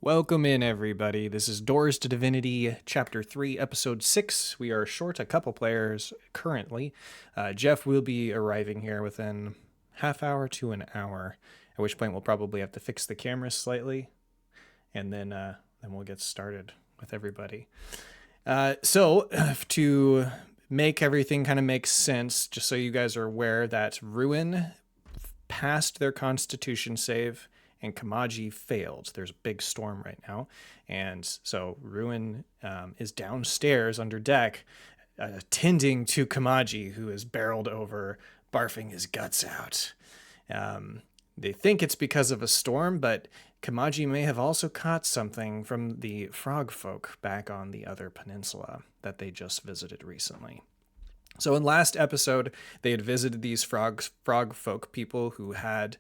Welcome in, everybody. This is Doors to Divinity, Chapter 3, Episode 6. We are short a couple players currently. Jeff will be arriving here within half hour to an hour, at which point we'll probably have to fix the camera slightly, and then we'll get started with everybody. So, to make everything kind of make sense, just so you guys are aware that Ruin passed their Constitution save, and Kamaji failed. There's a big storm right now. And so Ruin is downstairs under deck, tending to Kamaji, who is barreled over, barfing his guts out. They think it's because of a storm, but Kamaji may have also caught something from the frog folk back on the other peninsula that they just visited recently. So in last episode, they had visited these frog folk people who had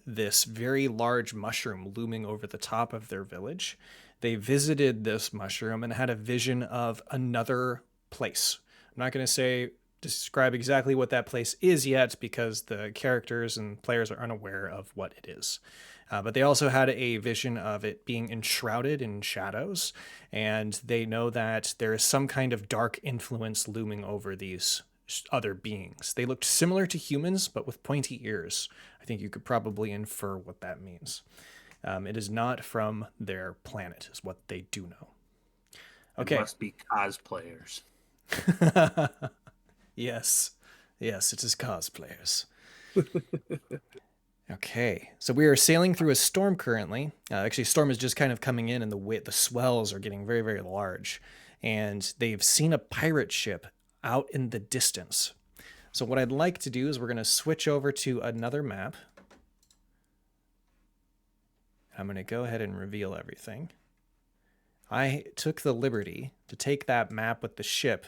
this very large mushroom looming over the top of their village. They visited this mushroom and had a vision of another place. I'm not going to describe exactly what that place is yet because the characters and players are unaware of what it is. But they also had a vision of it being enshrouded in shadows, and they know that there is some kind of dark influence looming over these other beings. They looked similar to humans, but with pointy ears. I think you could probably infer what that means. It is not from their planet, is what they do know. Okay. It must be cosplayers. Yes, it is cosplayers. Okay, so we are sailing through a storm currently. Actually, storm is just kind of coming in, and the swells are getting very, very large. And they've seen a pirate ship out in the distance. So what I'd like to do is we're going to switch over to another map. I'm going to go ahead and reveal everything. I took the liberty to take that map with the ship.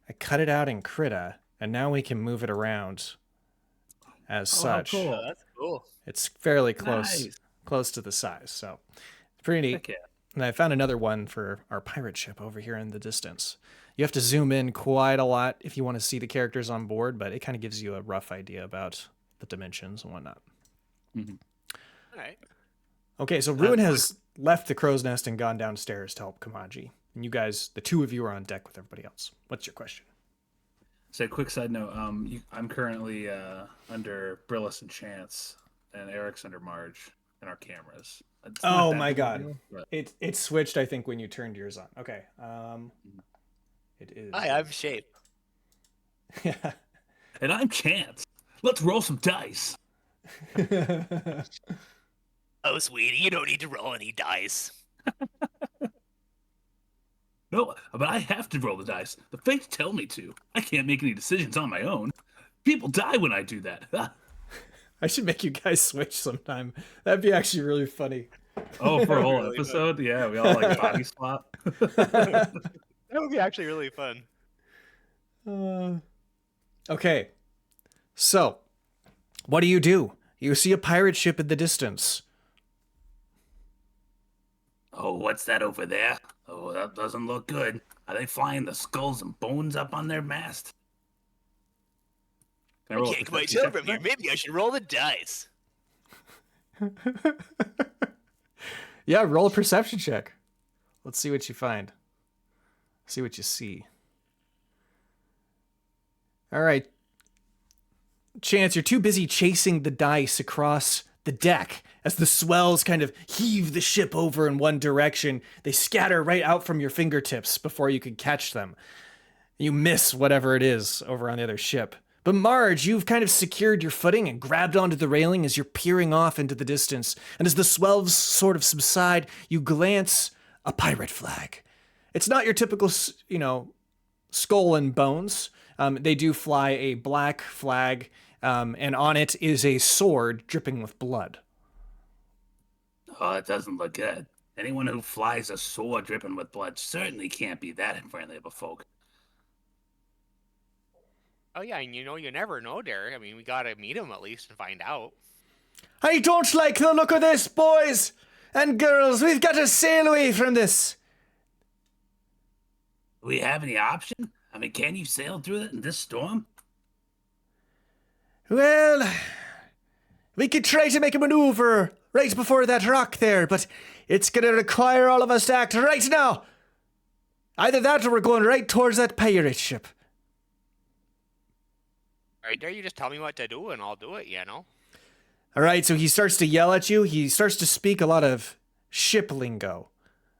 I cut it out in Krita, and now we can move it around as such. Cool. Oh, that's cool. It's fairly close to the size, so pretty neat. Yeah. And I found another one for our pirate ship over here in the distance. You have to zoom in quite a lot if you want to see the characters on board, but it kind of gives you a rough idea about the dimensions and whatnot. Mm-hmm. All right. Okay, so Ruin has left the crow's nest and gone downstairs to help Kamaji. And you guys, the two of you, are on deck with everybody else. What's your question? So, quick side note: I'm currently under Brillis and Chance, and Eric's under Marge and our cameras. Oh my god! Deal, but... It switched, I think, when you turned yours on. Okay. It is. Hi, I'm Shape. Yeah. And I'm Chance. Let's roll some dice. Oh, sweetie, you don't need to roll any dice. No, but I have to roll the dice. The fates tell me to. I can't make any decisions on my own. People die when I do that. I should make you guys switch sometime. That'd be actually really funny. Oh, for a whole Really episode? Fun. Yeah, we all like body swap. That would be actually really fun. Okay. So, what do? You see a pirate ship in the distance. Oh, what's that over there? Oh, that doesn't look good. Are they flying the skulls and bones up on their mast? I can't get myself from here. Maybe I should roll the dice. Yeah, roll a perception check. Let's see what you find. See what you see. All right. Chance, you're too busy chasing the dice across the deck as the swells kind of heave the ship over in one direction. They scatter right out from your fingertips before you can catch them. You miss whatever it is over on the other ship. But Marge, you've kind of secured your footing and grabbed onto the railing as you're peering off into the distance. And as the swells sort of subside, you glance a pirate flag. It's not your typical, skull and bones. They do fly a black flag, and on it is a sword dripping with blood. Oh, it doesn't look good. Anyone who flies a sword dripping with blood certainly can't be that friendly of a folk. Oh, yeah, and you never know, Derek. I mean, we gotta meet him at least and find out. I don't like the look of this, boys and girls. We've got to sail away from this. Do we have any option? I mean, can you sail through it in this storm? Well, we could try to make a maneuver right before that rock there, but it's going to require all of us to act right now. Either that or we're going right towards that pirate ship. Right there, you just tell me what to do and I'll do it, you know? All right, so he starts to yell at you. He starts to speak a lot of ship lingo.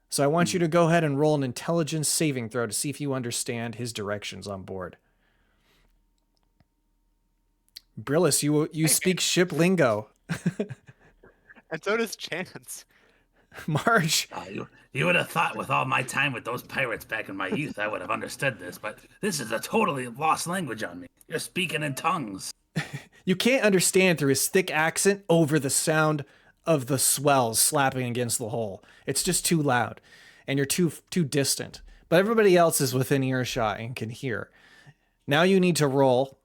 So I want you to go ahead and roll an intelligence saving throw to see if you understand his directions on board. Brillis, you speak ship lingo. And so does Chance. Marge. You would have thought with all my time with those pirates back in my youth, I would have understood this, but this is a totally lost language on me. You're speaking in tongues. You can't understand through his thick accent over the sound of the swells slapping against the hull. It's just too loud, and you're too distant. But everybody else is within earshot and can hear. Now you need to roll.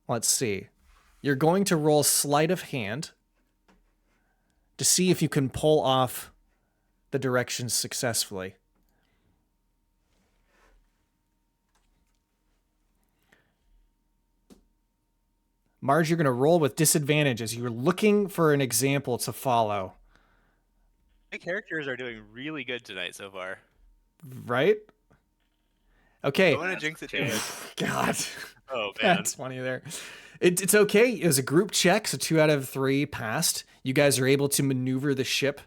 Let's see. You're going to roll sleight of hand to see if you can pull off the directions successfully. Marge, you're going to roll with disadvantages. You're looking for an example to follow. My characters are doing really good tonight so far. Right? Okay. I want to jinx it too. God. Oh, man. That's funny there. It's okay. It was a group check, so 2 out of 3 passed. You guys are able to maneuver the ship.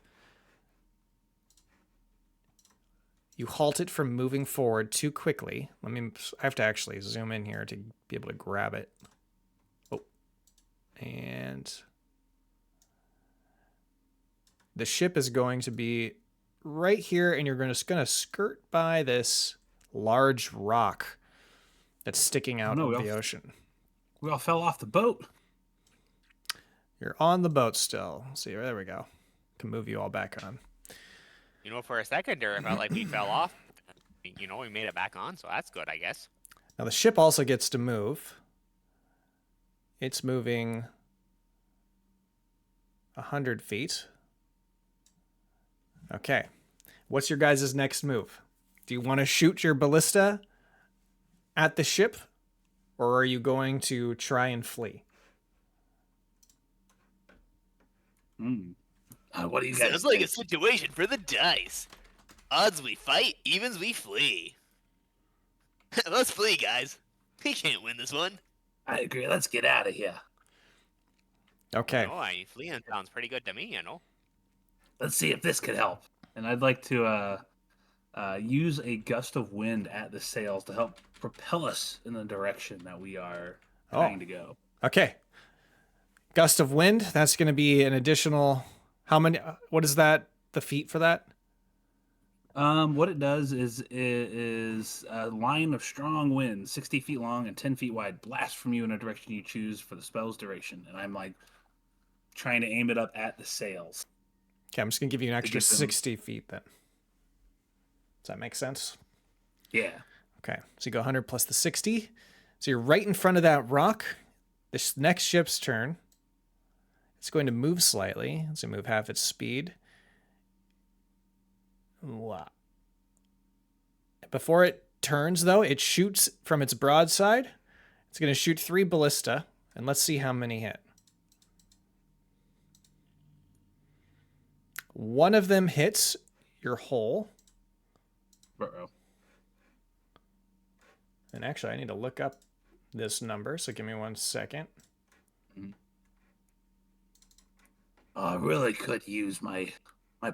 You halt it from moving forward too quickly. I have to actually zoom in here to be able to grab it. And the ship is going to be right here, and you're just going to skirt by this large rock that's sticking out of the ocean. We all fell off the boat. You're on the boat still. See, there we go. Can move you all back on. You know, for a second there, it felt like we fell off. You know, we made it back on, so that's good, I guess. Now, the ship also gets to move. It's moving 100 feet. Okay. What's your guys' next move? Do you want to shoot your ballista at the ship, or are you going to try and flee? What do you guys Sounds like a situation for the dice. Odds we fight, evens we flee. Let's flee, guys. We can't win this one. I agree. Let's get out of here. Okay. No, fleeing sounds pretty good to me, you know. Let's see if this could help. And I'd like to use a gust of wind at the sails to help propel us in the direction that we are trying to go. Okay. Gust of wind. That's going to be an additional. How many? What is that? The feet for that? What it does is a line of strong wind, 60 feet long and 10 feet wide, blast from you in a direction you choose for the spell's duration. And I'm like trying to aim it up at the sails. Okay, I'm just going to give you an extra 60 feet then. Does that make sense? Yeah. Okay, so you go 100 plus the 60. So you're right in front of that rock. This next ship's turn. It's going to move slightly. It's going to move half its speed. Wow. Before it turns, though, it shoots from its broadside. It's going to shoot 3 ballista, and let's see how many hit. One of them hits your hull. Uh-oh. And actually, I need to look up this number, so give me 1 second. I really could use my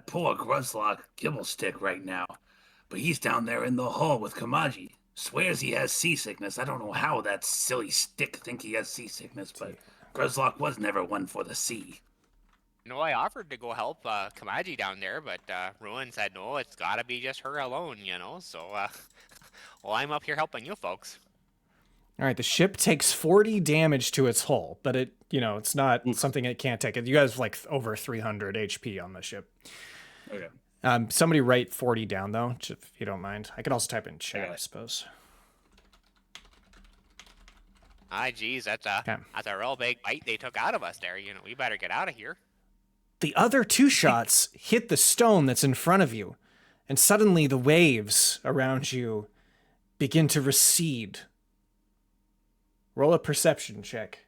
poor Gruzlock kibble stick right now, but he's down there in the hull with Kamaji. Swears he has seasickness. I don't know how that silly stick think he has seasickness, but Gruzlock was never one for the sea. You know, I offered to go help Kamaji down there, but Ruin said no, it's got to be just her alone, you know. So, well, I'm up here helping you folks. All right, the ship takes 40 damage to its hull, but it's not something it can't take. You guys have like over 300 HP on the ship. Okay. Somebody write 40 down though, if you don't mind. I could also type in chat, I suppose. Geez, that's a real big bite they took out of us there. You know, we better get out of here. The other 2 shots hit the stone that's in front of you, and suddenly the waves around you begin to recede. Roll a perception check.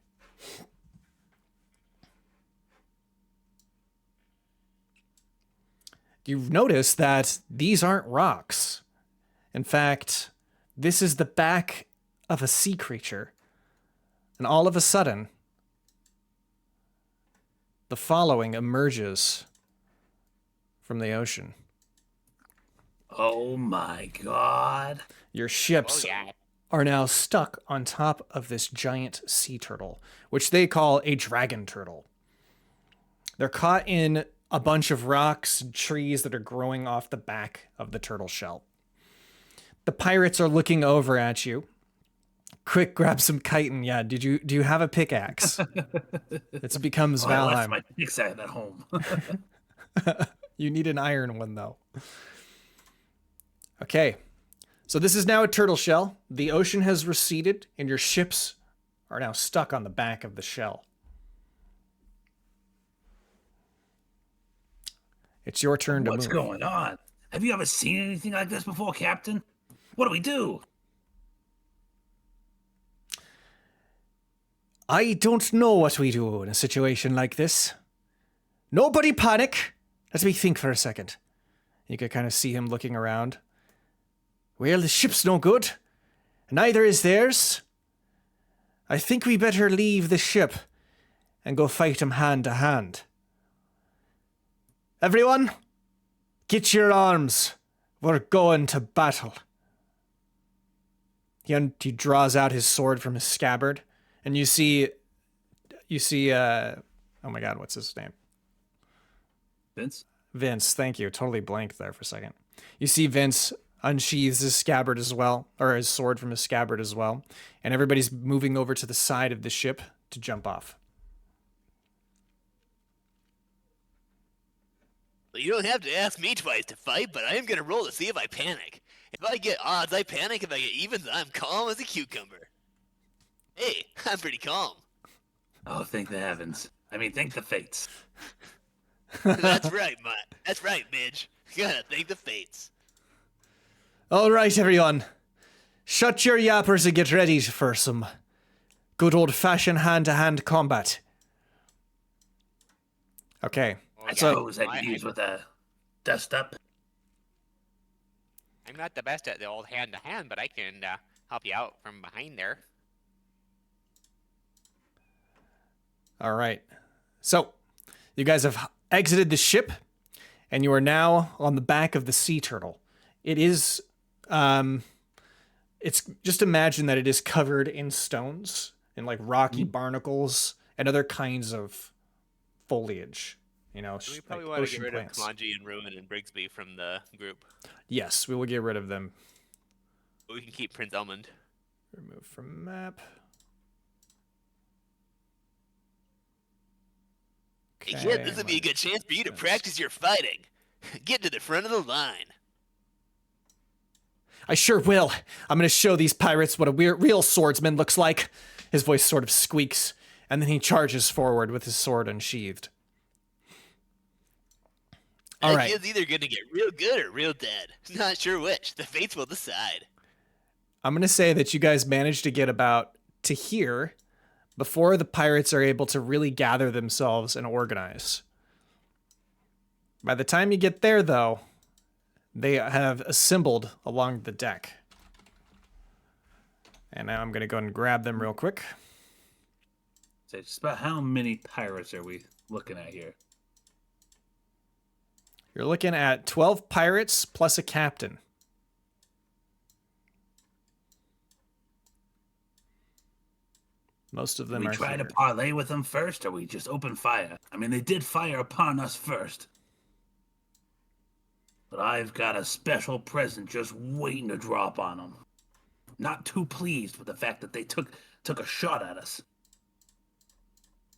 you've noticed that these aren't rocks. In fact, this is the back of a sea creature. And all of a sudden, the following emerges from the ocean. Oh my god. Your ships are now stuck on top of this giant sea turtle, which they call a dragon turtle. They're caught in a bunch of rocks and trees that are growing off the back of the turtle shell. The pirates are looking over at you. Quick, grab some chitin. Yeah, do you have a pickaxe? It becomes I left Valheim. my pickaxe at home. You need an iron one, though. Okay. So this is now a turtle shell. The ocean has receded, and your ships are now stuck on the back of the shell. It's your turn to move. What's going on? Have you ever seen anything like this before, Captain? What do we do? I don't know what we do in a situation like this. Nobody panic. Let me think for a second. You can kind of see him looking around. Well, the ship's no good. Neither is theirs. I think we better leave the ship and go fight them hand to hand. Everyone, get your arms. We're going to battle. He draws out his sword from his scabbard, and you see, oh my god, what's his name? Vince? Vince, thank you. Totally blanked there for a second. You see Vince unsheathes his scabbard as well, or his sword from his scabbard as well, and everybody's moving over to the side of the ship to jump off. Well, you don't have to ask me twice to fight, but I am gonna roll to see if I panic. If I get odds, I panic. If I get evens, I'm calm as a cucumber. Hey, I'm pretty calm. Oh, thank the heavens. I mean, thank the fates. That's right, Matt. That's right, Midge. Gotta thank the fates. All right, everyone. Shut your yappers and get ready for some good old-fashioned hand-to-hand combat. Okay. I suppose I could use with a dust up. I'm not the best at the old hand-to-hand, but I can help you out from behind there. All right. So, you guys have exited the ship, and you are now on the back of the sea turtle. It is, it's just imagine that it is covered in stones and like rocky barnacles and other kinds of foliage. You know, We probably like want to ocean get rid plants. of Kamanji and Ruin and Brigsby from the group. Yes, we will get rid of them. But we can keep Prince Elmund. Remove from map. Hey kid, this would be a good chance for you to practice your fighting. Get to the front of the line. I sure will. I'm going to show these pirates what a real swordsman looks like. His voice sort of squeaks, and then he charges forward with his sword unsheathed. All right. That kid's either gonna get real good or real dead. Not sure which. The fates will decide. I'm going to say that you guys managed to get about to here before the pirates are able to really gather themselves and organize. By the time you get there, though, they have assembled along the deck. And now I'm going to go and grab them real quick. So just about how many pirates are we looking at here? You're looking at 12 pirates plus a captain. Most of them we are try here. to parlay with them first, or we just open fire? I mean, they did fire upon us first. But I've got a special present just waiting to drop on them. Not too pleased with the fact that they took a shot at us.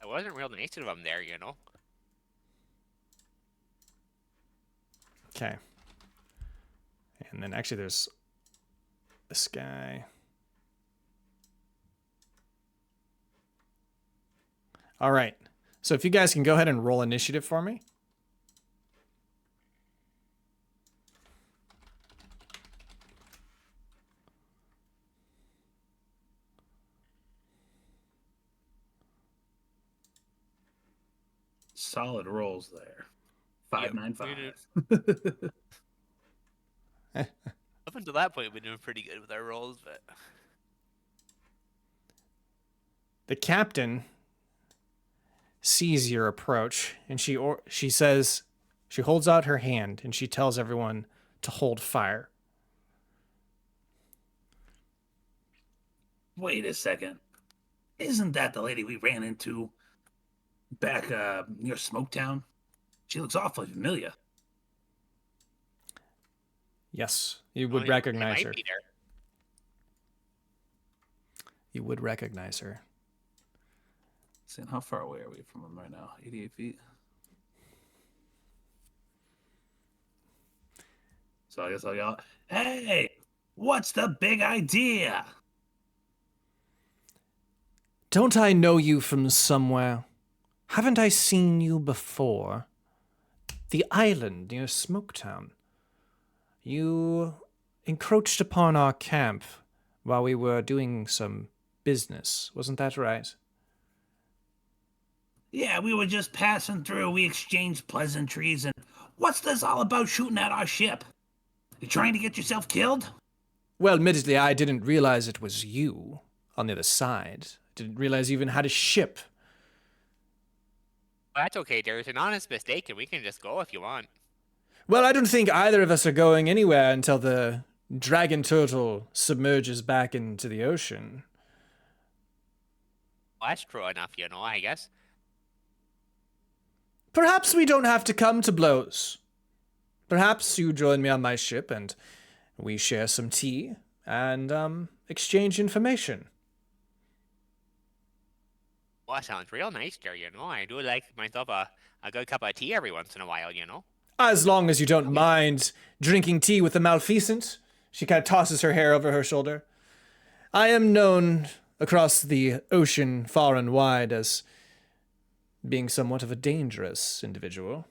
It wasn't real nice of them there, you know. Okay. And then actually there's this guy. All right. So if you guys can go ahead and roll initiative for me. Solid rolls there. 595. Up until that point, we've been doing pretty good with our rolls, but The captain sees your approach, and she says, she holds out her hand, and she tells everyone to hold fire. Wait a second. Isn't that the lady we ran into back near Smoketown? She looks awfully familiar. Yes, you would Well, recognize might her. be there. You would recognize her. Saying, how far away are we from him right now? 88 feet. So I guess I'll yell, "Hey, what's the big idea?" Don't I know you from somewhere? Haven't I seen you before? The island near Smoketown. You encroached upon our camp while we were doing some business. Wasn't that right? Yeah, we were just passing through. We exchanged pleasantries, and what's this all about shooting at our ship? You trying to get yourself killed? Well, admittedly, I didn't realize it was you on the other side. Didn't realize you even had a ship. Well, that's okay. There's an honest mistake, and we can just go if you want. Well, I don't think either of us are going anywhere until the dragon turtle submerges back into the ocean. Well, that's true enough, I guess. Perhaps we don't have to come to blows. Perhaps you join me on my ship and we share some tea and exchange information. Well, that sounds real nice there, I do like myself a good cup of tea every once in a while, As long as you don't mind drinking tea with a malfeasant. She kind of tosses her hair over her shoulder. I am known across the ocean far and wide as being somewhat of a dangerous individual.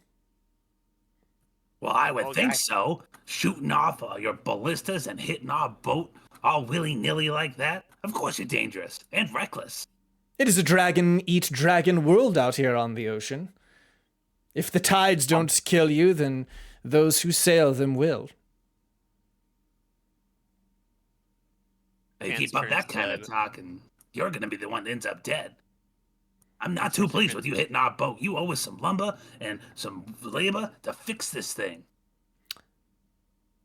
Well, I would think Okay. so. Shooting off your ballistas and hitting our boat all willy-nilly like that? Of course you're dangerous and reckless. It is a dragon-eat-dragon world out here on the ocean. If the tides don't kill you, then those who sail them will. If you keep up that kind of talk, and you're going to be the one that ends up dead. I'm not too pleased with you hitting our boat. You owe us some lumber and some labor to fix this thing.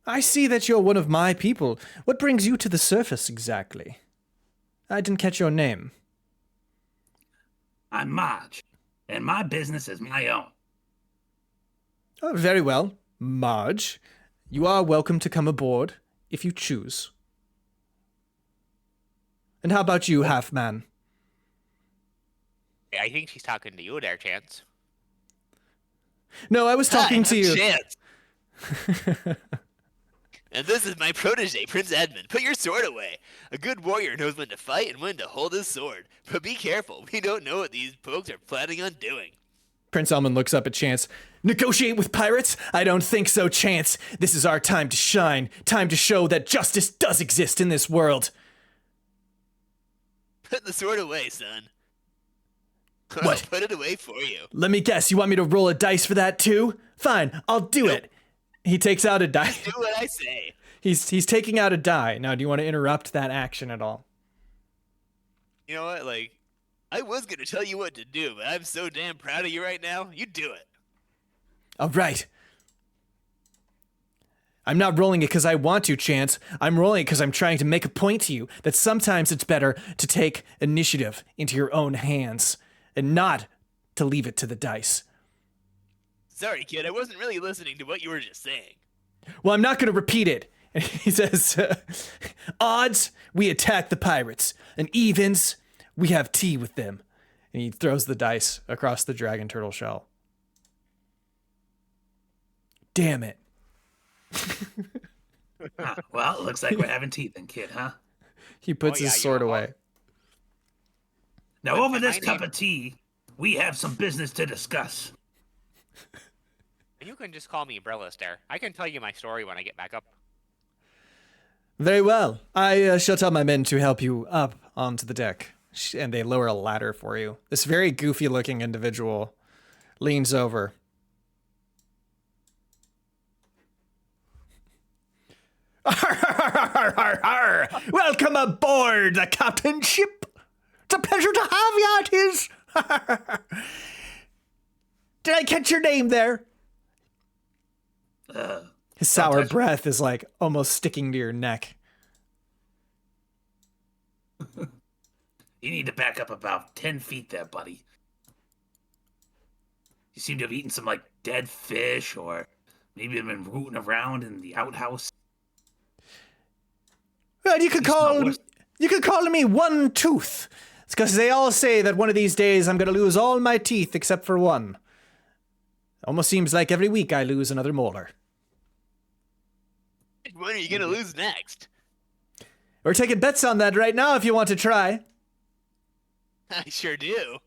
I see that you're one of my people. What brings you to the surface exactly? I didn't catch your name. I'm Marge, and my business is my own. Oh, very well, Marge. You are welcome to come aboard, if you choose. And how about you, Half-Man? I think she's talking to you there, Chance. No, I was talking to you. Chance. And this is my protege, Prince Edmund. Put your sword away. A good warrior knows when to fight and when to hold his sword. But be careful. We don't know what these folks are planning on doing. Prince Elmund looks up at Chance. Negotiate with pirates? I don't think so, Chance. This is our time to shine. Time to show that justice does exist in this world. Put the sword away, son. What? I'll put it away for you. Let me guess, you want me to roll a dice for that too? Fine, I'll do it. He takes out a die. Do what I say. He's taking out a die. Now, do you want to interrupt that action at all? You know what? I was going to tell you what to do, but I'm so damn proud of you right now. You do it. All right. I'm not rolling it because I want to, Chance. I'm rolling it because I'm trying to make a point to you that sometimes it's better to take initiative into your own hands and not to leave it to the dice. Sorry, kid. I wasn't really listening to what you were just saying. Well, I'm not going to repeat it. And he says, odds, we attack the pirates. And evens, we have tea with them. And he throws the dice across the dragon turtle shell. Damn it. Well, it looks like we're having tea then, kid, huh? He puts his sword away. Now, But over this my cup name- of tea, we have some business to discuss. And you can just call me Brillister. I can tell you my story when I get back up. Very well. I shall tell my men to help you up onto the deck. And they lower a ladder for you. This very goofy looking individual leans over. Welcome aboard the captain ship. It's a pleasure to have you, it is. Did I catch your name there? His sour breath is like almost sticking to your neck. You need to back up about 10 feet there, buddy. You seem to have eaten some, like, dead fish, or maybe have been rooting around in the outhouse. Well, you could call me One Tooth. It's because they all say that one of these days I'm going to lose all my teeth except for one. Almost seems like every week I lose another molar. When are you gonna lose next? We're taking bets on that right now if you want to try. I sure do.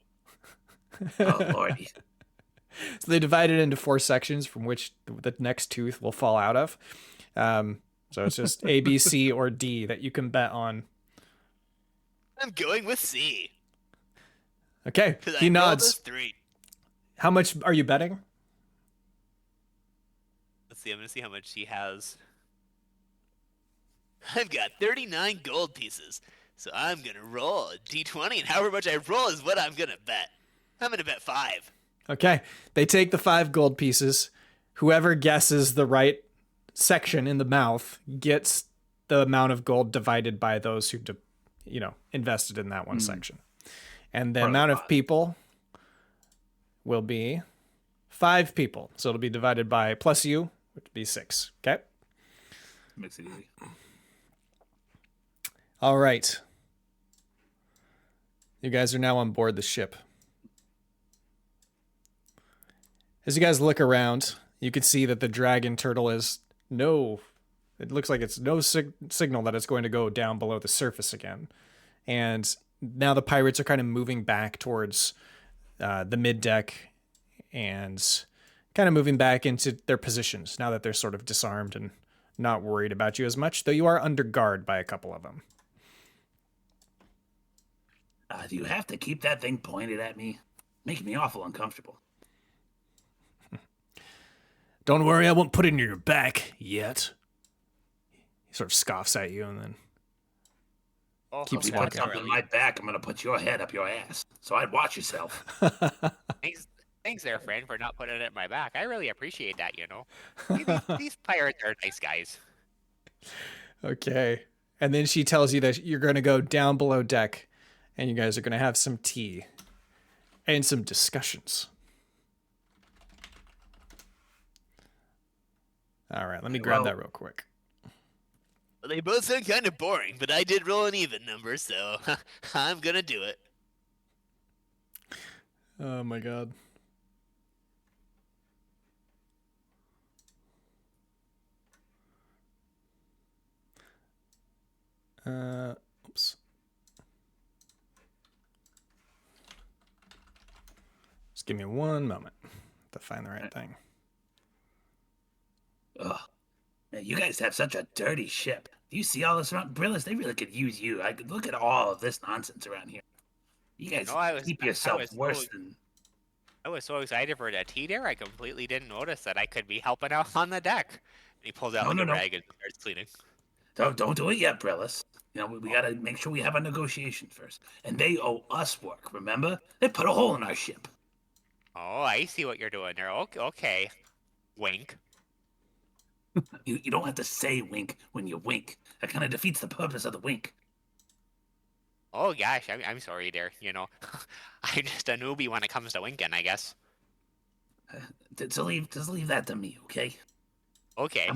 Oh, lordy. So they divide it into 4 sections from which the next tooth will fall out of. So it's just A, B, C, or D that you can bet on. I'm going with C. Okay, he nods. 3. How much are you betting? Let's see, I'm gonna see how much he has. I've got 39 gold pieces, so I'm gonna roll a d20, and however much I roll is what I'm gonna bet. I'm gonna bet 5. Okay, they take the 5 gold pieces. Whoever guesses the right section in the mouth gets the amount of gold divided by those who, invested in that one section. And the amount of people will be 5 people. So it'll be divided by plus you, which would be 6. Okay? Makes it easy. All right. You guys are now on board the ship. As you guys look around, you can see that the dragon turtle is it looks like it's no signal that it's going to go down below the surface again. And now the pirates are kind of moving back towards the middeck and kind of moving back into their positions now that they're sort of disarmed and not worried about you as much, though you are under guard by a couple of them. Do you have to keep that thing pointed at me? Making me awful uncomfortable. Don't worry, I won't put it in your back yet. He sort of scoffs at you and then keeps If you put walking. something in my back, I'm going to put your head up your ass. So I'd watch yourself. Thanks there, friend, for not putting it in my back. I really appreciate that, These pirates are nice guys. Okay. And then she tells you that you're going to go down below deck and you guys are going to have some tea and some discussions. All right, let me grab that real quick. Well, they both sound kind of boring, but I did roll an even number, so I'm gonna do it. Oh my god. Oops. Just give me one moment to find the right thing. Ugh. Man, you guys have such a dirty ship. Do you see all this around? Brillis, they really could use you. I could look at all of this nonsense around here. You guys keep yourself worse than... I was so excited for the tea there, I completely didn't notice that I could be helping out on the deck. And he pulls out a rag and starts cleaning. Don't do it yet, Brillis. We got to make sure we have a negotiation first. And they owe us work, remember? They put a hole in our ship. Oh, I see what you're doing there. Okay. Wink. You don't have to say wink when you wink. That kind of defeats the purpose of the wink. Oh gosh, I'm sorry there. I'm just a newbie when it comes to winking, I guess. Just leave that to me, okay? Okay.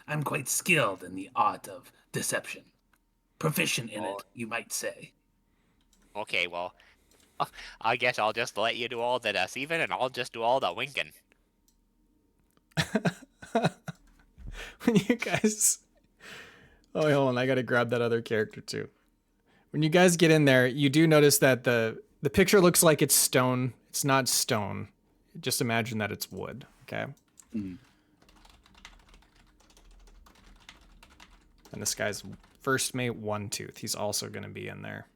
I'm quite skilled in the art of deception. Proficient in it, you might say. Okay, well, I guess I'll just let you do all the deceiving and I'll just do all the winking. When you guys... Oh, wait, hold on. I gotta grab that other character, too. When you guys get in there, you do notice that the picture looks like it's stone. It's not stone. Just imagine that it's wood, okay? Mm. And this guy's first mate, One Tooth. He's also going to be in there.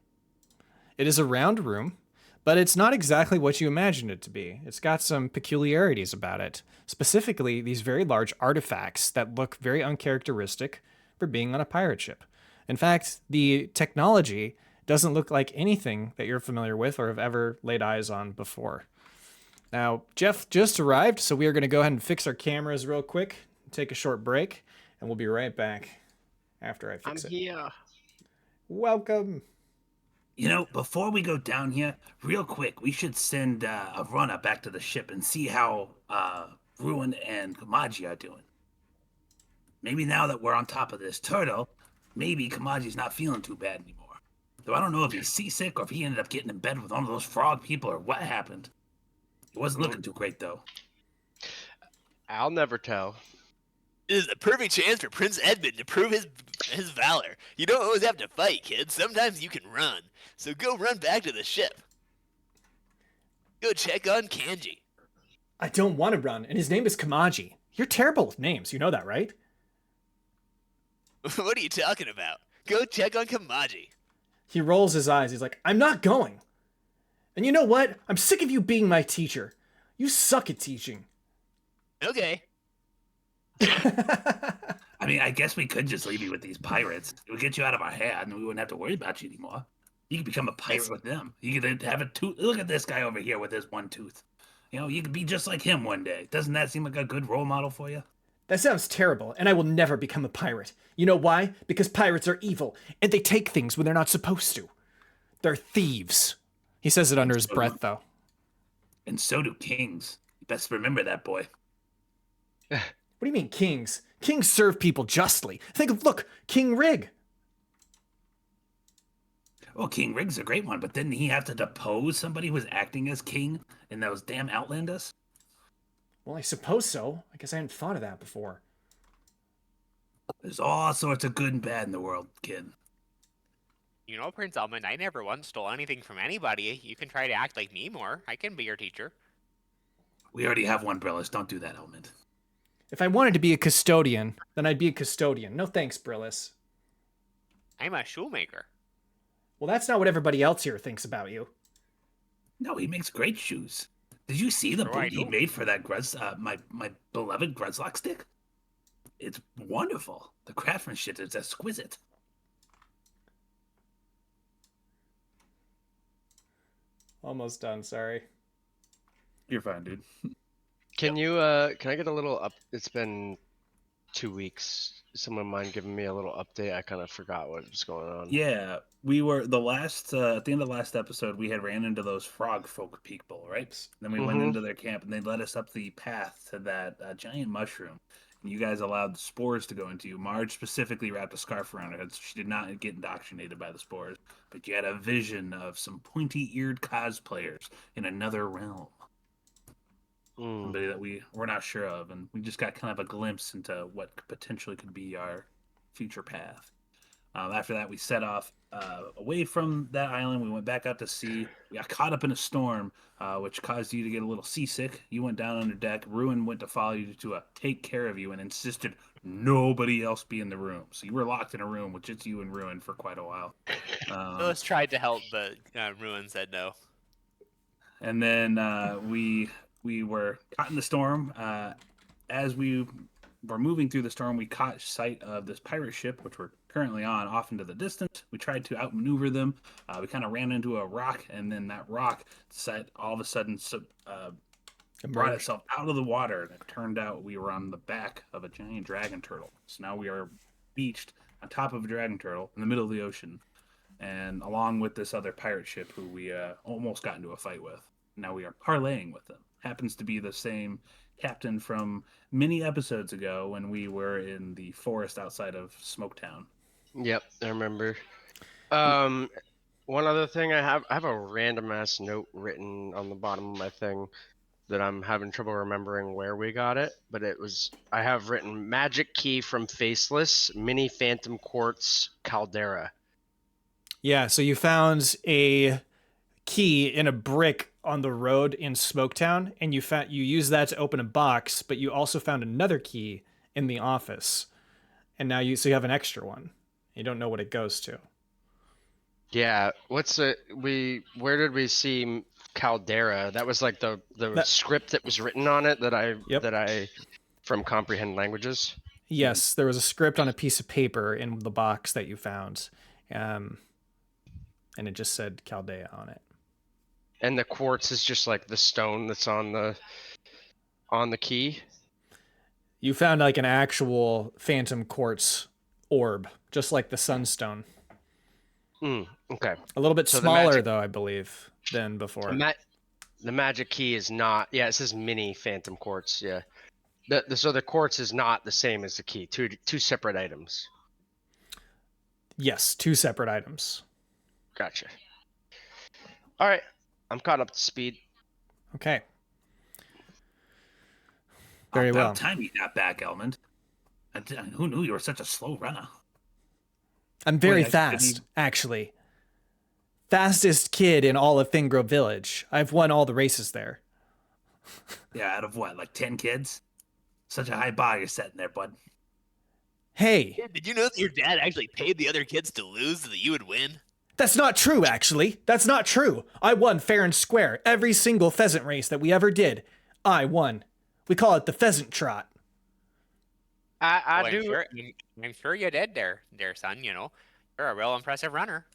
It is a round room, but it's not exactly what you imagined it to be. It's got some peculiarities about it. Specifically, these very large artifacts that look very uncharacteristic, for being on a pirate ship. In fact, the technology doesn't look like anything that you're familiar with or have ever laid eyes on before. Now, Jeff just arrived, so we are going to go ahead and fix our cameras real quick, take a short break, and we'll be right back after I fix it. I'm here. Welcome. You know, before we go down here, real quick, we should send a runner back to the ship and see how Ruin and Kamaji are doing. Maybe now that we're on top of this turtle, maybe Kamaji's not feeling too bad anymore. Though I don't know if he's seasick or if he ended up getting in bed with one of those frog people or what happened. It wasn't looking too great, though. I'll never tell. This is a perfect chance for Prince Edmund to prove his valor. You don't always have to fight, kids. Sometimes you can run. So go run back to the ship. Go check on Kanji. I don't want to run, and his name is Kamaji. You're terrible with names, you know that, right? What are you talking about? Go check on Kamaji. He rolls his eyes. He's like, I'm not going. And you know what? I'm sick of you being my teacher. You suck at teaching. Okay. I mean, I guess we could just leave you with these pirates. It would get you out of our hair, and we wouldn't have to worry about you anymore. You could become a pirate with them. You could have a tooth. Look at this guy over here with his one tooth. You know, you could be just like him one day. Doesn't that seem like a good role model for you? That sounds terrible, and I will never become a pirate. You know why? Because pirates are evil, and they take things when they're not supposed to. They're thieves. He says it under his breath, though. And so do kings. You best remember that, boy. What do you mean, kings? Kings serve people justly. Look, King Rig. Well, King Rig's a great one, but didn't he have to depose somebody who was acting as king in those damn Outlanders? Well, I suppose so. I guess I hadn't thought of that before. There's all sorts of good and bad in the world, kid. You know, Prince Elmund, I never once stole anything from anybody. You can try to act like me more. I can be your teacher. We already have one, Brillis. Don't do that, Elmund. If I wanted to be a custodian, then I'd be a custodian. No thanks, Brillis. I'm a shoemaker. Well, that's not what everybody else here thinks about you. No, he makes great shoes. Did you see the Sure I boot he do. made for that my beloved Grezlock stick? It's wonderful. The craftsmanship is exquisite. Almost done, sorry. You're fine, dude. Can you can I get a little up? It's been 2 weeks. Someone mind giving me a little update? I kind of forgot what was going on. Yeah, we were at the end of the last episode. We had ran into those frog folk people, right? Then we went into their camp, and they led us up the path to that giant mushroom. And you guys allowed the spores to go into you. Marge specifically wrapped a scarf around her head, so she did not get indoctrinated by the spores. But you had a vision of some pointy-eared cosplayers in another realm. Somebody that we're not sure of, and we just got kind of a glimpse into what potentially could be our future path. After that, we set off away from that island. We went back out to sea. We got caught up in a storm, which caused you to get a little seasick. You went down under deck. Ruin went to follow you to take care of you and insisted nobody else be in the room. So you were locked in a room with just you and Ruin for quite a while. Phyllis tried to help, but Ruin said no. And then we were caught in the storm. As we were moving through the storm, we caught sight of this pirate ship, which we're currently on, off into the distance. We tried to outmaneuver them. We kind of ran into a rock, and then that rock all of a sudden brought itself out of the water. And it turned out we were on the back of a giant dragon turtle. So now we are beached on top of a dragon turtle in the middle of the ocean, and along with this other pirate ship who we almost got into a fight with. Now we are parlaying with them. Happens to be the same captain from many episodes ago when we were in the forest outside of Smoketown. Yep, I remember. One other thing I have a random ass note written on the bottom of my thing that I'm having trouble remembering where we got it, but I have written magic key from Faceless, mini phantom quartz caldera. Yeah, so you found a key in a brick on the road in Smoketown, and you used that to open a box, but you also found another key in the office, and now you have an extra one. You don't know what it goes to. Yeah, where did we see caldera? That was like the script that was written on it that I from Comprehend Languages. Yes, there was a script on a piece of paper in the box that you found. And it just said Chaldea on it. And the quartz is just like the stone that's on the key. You found like an actual phantom quartz orb, just like the sunstone. Okay. A little bit So smaller, though, I believe, than before. The magic key is not. Yeah, it says mini phantom quartz. Yeah. So the quartz is not the same as the key. Two separate items. Yes, 2 separate items. Gotcha. All right, I'm caught up to speed. Okay. Very About well. time you got back, Elmund. Who knew you were such a slow runner? I'm very Wait, fast, actually. Fastest kid in all of Fingrove Village. I've won all the races there. Yeah, out of what, like 10 kids? Such a high bar you're setting there, bud. Hey, Did you know that your dad actually paid the other kids to lose so that you would win? that's not true, actually. That's not true. I won fair and square. Every single pheasant race that we ever did, I won. We call it the pheasant trot. I do. I'm sure you did there, son. You know, you're a real impressive runner.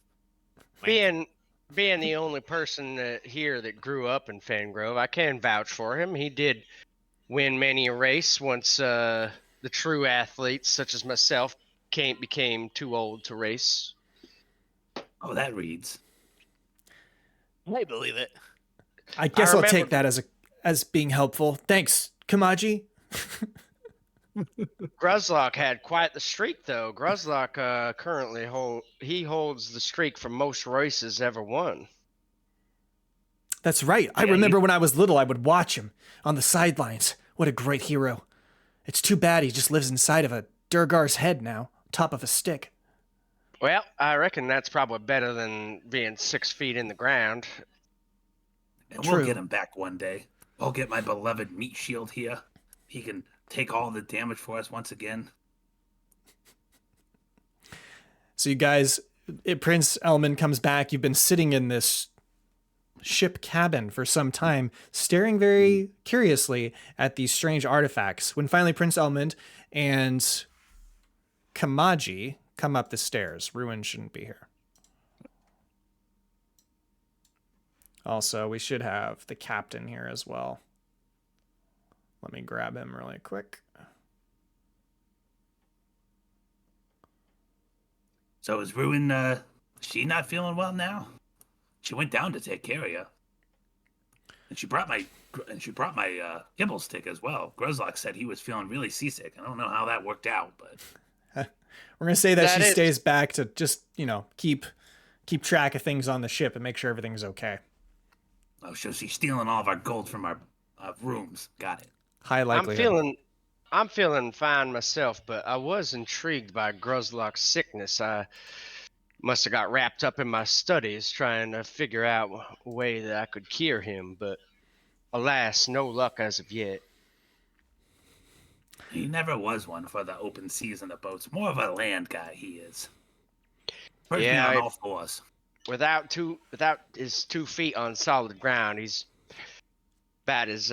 Being the only person here that grew up in Fangrove, I can vouch for him. He did win many a race once the true athletes, such as myself, became too old to race. Oh, that reads. I believe it. I guess I'll take that as being helpful. Thanks, Kamaji. Gruzlock had quite the streak, though. Gruzlock currently holds the streak for most races ever won. That's right. I remember when I was little, I would watch him on the sidelines. What a great hero. It's too bad he just lives inside of a Durgar's head now, top of a stick. Well, I reckon that's probably better than being 6 feet in the ground. And we'll get him back one day. I'll get my beloved meat shield here. He can take all the damage for us once again. So you guys, Prince Elmund comes back. You've been sitting in this ship cabin for some time, staring very curiously at these strange artifacts. When finally Prince Elmund and Kamaji come up the stairs. Ruin shouldn't be here. Also, we should have the captain here as well. Let me grab him really quick. So is Ruin, she not feeling well now? She went down to take care of you. And she brought my kibble stick as well. Gruzlock said he was feeling really seasick. I don't know how that worked out, but we're gonna say that she stays back to just, keep track of things on the ship and make sure everything's okay. Oh, so she's stealing all of our gold from our rooms. Got it. High likelihood. I'm feeling fine myself, but I was intrigued by Gruzlock's sickness. I must have got wrapped up in my studies trying to figure out a way that I could cure him, but alas, no luck as of yet. He never was one for the open seas and the boats. More of a land guy, he is. First on all fours. Without his 2 feet on solid ground, he's about as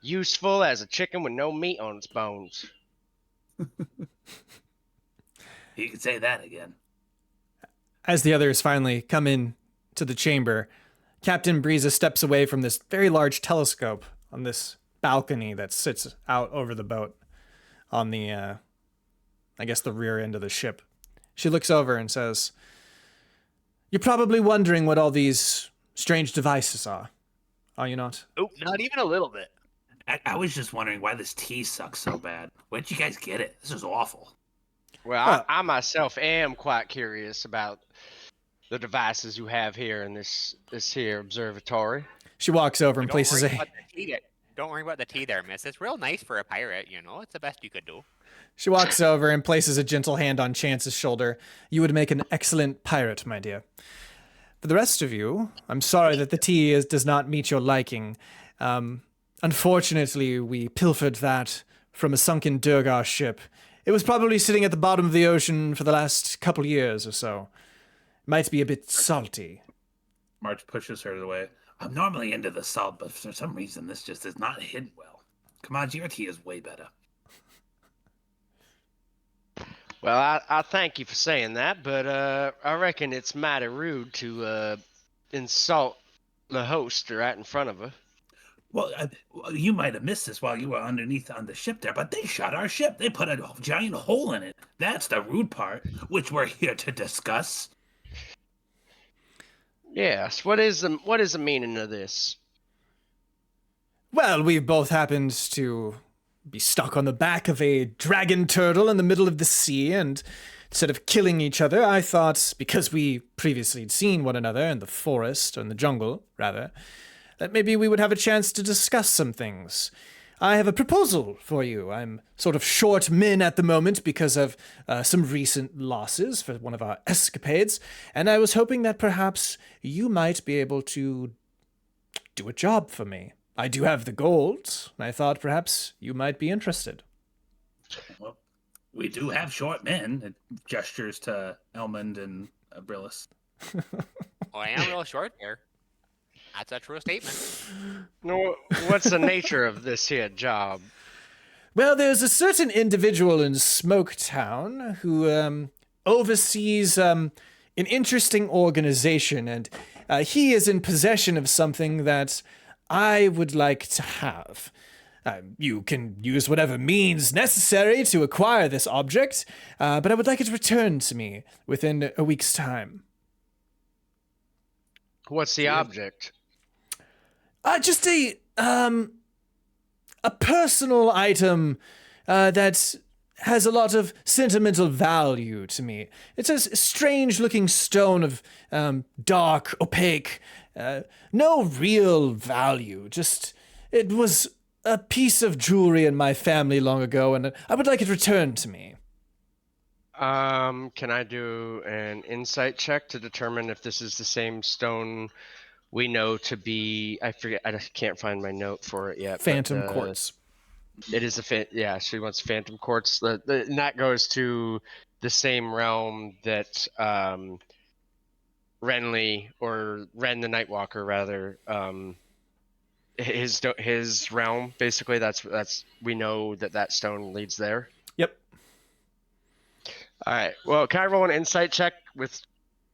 useful as a chicken with no meat on its bones. You could say that again. As the others finally come in to the chamber, Captain Breeza steps away from this very large telescope on this balcony that sits out over the boat on the, I guess, the rear end of the ship. She looks over and says, "You're probably wondering what all these strange devices are you not?" Oh, not even a little bit. I was just wondering why this tea sucks so bad. Where'd you guys get it? This is awful. Well, I myself am quite curious about the devices you have here in this here observatory. She walks over and places Don't worry about the tea there, miss. It's real nice for a pirate, It's the best you could do. She walks over and places a gentle hand on Chance's shoulder. "You would make an excellent pirate, my dear. For the rest of you, I'm sorry that the tea does not meet your liking. Unfortunately, we pilfered that from a sunken Durgar ship. It was probably sitting at the bottom of the ocean for the last couple years or so. Might be a bit salty." March pushes her away. I'm normally into the salt, but for some reason this just is not hidden well. Kamaji, your tea is way better. Well, I thank you for saying that, but I reckon it's mighty rude to insult the host right in front of her. Well, you might have missed this while you were underneath on the ship there, but they shot our ship. They put a giant hole in it. That's the rude part, which we're here to discuss. Yes. What is the meaning of this? Well, we both happened to be stuck on the back of a dragon turtle in the middle of the sea, and instead of killing each other, I thought, because we previously had seen one another in the forest, or in the jungle, rather, that maybe we would have a chance to discuss some things. I have a proposal for you. I'm sort of short men at the moment because of some recent losses for one of our escapades, and I was hoping that perhaps you might be able to do a job for me. I do have the gold, and I thought perhaps you might be interested. Well, we do have short men. It gestures to Elmund and Brillis. Well, I am real short there. That's a true statement. No, what's the nature of this here job? Well, there's a certain individual in Smoketown who oversees an interesting organization, and he is in possession of something that I would like to have. You can use whatever means necessary to acquire this object, but I would like it returned to me within a week's time. What's the object? Just a personal item that has a lot of sentimental value to me. It's a strange-looking stone of dark, opaque, no real value. Just, it was a piece of jewelry in my family long ago, and I would like it returned to me. Can I do an insight check to determine if this is the same stone we know to be? I forget. I can't find my note for it yet. Phantom quartz. It is yeah. She wants phantom quartz. And that goes to the same realm that Renly, or Ren the Nightwalker rather, his realm basically. That's we know that stone leads there. Yep. All right. Well, can I roll an insight check with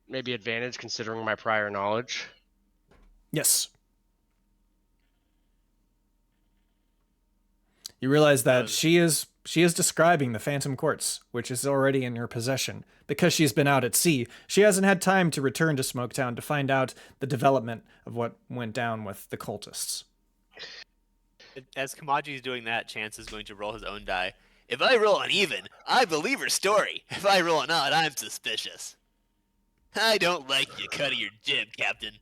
maybe advantage considering my prior knowledge? Yes. You realize that she is describing the phantom quartz, which is already in her possession. Because she's been out at sea, she hasn't had time to return to Smoketown to find out the development of what went down with the cultists. As Kamaji's doing that, Chance is going to roll his own die. If I roll an even, I believe her story. If I roll an odd, I'm suspicious. I don't like you cutting your jib, Captain.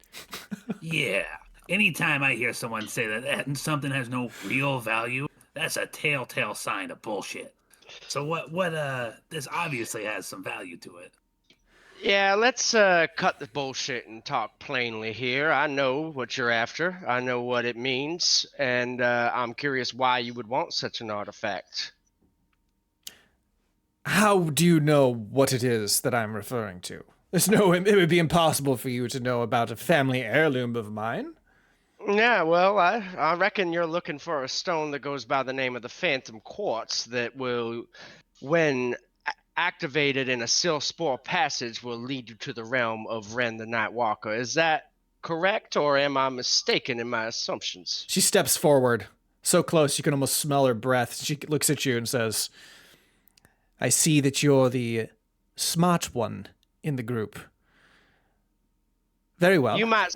Yeah. Anytime I hear someone say that something has no real value, that's a telltale sign of bullshit. So this obviously has some value to it. Yeah, let's cut the bullshit and talk plainly here. I know what you're after. I know what it means, and I'm curious why you would want such an artifact. How do you know what it is that I'm referring to? It would be impossible for you to know about a family heirloom of mine. Yeah, well, I reckon you're looking for a stone that goes by the name of the Phantom Quartz that will, when activated in a Seal Spore passage, will lead you to the realm of Ren the Nightwalker. Is that correct, or am I mistaken in my assumptions? She steps forward, so close you can almost smell her breath. She looks at you and says, I see that you're the smart one in the group. Very well. You might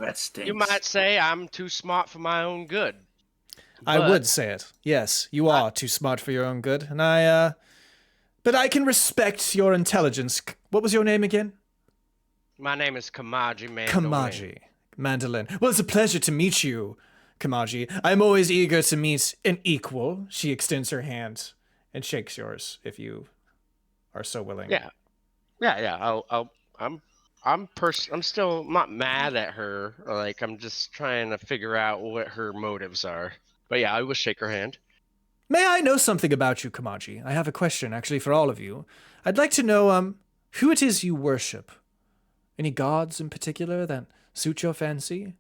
say I'm too smart for my own good. I would say it. Yes, you are too smart for your own good, and but I can respect your intelligence. What was your name again? My name is Kamaji Mandolin. Kamaji Mandolin. Well, it's a pleasure to meet you, Kamaji. I'm always eager to meet an equal. She extends her hand and shakes yours if you are so willing. Yeah. I'm still not mad at her. Like, I'm just trying to figure out what her motives are. But yeah, I will shake her hand. May I know something about you, Kamaji? I have a question, actually, for all of you. I'd like to know, who it is you worship. Any gods in particular that suit your fancy?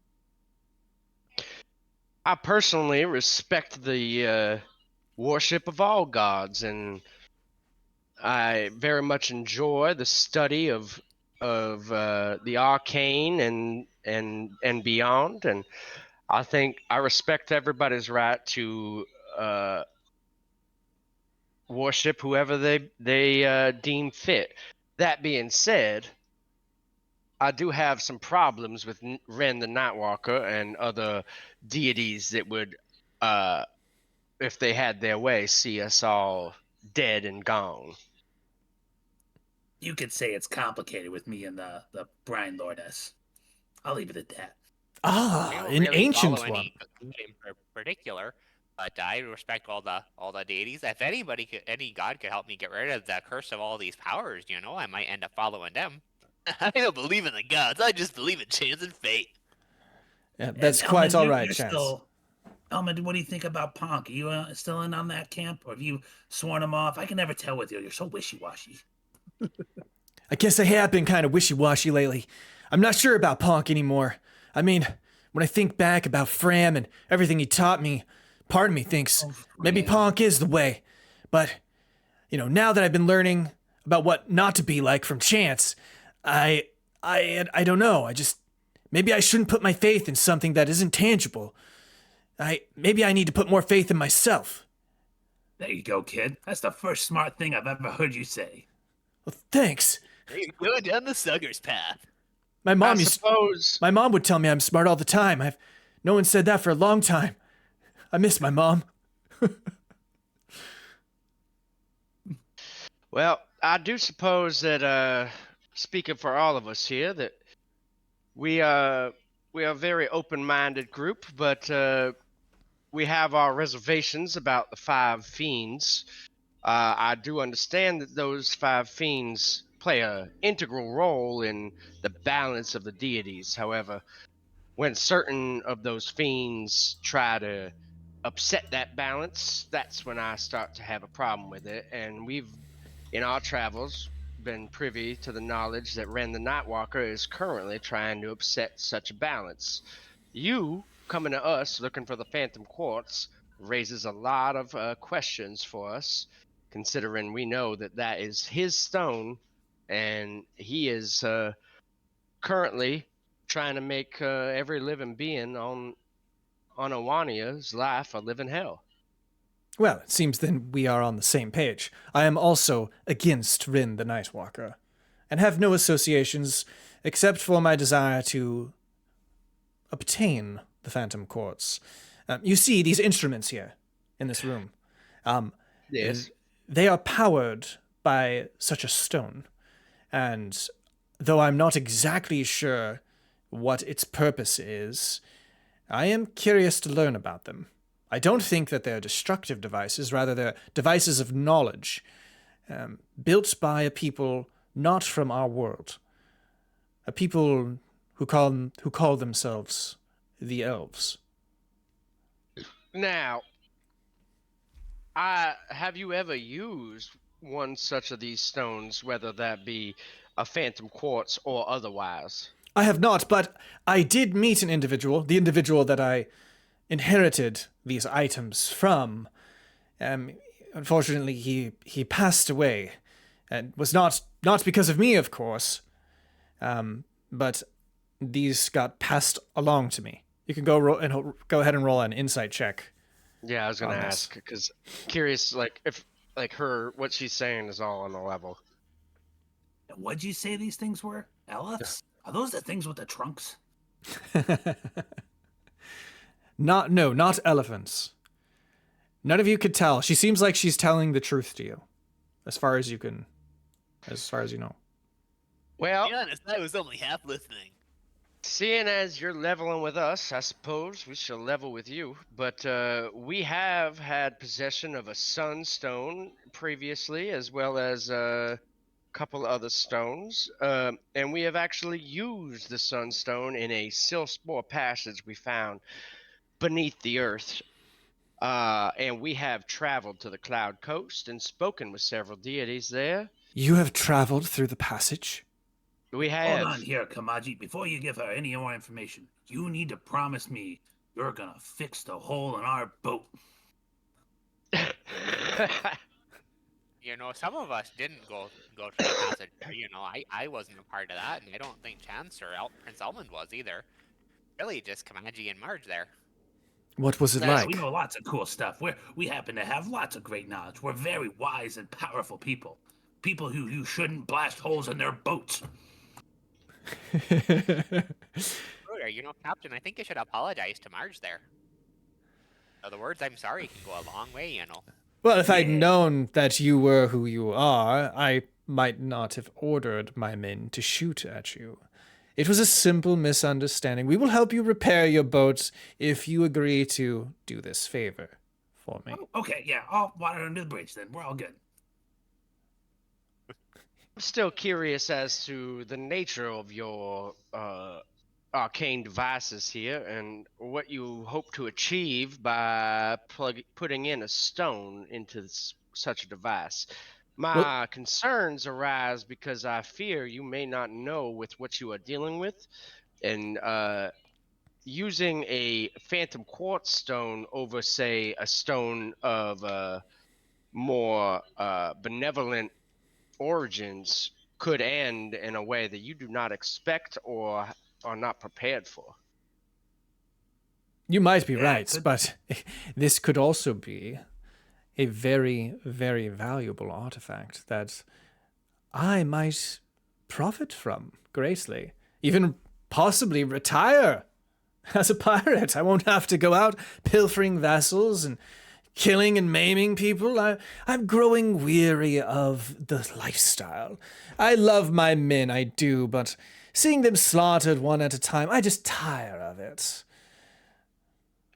I personally respect the worship of all gods, and I very much enjoy the study of the arcane and beyond, and I think I respect everybody's right to worship whoever they deem fit. That being said, I do have some problems with Ren the Nightwalker and other deities that would, if they had their way, see us all dead and gone. You could say it's complicated with me and the Brine Lordess. I'll leave it at that. I Ah, don't an really follow ancient one. any god in particular, but I respect all the deities. If anybody could, any god could help me get rid of the curse of all these powers, I might end up following them. I don't believe in the gods. I just believe in chance and fate. Yeah, that's And quite Elmund, all you're right, Chance. still. Elmund, what do you think about Ponk? Are you still in on that camp, or have you sworn him off? I can never tell with you. You're so wishy-washy. I guess I have been kind of wishy-washy lately. I'm not sure about Ponk anymore. I mean, when I think back about Fram and everything he taught me, part of me thinks maybe Ponk is the way. But, now that I've been learning about what not to be like from Chance, I don't know. Maybe I shouldn't put my faith in something that isn't tangible. Maybe I need to put more faith in myself. There you go, kid. That's the first smart thing I've ever heard you say. Well, thanks. You're going down the Sugger's path. My mom would tell me I'm smart all the time. No one said that for a long time. I miss my mom. Well, I do suppose that, speaking for all of us here, that we are a very open-minded group, but we have our reservations about the 5 fiends. I do understand that those 5 fiends play an integral role in the balance of the deities. However, when certain of those fiends try to upset that balance, that's when I start to have a problem with it. And we've, in our travels, been privy to the knowledge that Ren the Nightwalker is currently trying to upset such a balance. You coming to us looking for the Phantom Quartz raises a lot of questions for us, considering we know that is his stone, and he is currently trying to make every living being on Awania's life a living hell. Well, it seems then we are on the same page. I am also against Rin the Nightwalker, and have no associations except for my desire to obtain the Phantom Quartz. You see these instruments here in this room. Yes. They are powered by such a stone, and though I'm not exactly sure what its purpose is, I am curious to learn about them. I don't think that they're destructive devices, rather they're devices of knowledge, built by a people not from our world, a people who call themselves the elves. Now, have you ever used one such of these stones, whether that be a Phantom Quartz or otherwise? I have not, but I did meet an individual, the individual that I inherited these items from. Unfortunately, he passed away, and was not because of me, of course, but these got passed along to me. You can go ahead and roll an insight check. Yeah, I was gonna ask, because curious, if what she's saying is all on the level. What'd you say these things were? Elephs? Are those the things with the trunks? Not elephants. None of you could tell. She seems like she's telling the truth to you, as far as you know. Well, To be honest, I was only half listening. seeing as you're leveling with us, I suppose we shall level with you. But we have had possession of a sunstone previously, as well as a couple other stones. And we have actually used the sunstone in a Silspore passage we found beneath the earth. And we have traveled to the Cloud Coast and spoken with several deities there. You have traveled through the passage? We have. Hold on here, Kamaji. Before you give her any more information, you need to promise me you're gonna fix the hole in our boat. You know, some of us didn't go to the passage. You know, I wasn't a part of that, and I don't think Chance or Prince Elmund was either. Really, just Kamaji and Marge there. What was it Yeah, like? we know lots of cool stuff. We happen to have lots of great knowledge. We're very wise and powerful people. People who you shouldn't blast holes in their boats. Ruder, you know, Captain, I think you should apologize to Marge there. So the words "I'm sorry" can go a long way, you know. Well, if I'd Yeah. known that you were who you are, I might not have ordered my men to shoot at you. It was a simple misunderstanding. We will help you repair your boats if you agree to do this favor for me. Oh, okay, yeah, all water under the bridge then. We're all good. I'm still curious as to the nature of your arcane devices here and what you hope to achieve by putting in a stone into such a device. My concerns arise because I fear you may not know with what you are dealing with, and using a phantom quartz stone over, say, a stone of more benevolent origins could end in a way that you do not expect or are not prepared for. You might be Yeah, right, could- but this could also be a very, very valuable artifact that I might profit from greatly. Even possibly retire as a pirate. I won't have to go out pilfering vessels and killing and maiming people. I'm growing weary of the lifestyle. I love my men, I do, but seeing them slaughtered one at a time, I just tire of it.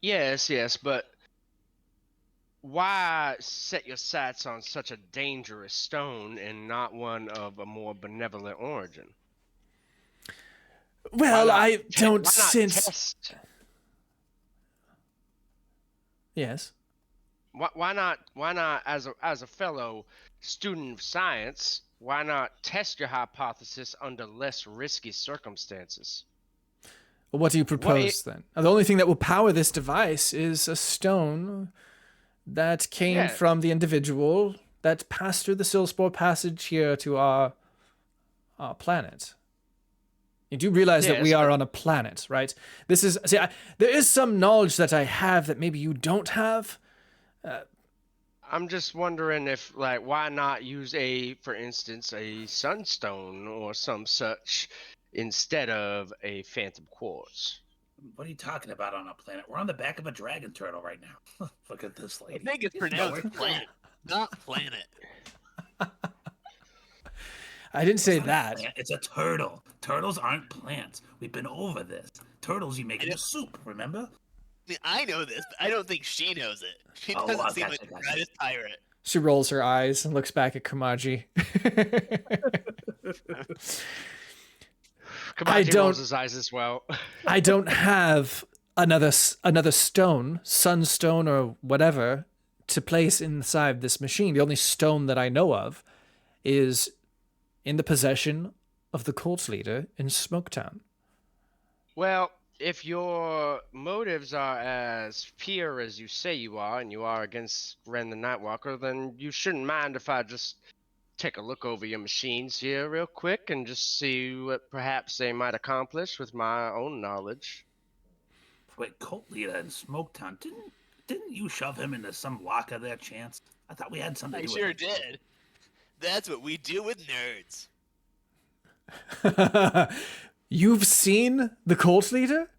Yes, but why set your sights on such a dangerous stone and not one of a more benevolent origin? Well, I don't why not sense... test? Yes? Why not as a fellow student of science, why not test your hypothesis under less risky circumstances? Well, what do you propose then? The only thing that will power this device is a stone that came from the individual that passed through the Silspore Passage here to our planet. You do realize that we are on a planet, right? This is there is some knowledge that I have that maybe you don't have. I'm just wondering if, like, why not use for instance, a sunstone or some such instead of a phantom quartz? What are you talking about on a planet? We're on the back of a dragon turtle right now. Look at this I lady. think it's pronounced plant, not planet. I didn't say It's not a that. plant, it's a turtle. Turtles aren't plants. We've been over this. Turtles you make into soup, remember? I know this, but I don't think she knows it. She Oh, doesn't I seem gotcha, like the gotcha. brightest pirate. She rolls her eyes and looks back at Kamaji. Kamaji rolls his eyes as well. I don't have another stone, sunstone or whatever, to place inside this machine. The only stone that I know of is in the possession of the cult leader in Smoketown. Well, if your motives are as pure as you say you are, and you are against Ren the Nightwalker, then you shouldn't mind if I just take a look over your machines here real quick and just see what perhaps they might accomplish with my own knowledge. Wait, cult leader in Smoketown, didn't you shove him into some locker there, Chance? I thought we had something I to do sure with it. did. That's what we do with nerds. You've seen the cult leader?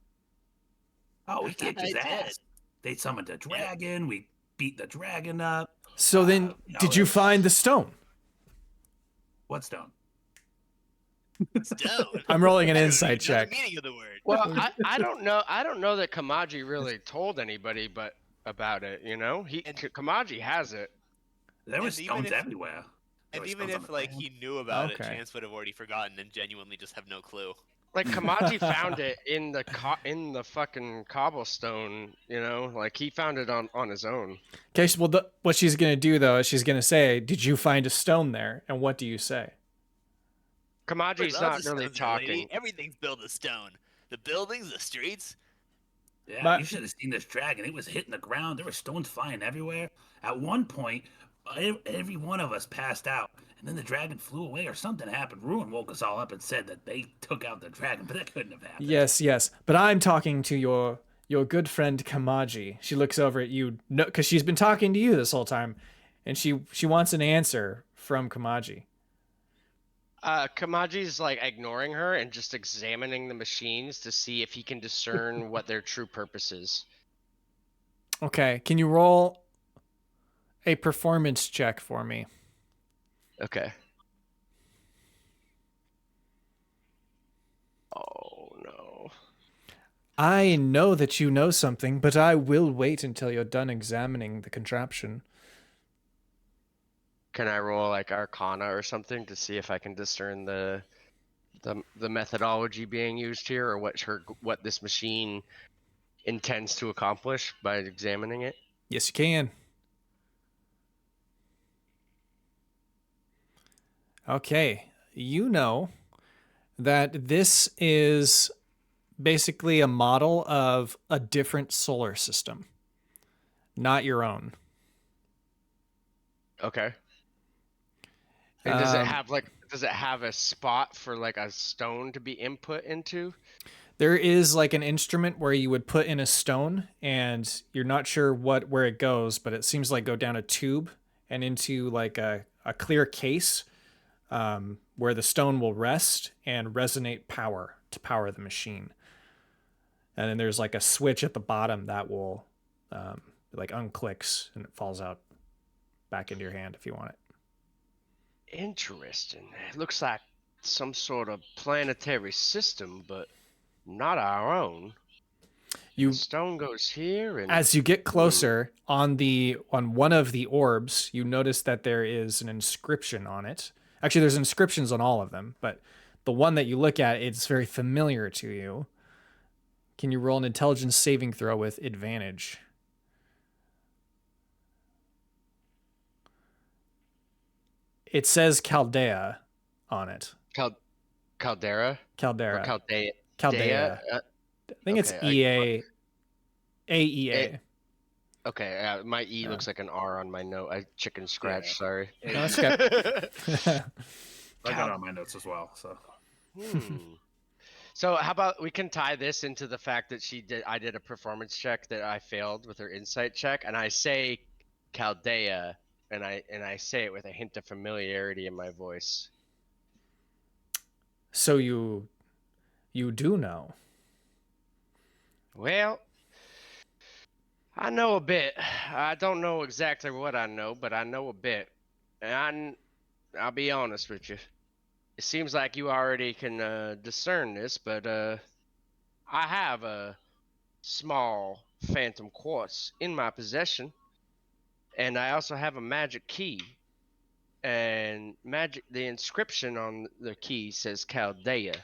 Oh, we kicked his I did. ass. They summoned a dragon. We beat the dragon up. So then, did you find the stone? What stone? Stone. I'm rolling an I don't insight even know check. the meaning of the word. Well, I don't know. I don't know that Kamaji really told anybody about it. You know, Kamaji has it. There were And even stones if- everywhere. There And were even stones on if the like ground. he knew about it, Okay. Chance would have already forgotten and genuinely just have no clue. Like Kamaji found it in the fucking cobblestone. You know, like he found it on his own. Okay, well, what she's going to do, though, is she's going to say, did you find a stone there? And what do you say? Kamaji's Lots not of really stones there, lady. talking. Everything's built of stone. The buildings, the streets. Yeah, But- you should have seen this dragon. It was hitting the ground. There were stones flying everywhere. At one point, Every one of us passed out, and then the dragon flew away or something happened. Ruin woke us all up and said that they took out the dragon, but that couldn't have happened. Yes. But I'm talking to your good friend Kamaji. She looks over at you, no, because she's been talking to you this whole time, and she wants an answer from Kamaji. Kamaji's like ignoring her and just examining the machines to see if he can discern what their true purpose is. Okay, can you roll a performance check for me? Okay. Oh no. I know that you know something, but I will wait until you're done examining the contraption. Can I roll like Arcana or something to see if I can discern the methodology being used here, or what this machine intends to accomplish by examining it? Yes, you can. Okay, you know that this is basically a model of a different solar system, not your own. Okay. And does it Um, have a spot for like a stone to be input into? There is like an instrument where you would put in a stone, and you're not sure where it goes, but it seems like go down a tube and into like a clear case, where the stone will rest and resonate power to power the machine. And then there's like a switch at the bottom that will like unclicks and it falls out back into your hand if you want it. Interesting. It looks like some sort of planetary system, but not our own. The stone goes here, and as you get closer on one of the orbs, you notice that there is an inscription on it. Actually, there's inscriptions on all of them, but the one that you look at, it's very familiar to you. Can you roll an intelligence saving throw with advantage? It says Chaldea on it. Caldera? Caldera. Or Chaldea? Chaldea. I think it's AEA. Okay, my E looks like an R on my note. I chicken scratch, sorry. No, that's okay. I got it on my notes as well, so. So how about we can tie this into the fact that I did a performance check that I failed with her insight check, and I say Chaldea, and I say it with a hint of familiarity in my voice. So you do know. Well, I know a bit. I don't know exactly what I know, but I know a bit. And I'll be honest with you. It seems like you already can discern this, but I have a small phantom quartz in my possession, and I also have a magic key. And the inscription on the key says Chaldea.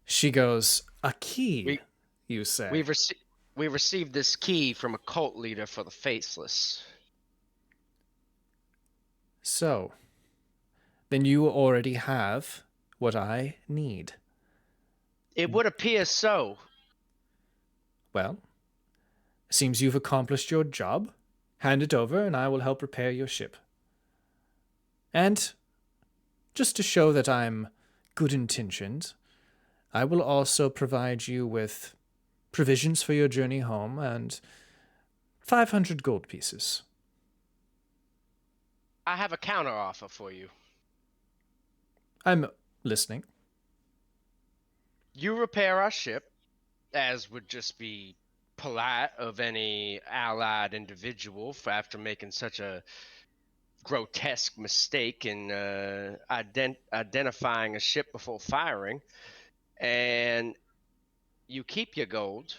She goes, a key, you say? We received this key from a cult leader for the Faceless. So, then you already have what I need. It would appear so. Well, seems you've accomplished your job. Hand it over and I will help repair your ship. And, just to show that I'm good intentioned, I will also provide you with provisions for your journey home and 500 gold pieces. I have a counter offer for you. I'm listening. You repair our ship, as would just be polite of any allied individual after making such a grotesque mistake in identifying a ship before firing. And you keep your gold,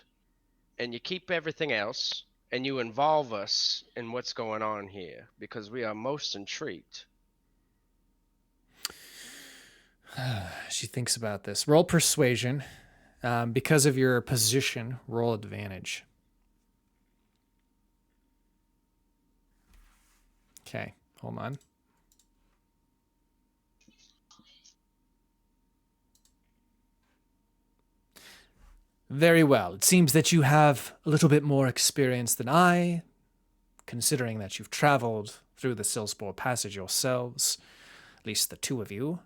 and you keep everything else, and you involve us in what's going on here, because we are most intrigued. She thinks about this. Roll persuasion. Because of your position, roll advantage. Okay, hold on. Very well. It seems that you have a little bit more experience than I. considering that you've traveled through the Silspore Passage yourselves, at least the two of you,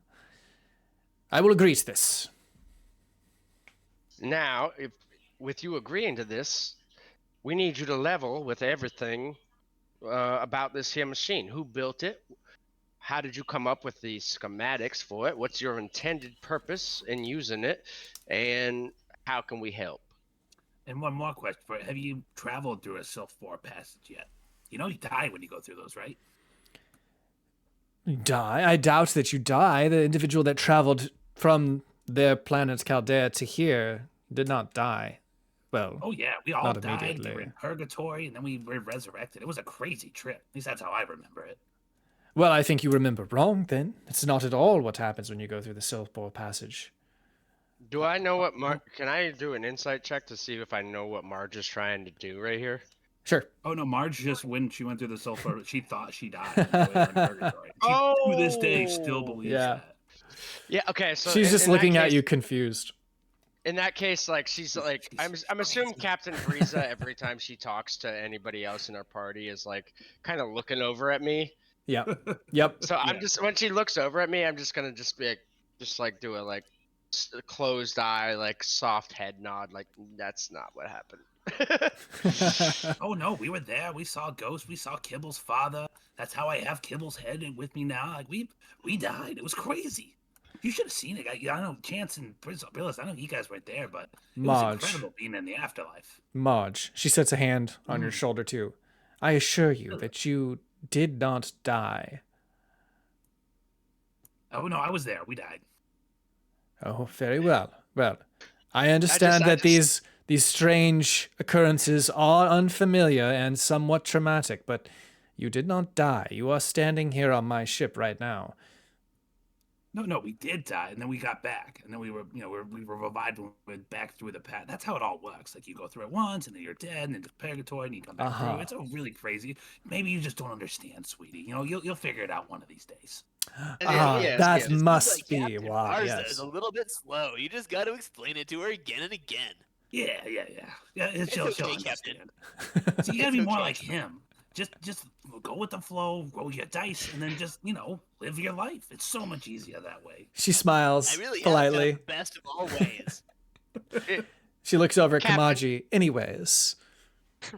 I will agree to this. Now, if with you agreeing to this, we need you to level with everything about this here machine. Who built it? How did you come up with the schematics for it? What's your intended purpose in using it? And how can we help? And one more question for you. Have you traveled through a Silspore Passage yet? You know you die when you go through those, right? Die? I doubt that you die. The individual that traveled from their planet Chaldea to here did not die. Well, Oh yeah, we all not died. We immediately. were in purgatory, and then we were resurrected. It was a crazy trip. At least that's how I remember it. Well, I think you remember wrong then. It's not at all what happens when you go through the Silspore Passage. Do I know what can I do an insight check to see if I know what Marge is trying to do right here? Sure. Oh no, Marge just when she went through the sulfur, she thought she died. When we were in purgatory. She, to this day, still believes Yeah. that. Yeah, okay, so She's just in that looking at case- you confused. In that case, like she's like, I'm assuming Captain Frieza every time she talks to anybody else in our party is like kind of looking over at me. Yep. Yep. So I'm just when she looks over at me, I'm just gonna just be like, do a like closed eye, like soft head nod, like that's not what happened. Oh no, we were there. We saw ghosts. We saw Kibble's father. That's how I have Kibble's head with me now. Like we died. It was crazy. You should have seen it. I know Chance and Prince Elmund, I know you guys weren't there, but it was Marge. incredible being in the afterlife. Marge, she sets a hand on your shoulder too. I assure you that you did not die. Oh no, I was there. We died. Oh, very well. Well, I understand that these strange occurrences are unfamiliar and somewhat traumatic, but you did not die. You are standing here on my ship right now. No, we did die, and then we got back, and then we were revived when we went back through the path. That's how it all works. Like you go through it once, and then you're dead, and then to purgatory, and you come back through. It's all really crazy. Maybe you just don't understand, sweetie. You know, you'll figure it out one of these days. That must be Captain why. Marza Yes. is a little bit slow. You just got to explain it to her again and again. Yeah. She'll okay, Captain. understand. So you gotta It's be more okay. like him. Just go with the flow, roll your dice, and then just live your life. It's so much easier that way. She smiles I really politely. have the best of all ways. She looks over at Captain. Kamaji. Anyways.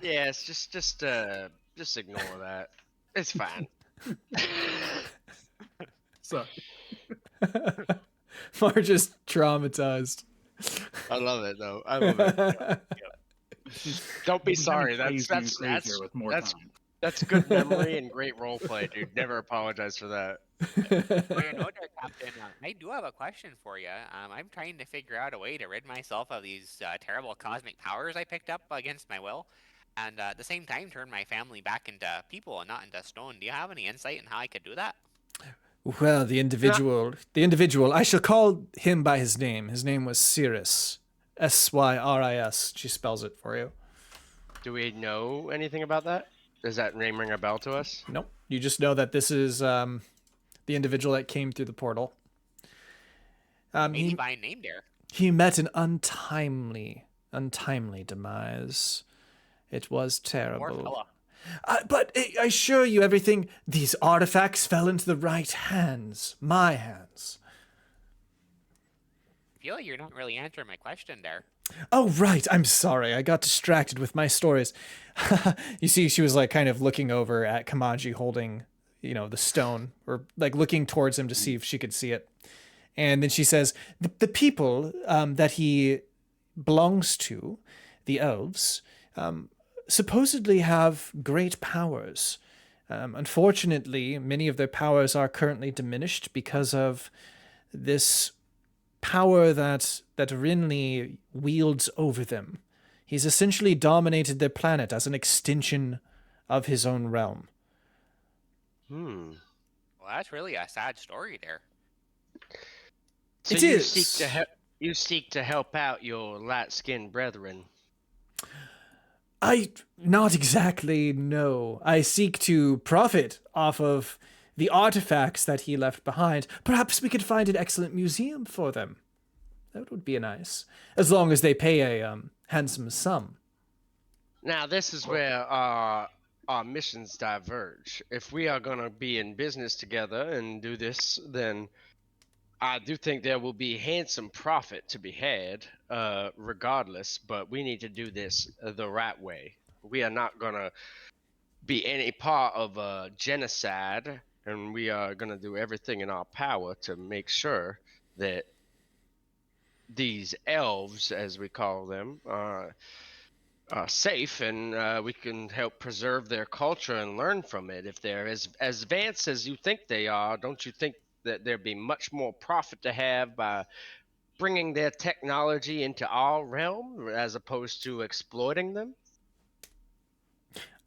Yes, just ignore that. It's fine. So Marge is traumatized. I love it though. I love it. Don't be sorry. That's with more time. that's good memory and great role play, dude. Never apologize for that. Well, you know, there, Captain, I do have a question for you. I'm trying to figure out a way to rid myself of these terrible cosmic powers I picked up against my will, and at the same time turn my family back into people and not into stone. Do you have any insight on how I could do that? Well, the individual, I shall call him by his name. His name was Syrus. Syris. She spells it for you. Do we know anything about that? Does that name ring a bell to us? Nope. You just know that this is the individual that came through the portal. Maybe by name there. He met an untimely demise. It was Poor terrible. fella. But I assure you everything, these artifacts fell into the right hands. My hands. I feel like you're not really answering my question there. Oh, right. I'm sorry. I got distracted with my stories. You see, she was like kind of looking over at Kamaji holding, the stone, or like looking towards him to see if she could see it. And then she says, the people that he belongs to, the elves, supposedly have great powers. Unfortunately, many of their powers are currently diminished because of this power that Rinley wields over them. He's essentially dominated their planet as an extension of his own realm. Hmm. Well, that's really a sad story there. So It you is. seek to help out your light-skinned brethren. Not exactly, no. I seek to profit off of the artifacts that he left behind. Perhaps we could find an excellent museum for them. That would be nice. As long as they pay a handsome sum. Now, this is where our missions diverge. If we are going to be in business together and do this, then I do think there will be handsome profit to be had, regardless, but we need to do this the right way. We are not going to be any part of a genocide, and we are going to do everything in our power to make sure that these elves, as we call them, are safe, and we can help preserve their culture and learn from it. If they're as advanced as you think they are, don't you think that there'd be much more profit to have by bringing their technology into our realm as opposed to exploiting them?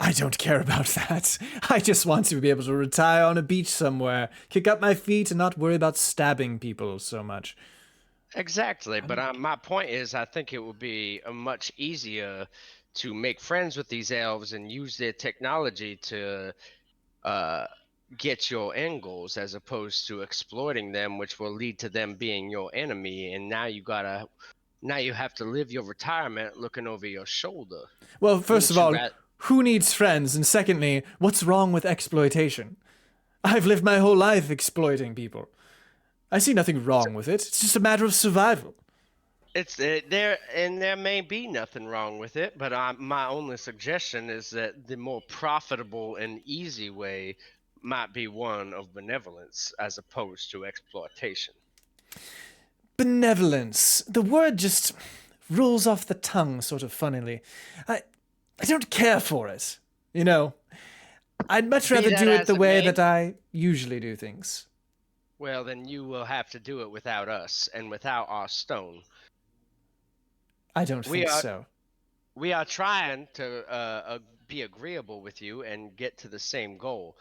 I don't care about that. I just want to be able to retire on a beach somewhere, kick up my feet, and not worry about stabbing people so much. Exactly, but my point is, I think it would be much easier to make friends with these elves and use their technology to uh, get your end goals, as opposed to exploiting them, which will lead to them being your enemy. And now you have to live your retirement looking over your shoulder. Well, first of Wouldn't you all, who needs friends? And secondly, what's wrong with exploitation? I've lived my whole life exploiting people. I see nothing wrong with it. It's just a matter of survival. there may be nothing wrong with it, but my only suggestion is that the more profitable and easy way might be one of benevolence as opposed to exploitation. Benevolence. The word just rolls off the tongue sort of funnily. I don't care for it. You know, I'd much rather that do it as the it way may. that I usually do things. Well, then you will have to do it without us and without our stone. I don't We think are so. we are trying to be agreeable with you and get to the same goal.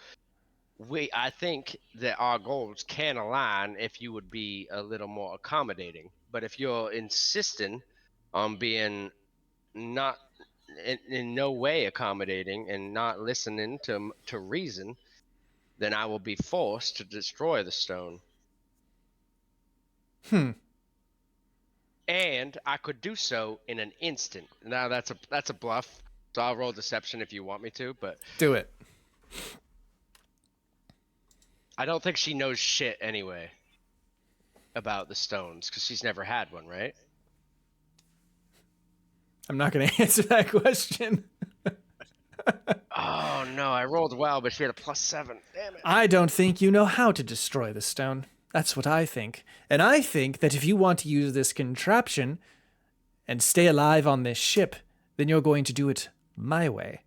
I think that our goals can align if you would be a little more accommodating. But if you're insisting on being not in no way accommodating and not listening to reason, then I will be forced to destroy the stone. And I could do so in an instant. Now that's a bluff, so I'll roll deception if you want me to, but Do it. I don't think she knows shit anyway about the stones because she's never had one, right? I'm not going to answer that question. Oh no, I rolled well, but she had a +7. Damn it. I don't think you know how to destroy the stone. That's what I think. And I think that if you want to use this contraption and stay alive on this ship, then you're going to do it my way.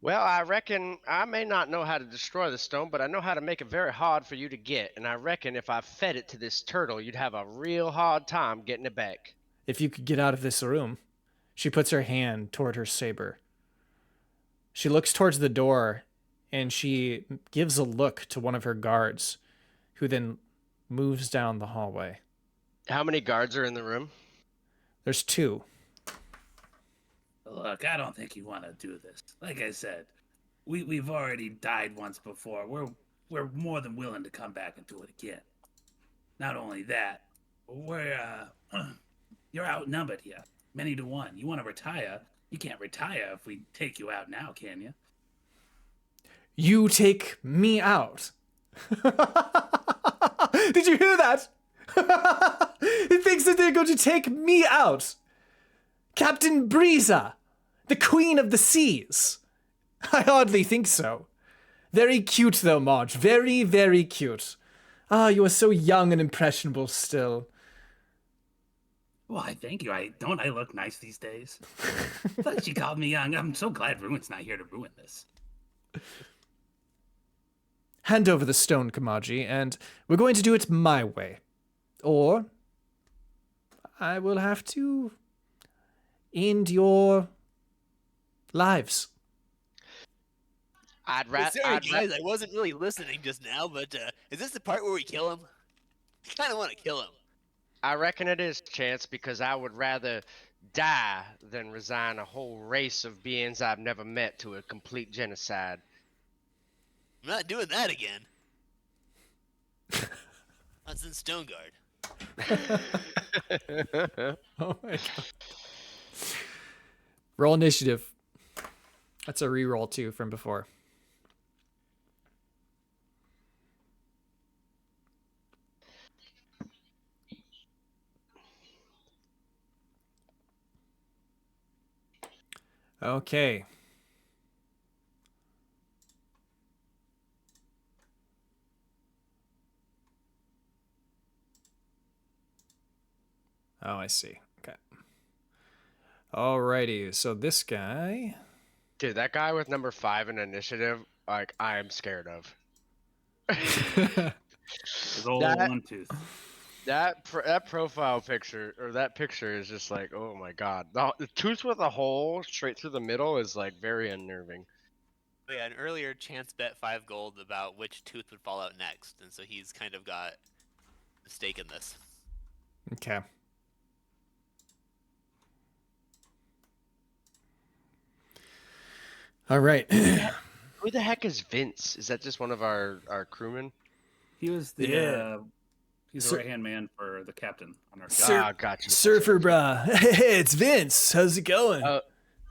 Well, I reckon I may not know how to destroy the stone, but I know how to make it very hard for you to get. And I reckon if I fed it to this turtle, you'd have a real hard time getting it back. If you could get out of this room. She puts her hand toward her saber. She looks towards the door, and she gives a look to one of her guards, who then moves down the hallway. How many guards are in the room? There's 2. Look, I don't think you want to do this. Like I said, we've already died once before. We're more than willing to come back and do it again. Not only that, you're outnumbered here, many to one. You want to retire? You can't retire if we take you out now, can you? You take me out. Did you hear that? He thinks that they're going to take me out. Captain Breeza, the Queen of the Seas. I hardly think so. Very cute though, Marge. Very, very cute. Ah, you are so young and impressionable still. Why, thank you. I look nice these days? I thought she called me young. I'm so glad Ruin's not here to ruin this. Hand over the stone, Kamaji, and we're going to do it my way. Or I will have to end your lives. Sorry, guys, I wasn't really listening just now, but is this the part where we kill him? I kind of want to kill him. I reckon it is, Chance, because I would rather die than resign a whole race of beings I've never met to a complete genocide. I'm not doing that again. That's in Stoneguard. Oh my god. Roll initiative. That's a reroll too from before. Okay. Oh, I see. Okay. Alrighty. So this guy. Dude, that guy with number 5 in initiative, like, I am scared of. His old That- one tooth. That profile picture, or that picture is just like, oh my god. The tooth with a hole straight through the middle is like very unnerving. Oh, yeah, an earlier Chance bet 5 gold about which tooth would fall out next, and so he's kind of got a stake in this. Okay. All right. Who the heck is Vince? Is that just one of our crewmen? He was the Yeah. he's the Sir- right hand man for the captain on our ship. Sir- Gotcha. Surfer brah. Hey, it's Vince. How's it going?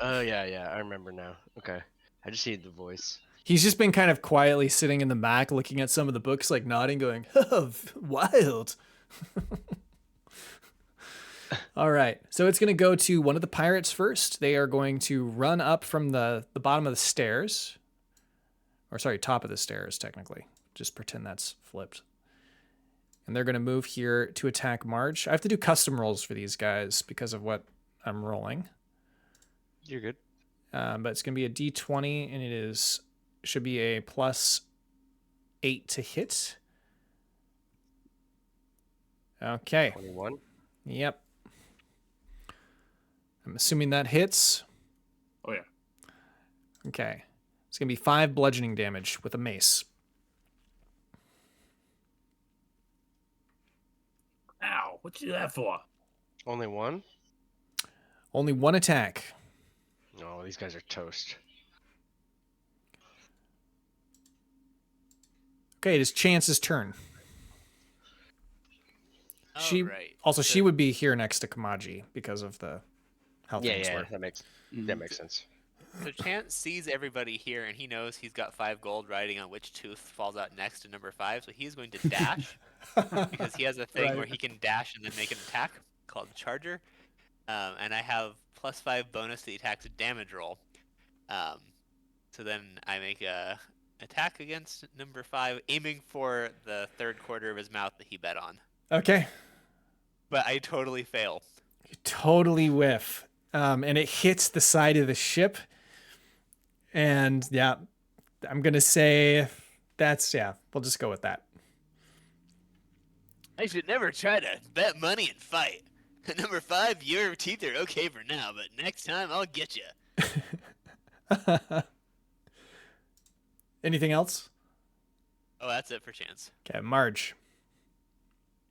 Oh yeah, I remember now. Okay. I just need the voice. He's just been kind of quietly sitting in the back looking at some of the books, like nodding, going, oh, wild. All right. So it's going to go to one of the pirates first. They are going to run up from the bottom of the stairs. Or sorry, top of the stairs, technically. Just pretend that's flipped. And they're going to move here to attack Marge. I have to do custom rolls for these guys because of what I'm rolling. You're good. But it's going to be a D20, and should be a +8 to hit. Okay. 21. Yep. I'm assuming that hits. Oh yeah. Okay. It's going to be 5 bludgeoning damage with a mace. Ow! What'd you do that for? Only one? Only 1 attack. No, these guys are toast. Okay, it is Chance's turn. She Alright, also so- she would be here next to Kamaji because of the how things Yeah, work. that makes sense. So Chance sees everybody here, and he knows he's got 5 gold riding on which tooth falls out next to number 5, so he's going to dash, because he has a thing Right. where he can dash and then make an attack called the Charger. And I have +5 bonus to the attack's damage roll. So then I make a attack against number 5, aiming for the third quarter of his mouth that he bet on. Okay. But I totally fail. You totally whiff. And it hits the side of the ship. And yeah, I'm going to say we'll just go with that. I should never try to bet money and fight. Number 5, your teeth are okay for now, but next time I'll get you. Anything else? Oh, that's it for Chance. Okay, Marge.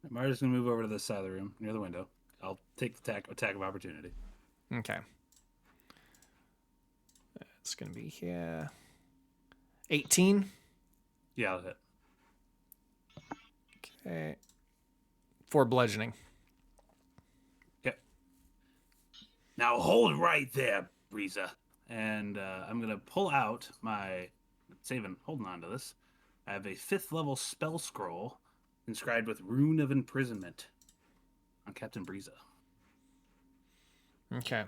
Marta's gonna move over to this side of the room near the window. I'll take the attack of opportunity. Okay. It's going to be here. 18. Yeah, I'll hit. Okay. 4 bludgeoning. Now hold right there, Breeza. And I'm gonna pull out my holding on to this. I have a 5th level spell scroll inscribed with Rune of Imprisonment on Captain Breeza. Okay.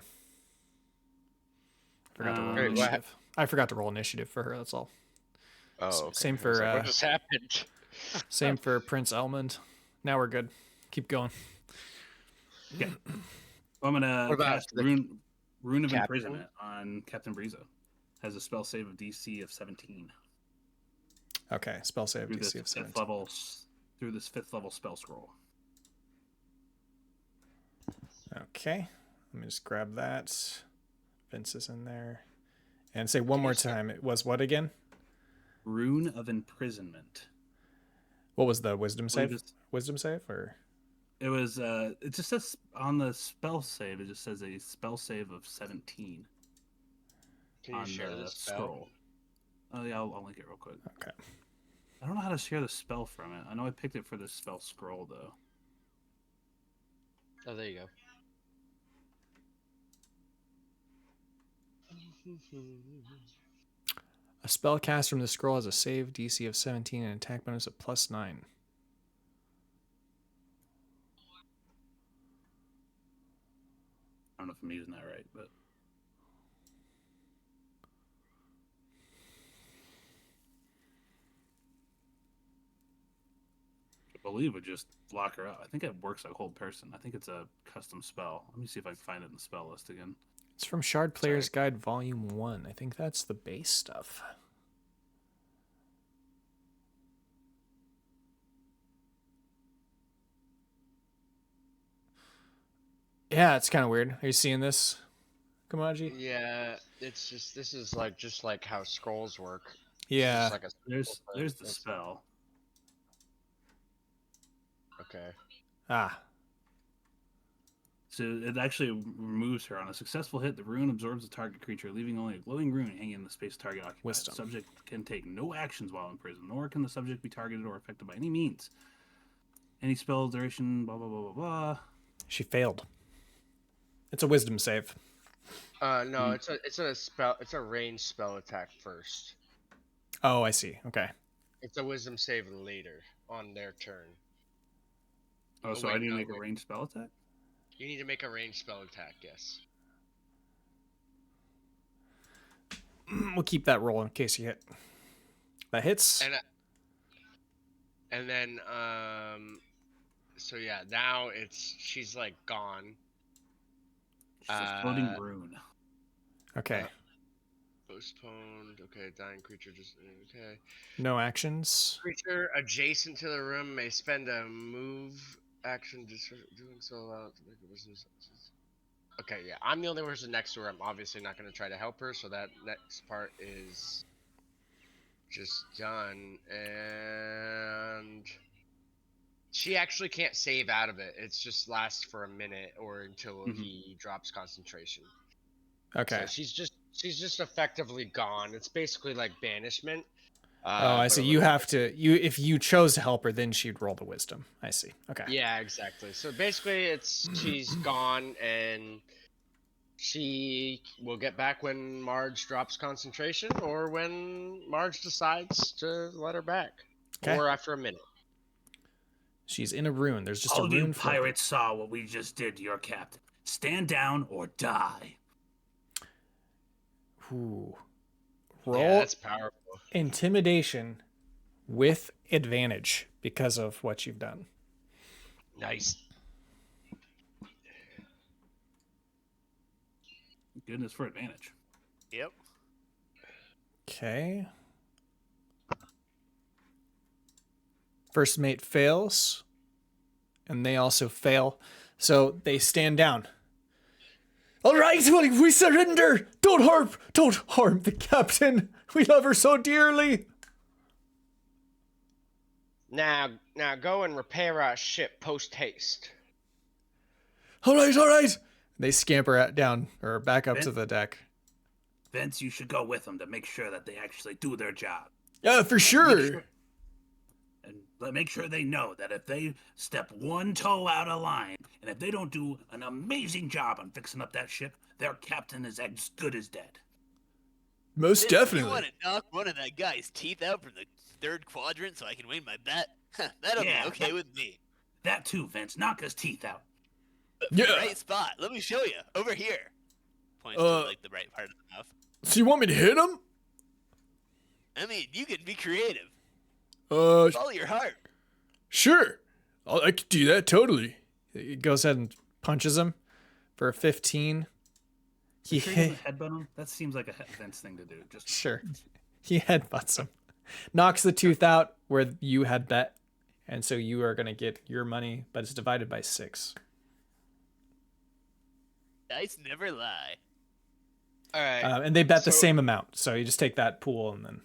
Forgot to roll Wait, what initiative. I forgot to roll initiative for her, that's all. Oh, okay. Same I was for, like, what just happened? Same for Prince Elmund. Now we're good. Keep going. Okay. I'm gonna What about cast the Rune of captain? Imprisonment on Captain Breeza. Has a spell save of DC of 17. Okay, spell save Through DC this of 5th 17. level, through this 5th level spell scroll. Okay, let me just grab that. Vince is in there. And say one more time. It was what again? Rune of Imprisonment. What was the wisdom believe save? it's- Wisdom save or? It was. It just says on the spell save. It just says a spell save of 17 Can you on share the this spell? scroll. Oh yeah, I'll link it real quick. Okay. I don't know how to share the spell from it. I know I picked it for the spell scroll though. Oh, there you go. A spell cast from the scroll has a save DC of 17 and attack bonus of +9. I don't know if I'm using that right, but I believe it just block her out. I think it works like hold person. I think it's a custom spell. Let me see if I can find it in the spell list again. It's from Shard Player's Guide Volume 1. I think that's the base stuff. Yeah, it's kind of weird. Are you seeing this, Kamaji? Yeah, it's just this is like just like how scrolls work. It's Yeah. just like a There's the It's- spell. Okay. Ah, So it actually removes her. On a successful hit, the rune absorbs the target creature, leaving only a glowing rune hanging in the space the target occupies. Wisdom. The subject can take no actions while in prison, nor can the subject be targeted or affected by any means. Any spell duration, blah blah blah blah blah. she failed. It's a wisdom save. No, it's a spell. It's a ranged spell attack first. Oh, I see. Okay. It's a wisdom save later on their turn. Oh, Oh, so wait, I need to no, make a wait. ranged spell attack? You need to make a ranged spell attack. Yes. We'll keep that roll in case you hit. That hits. And then so yeah, now she's like gone. It's a floating rune. Okay. Postponed. Okay, dying creature just okay. No actions. Creature adjacent to the room may spend a move action doing so allowed to make a wisdom. Okay, yeah, I'm the only person next to her. I'm obviously not going to try to help her, so that next part is just done. And she actually can't save out of it. It's just lasts for a minute or until he drops concentration. Okay. So she's just effectively gone. It's basically like banishment. Oh, I see. You have to. If you chose to help her, then she'd roll the wisdom. I see. Okay. Yeah, exactly. So basically, she's gone, and she will get back when Marge drops concentration, or when Marge decides to let her back, Okay. or after a minute. She's in a rune. There's just All a of rune. you pirates saw what we just did to your captain. Stand down or die. Ooh. Roll Yeah, that's powerful. intimidation with advantage because of what you've done. Nice. Goodness for advantage. Yep. Okay. First mate fails, and they also fail, so they stand down. All right, we surrender. Don't harm the captain. We love her so dearly. Now go and repair our ship post haste. All right. They scamper down or back up to the deck. Vince, you should go with them to make sure that they actually do their job. Yeah, for sure. Make sure they know that if they step one toe out of line, and if they don't do an amazing job on fixing up that ship, their captain is as good as dead. Most definitely. You want to knock one of that guy's teeth out from the third quadrant so I can win my bet? That'll be okay with me. That too, Vince. Knock his teeth out. But for the right spot. Let me show you. Over here. Points to like the right part of the mouth. So you want me to hit him? I mean, you can be creative. Follow your heart. Sure. I could do that totally. He goes ahead and punches him for a 15. He hit. Headbutt him? That seems like a Vince thing to do. Just Sure. He headbutts him. Knocks the tooth out where you had bet. And so you are going to get your money, but it's divided by 6. Dice never lie. All right. And they bet the same amount. So you just take that pool and then...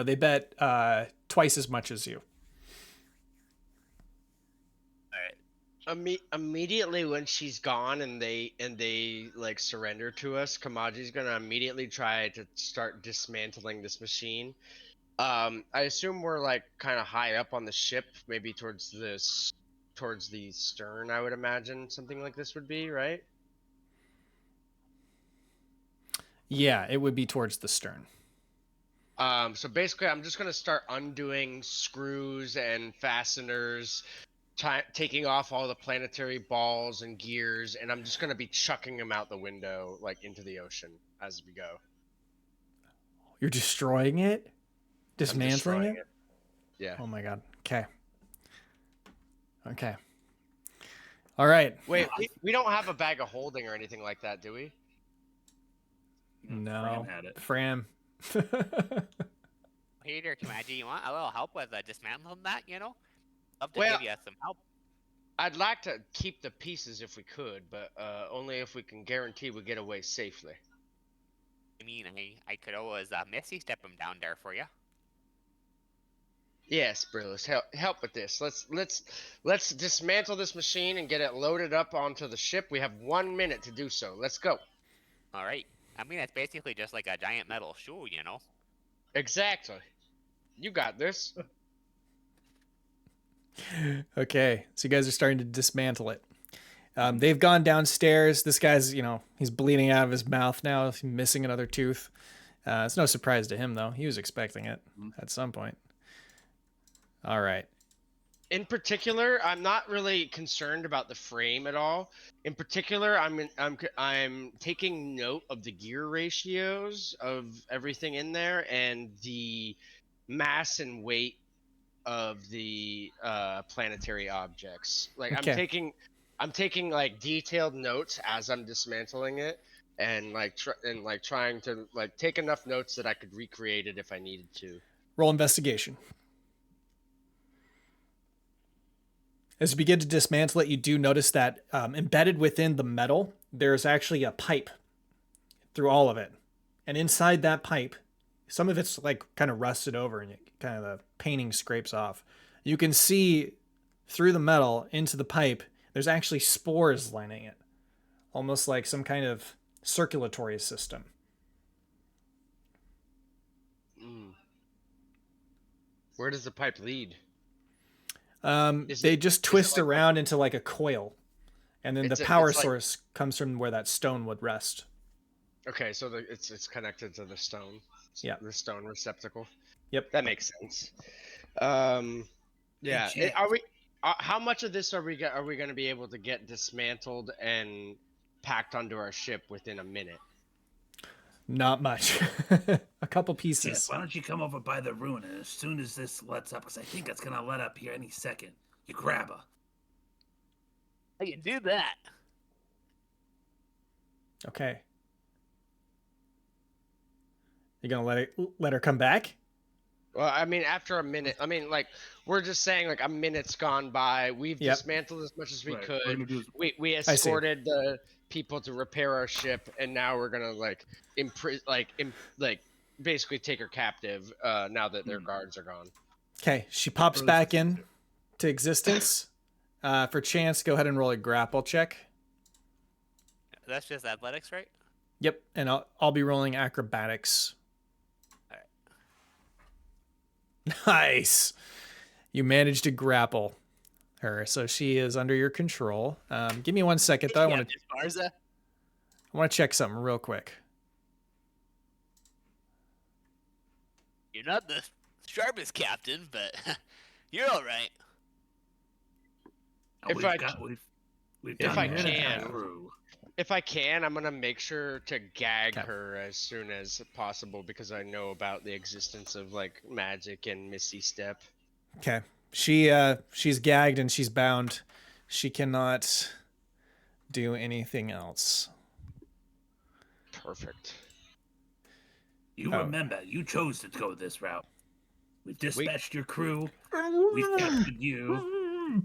they bet twice as much as you. All right. Immediately when she's gone and they like surrender to us, Kamaji's gonna immediately try to start dismantling this machine. I assume we're like kind of high up on the ship, maybe towards the stern. I would imagine something like this would be, right? Yeah, it would be towards the stern. So basically, I'm just gonna start undoing screws and fasteners, taking off all the planetary balls and gears, and I'm just gonna be chucking them out the window, like into the ocean as we go. You're destroying it? I'm Dismantling destroying it? it. Yeah. Oh my god. Okay. Okay. All right. Wait, we don't have a bag of holding or anything like that, do we? No. Fram had it. Fram. Hey there, Kamaji, you want a little help with dismantling that, you know? Love to Well- give you some help. I'd like to keep the pieces if we could, but only if we can guarantee we get away safely. I mean, I could always Misty step him down there for you. Yes, Brillis, help with this. Let's dismantle this machine and get it loaded up onto the ship. We have 1 minute to do so. Let's go. All right. I mean, it's basically just like a giant metal shoe, you know? Exactly. You got this. Okay, so you guys are starting to dismantle it. They've gone downstairs. This guy's, he's bleeding out of his mouth now. He's missing another tooth. It's no surprise to him, though. He was expecting it at some point. All right. In particular, I'm not really concerned about the frame at all. In particular, I'm taking note of the gear ratios of everything in there and the mass and weight of the planetary objects. Like Okay. I'm taking like detailed notes as I'm dismantling it, and trying to like take enough notes that I could recreate it if I needed to. Roll investigation. As you begin to dismantle it, you do notice that embedded within the metal, there's actually a pipe through all of it. And inside that pipe, some of it's like kind of rusted over and kind of the painting scrapes off. You can see through the metal into the pipe, there's actually spores lining it. Almost like some kind of circulatory system. Where does the pipe lead? They just twist around into like a coil. And then the power source comes from where that stone would rest. Okay, so it's connected to the stone. Yeah. The stone receptacle. Yep. That makes sense. Yeah. Are we? How much of this are we going to be able to get dismantled and packed onto our ship within a minute? Not much. A couple pieces. Yes, why don't you come over by the ruin, and as soon as this lets up, because I think it's gonna let up here any second, you grab her. I can do that. Okay. You gonna let her come back? Well, I mean, after a minute. I mean, like, we're just saying, like, a minute's gone by. We've dismantled as much as we could. We escorted the people to repair our ship, and now we're gonna basically take her captive. Now that their guards are gone. Okay, she pops back in to existence. For chance, go ahead and roll a grapple check. That's just athletics, right? Yep, and I'll be rolling acrobatics. All right. Nice. You managed to grapple her, so she is under your control. Give me 1 second, though. I want to check something real quick. You're not the sharpest captain, but you're all right. If I can, I'm gonna make sure to gag her as soon as possible because I know about the existence of like magic and Misty Step. Okay, she's gagged and she's bound. She cannot do anything else. Perfect. You remember, you chose to go this route. We've dispatched your crew. We've captured you.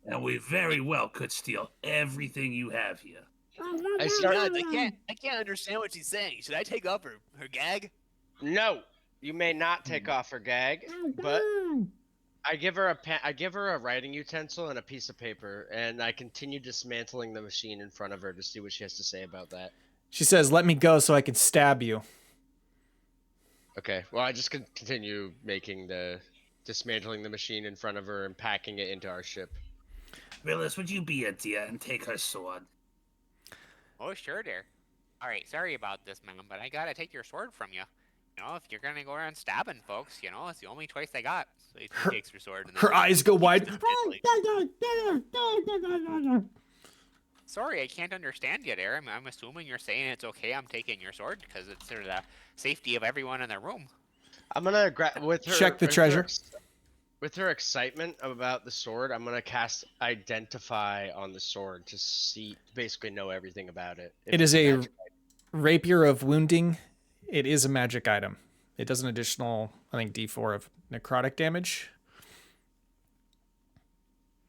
And we very well could steal everything you have here. I can't understand what she's saying. Should I take off her gag? No, you may not take off her gag, but I give her a writing utensil and a piece of paper, and I continue dismantling the machine in front of her to see what she has to say about that. She says, "Let me go so I can stab you." Okay, well, I just continue dismantling the machine in front of her and packing it into our ship. Willis, would you be a dear and take her sword? Oh, sure, dear. All right, sorry about this, man, but I gotta take your sword from you. You know, if you're gonna go around stabbing folks, you know, it's the only choice I got. So he takes your sword and then Her eyes go wide. Sorry, I can't understand you there. I'm assuming you're saying it's okay. I'm taking your sword because it's for the safety of everyone in the room. I'm gonna with her Check the treasure. With her excitement about the sword, I'm gonna cast Identify on the sword to see, basically know everything about it. It is a rapier of wounding. It is a magic item. It does an additional, I think, D4 of necrotic damage.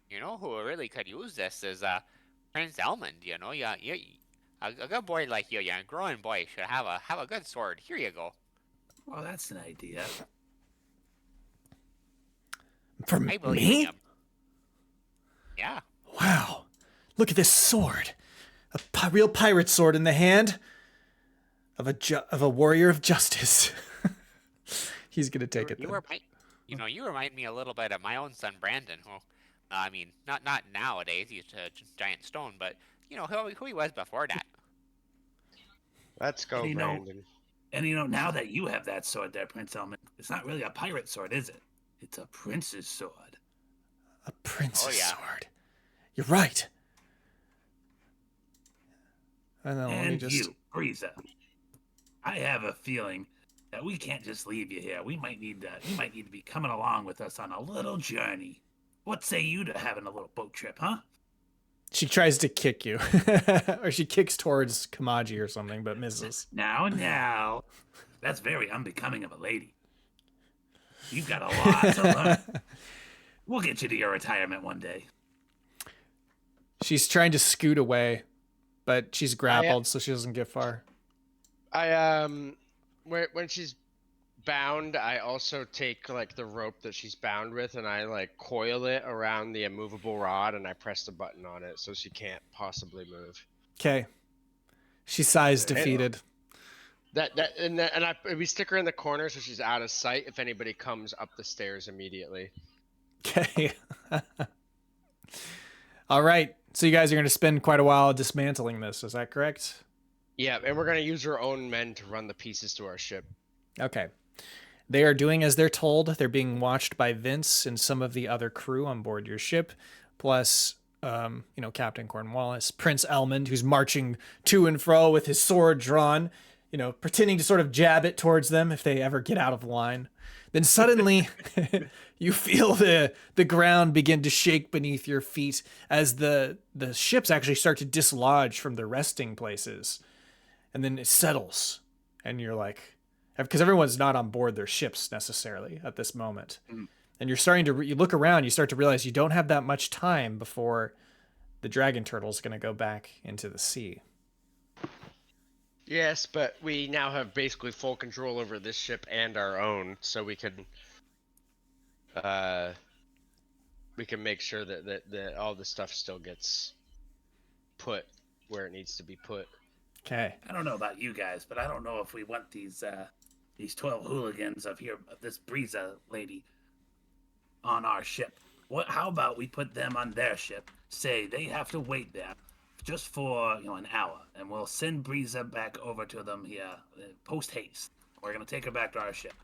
You know who really could use this is Prince Elmund. You know, a good boy like you, a growing boy, should have a good sword. Here you go. Well, that's an idea. For I believe me? in him. Yeah. Wow. Look at this sword. A real pirate sword in the hand of a warrior of justice. He's going to take it. You remind me a little bit of my own son Brandon, who, I mean, not nowadays. He's a giant stone, but you know who he was before that. Let's go, And Brandon. Now that you have that sword there, Prince Elmund, it's not really a pirate sword, is it? It's a prince's sword. A prince's Oh, yeah. sword. You're right. And then let me And just... you, Breeza, I have a feeling that we can't just leave you here. You might need to be coming along with us on a little journey. What say you to having a little boat trip, huh? She tries to kick you. Or she kicks towards Kamaji or something, but misses. Now. That's very unbecoming of a lady. You've got a lot to learn. We'll get you to your retirement one day. She's trying to scoot away, but she's grappled, so she doesn't get far. When she's bound, I also take like the rope that she's bound with, and I like coil it around the immovable rod, and I press the button on it so she can't possibly move. Okay. She sighs defeated. We stick her in the corner so she's out of sight if anybody comes up the stairs immediately. Okay. All right. So you guys are going to spend quite a while dismantling this. Is that correct? Yeah, and we're going to use our own men to run the pieces to our ship. Okay. They are doing as they're told. They're being watched by Vince and some of the other crew on board your ship, plus, Captain Cornwallis, Prince Elmund, who's marching to and fro with his sword drawn, pretending to sort of jab it towards them if they ever get out of line. Then suddenly you feel the ground begin to shake beneath your feet as the ships actually start to dislodge from their resting places. And then it settles. And you're like, because everyone's not on board their ships necessarily at this moment. And you're starting to, you look around, you start to realize you don't have that much time before the dragon turtle is going to go back into the sea. Yes, but we now have basically full control over this ship and our own, so we can make sure that all the stuff still gets put where it needs to be put. Okay. I don't know about you guys, but I don't know if we want these 12 hooligans of this Breeza lady on our ship. How about we put them on their ship? Say they have to wait there just for an hour, and we'll send Breeza back over to them here post haste. We're gonna take her back to our ship,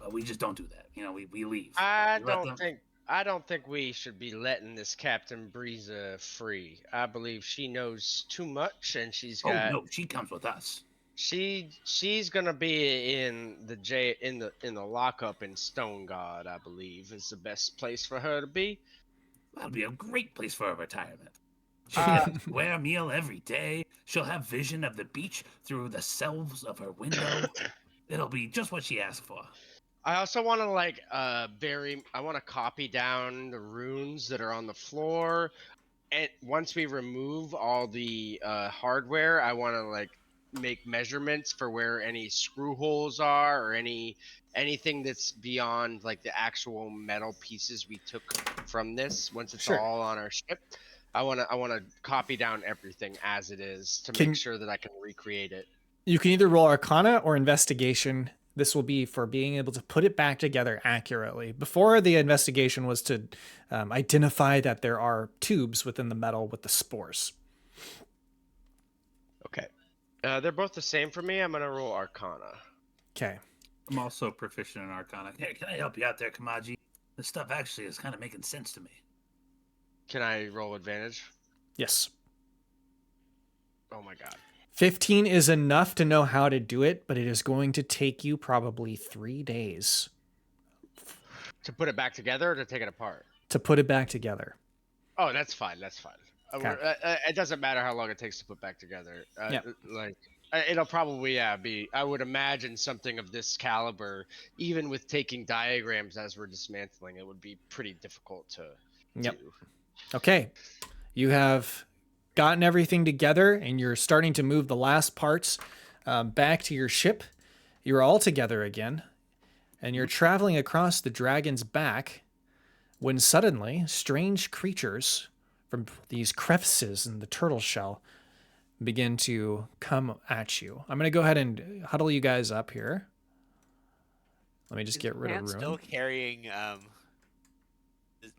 but we just don't do that. We leave. I don't think we should be letting this Captain Breeza free. I believe she knows too much, and she's got. Oh no, she comes with us. She's gonna be in the lockup in Stoneguard. I believe is the best place for her to be. That'll be a great place for a retirement. She'll get a square meal every day. She'll have vision of the beach through the shelves of her window. It'll be just what she asked for. I also want to I want to copy down the runes that are on the floor, and once we remove all the hardware, I want to make measurements for where any screw holes are or anything that's beyond the actual metal pieces we took from this. Once it's all on our ship, I want to copy down everything as it is to make sure that I can recreate it. You can either roll Arcana or Investigation. This will be for being able to put it back together accurately. Before, the investigation was to identify that there are tubes within the metal with the spores. Okay. They're both the same for me. I'm gonna roll Arcana. Okay. I'm also proficient in Arcana. Hey, can I help you out there, Kamaji? This stuff actually is kind of making sense to me. Can I roll advantage? Yes. Oh my god. 15 is enough to know how to do it, but it is going to take you probably 3 days To put it back together or to take it apart? to put it back together. Oh, that's fine. That's fine. Okay. It doesn't matter how long it takes to put back together. Yeah. Like, it'll probably be. I would imagine something of this caliber, even with taking diagrams as we're dismantling, it would be pretty difficult to Yep. do. Okay. You have gotten everything together and you're starting to move the last parts back to your ship. You're all together again and you're traveling across the dragon's back when suddenly strange creatures from these crevices in the turtle shell begin to come at you. I'm going to go ahead and huddle you guys up here. Let me just get rid of Man's room. still carrying.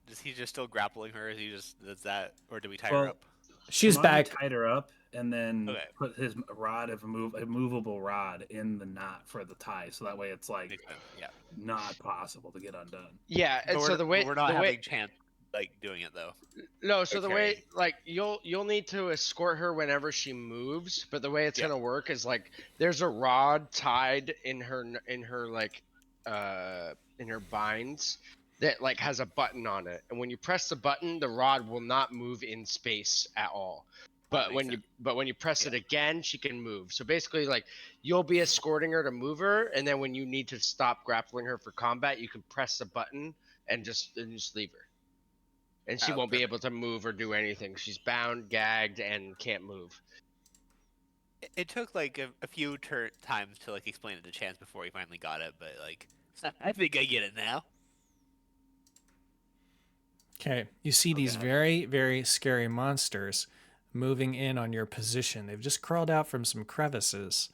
Is he just still grappling her? Is he just does that, or do we tie her Well, up? She's Kamaji back. tied her up and then Okay. put his rod of a movable rod in the knot for the tie, so that way it's like Makes sense, yeah. not possible to get undone. Yeah, and so the way we're not the way having chance like doing it though. no, so the way Okay. like you'll need to escort her whenever she moves, but the way it's Yeah. gonna work is like there's a rod tied in her like in her binds that like has a button on it, and when you press the button, the rod will not move in space at all. But makes when you press it Yeah. again, she can move. So basically, like you'll be escorting her to move her, and then when you need to stop grappling her for combat, you can press the button and just leave her. And she Oh, won't be perfect. able to move or do anything. She's bound, gagged, and can't move. It took like a few times to like explain it to Chance before he finally got it, but like I think I get it now. Okay. You see these Okay. very, very scary monsters moving in on your position. They've just crawled out from some crevices.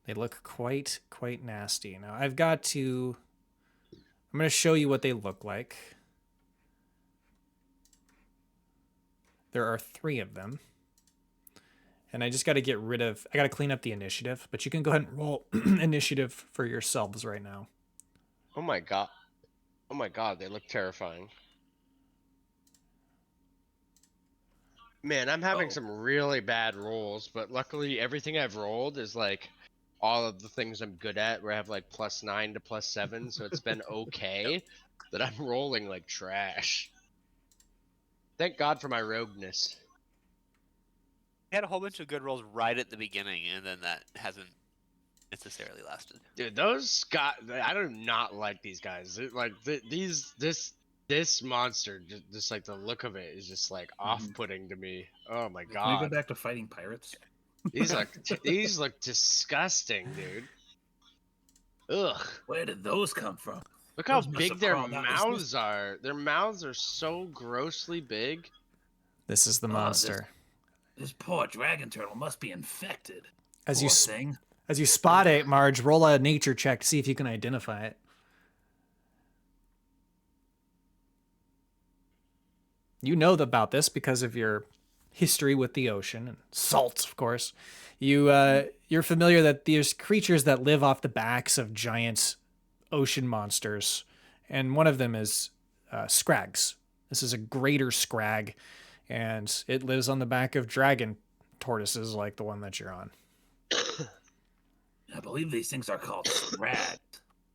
They look quite nasty. Now, I'm going to show you what they look like. There are 3 of them. And I just got to I got to clean up the initiative, but you can go ahead and roll initiative for yourselves right now. Oh my god. Oh my god, they look terrifying. Man, I'm having Oh. some really bad rolls, but luckily everything I've rolled is like all of the things I'm good at, where I have like +9 to +7, so it's been okay. But I'm rolling like trash. Thank God for my rogueness. We had a whole bunch of good rolls right at the beginning, and then that hasn't necessarily lasted. Dude, those guys, I do not like these guys. Like this monster, just like the look of it is just like off-putting to me. Oh my Can we go god, back to fighting pirates? these look disgusting, dude. Ugh. Where did those come from? Look how Those must big have their crawled out. mouths are. Their mouths are so grossly big. This is the monster. This poor dragon turtle must be infected. As Poor you thing. As you spot it, Marge, roll a nature check to see if you can identify it. You know about this because of your history with the ocean and salt, of course. You're familiar that there's creatures that live off the backs of giant ocean monsters, and one of them is Scrags. This is a greater Scrag, and it lives on the back of dragon tortoises like the one that you're on. I believe these things are called scrags.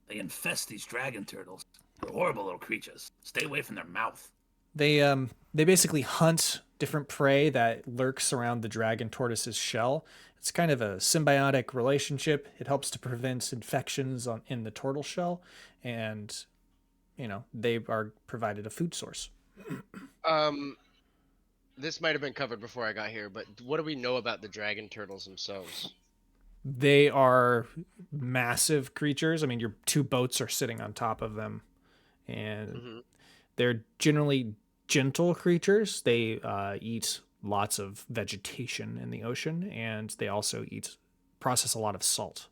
They infest these dragon turtles. They're horrible little creatures. Stay away from their mouth. They basically hunt different prey that lurks around the dragon tortoise's shell. It's kind of a symbiotic relationship. It helps to prevent infections in the turtle shell, and they are provided a food source. This might have been covered before I got here, but what do we know about the dragon turtles themselves? They are massive creatures. I mean, your 2 boats are sitting on top of them, and they're generally gentle creatures. They eat lots of vegetation in the ocean, and they also process a lot of salt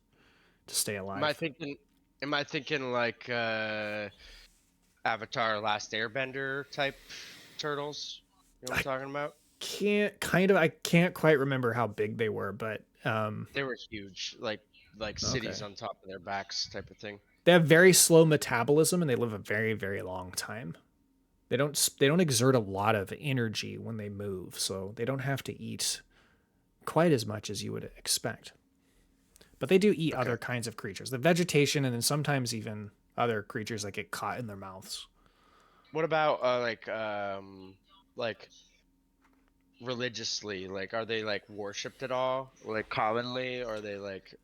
to stay alive. Am I thinking like Avatar Last Airbender type turtles? You know what I'm talking about? I can't quite remember how big they were, but They were huge, like cities on top of their backs, type of thing. they have very slow metabolism and they live a very, very long time. They don't exert a lot of energy when they move, so they don't have to eat quite as much as you would expect. But they do eat other kinds of creatures, the vegetation, and then sometimes even other creatures that get caught in their mouths. What about like religiously? Like, are they like worshipped at all? Like commonly, or are they like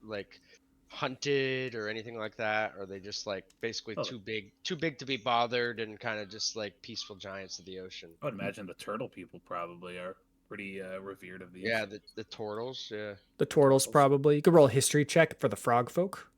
hunted or anything like that? Or are they just like basically too big to be bothered and kind of just like peaceful giants of the ocean? I would imagine the turtle people probably are pretty revered of these. Yeah, the turtles. Yeah, The turtles probably. You could roll a history check for the frog folk.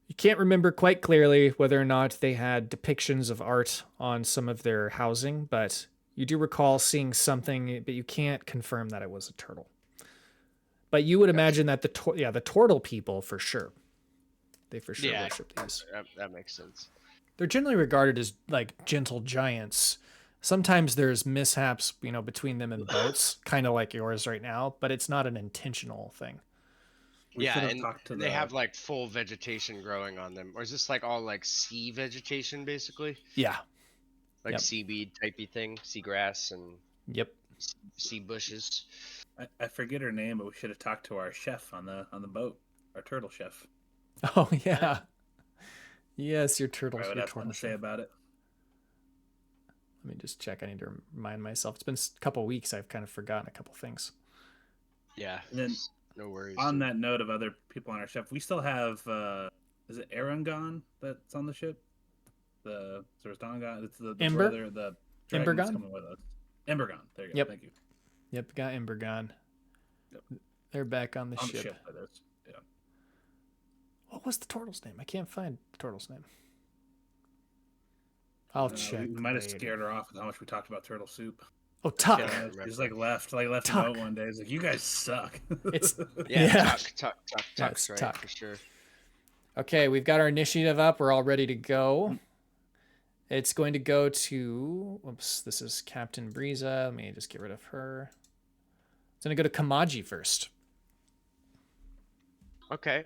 You can't remember quite clearly whether or not they had depictions of art on some of their housing, but you do recall seeing something, but you can't confirm that it was a turtle. But you would imagine that the turtle people for sure. They for sure worship these. That makes sense. They're generally regarded as like gentle giants. Sometimes there's mishaps, between them and boats, kind of like yours right now, but it's not an intentional thing. And they have like full vegetation growing on them, or is this like all like sea vegetation basically? Yeah, like seaweed typey thing, seagrass and sea bushes. I forget her name, but we should have talked to our chef on the boat, our turtle chef. Oh yeah. Yes, your turtles. I would have something to say about it. Let me just check. I need to remind myself. It's been a couple of weeks. I've kind of forgotten a couple things. Yeah. And then no worries. On that note of other people on our ship, we still have is it Aragon that's on the ship? So it's Stoneguard. It's the Ember? brother, the dragon's Embergon? coming with us. Embergon. There you go. Yep. Thank you. Yep, got Embergon. Yep. They're back on the On ship. the ship with us. Yeah. What was the turtle's name? I can't find the turtle's name. I'll check. We might have scared her off with how much we talked about turtle soup. Oh, Tuck. Yeah, she's left the boat one day. It's like, you guys suck. It's Tuck's right Tuck. for sure. Okay, we've got our initiative up. We're all ready to go. It's going to go to, whoops, this is Captain Breeza. Let me just get rid of her. It's going to go to Kamaji first. Okay.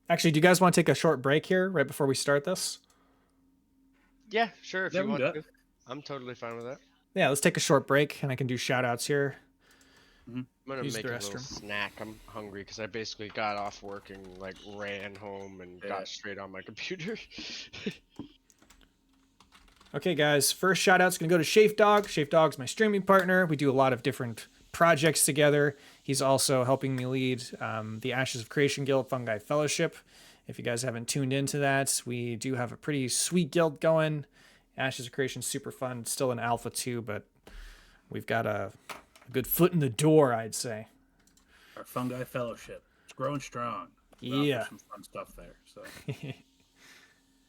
Actually, do you guys want to take a short break here right before we start this? Yeah, sure. If Yeah, you we want can to. I'm totally fine with that. Yeah, let's take a short break and I can do shout outs here. I'm gonna Use make the a little restroom. snack. I'm hungry because I basically got off work and like ran home and got straight on my computer. Okay, guys, first shout out's going to go to Shafe Dog. Shafe Dog's my streaming partner. We do a lot of different projects together. He's also helping me lead the Ashes of Creation Guild Fungi Fellowship. If you guys haven't tuned into that, we do have a pretty sweet guild going. Ashes of Creation, super fun. It's still in Alpha 2, but we've got a good foot in the door, I'd say. Our Fungi Fellowship. It's growing strong. Yeah. Some fun stuff there. So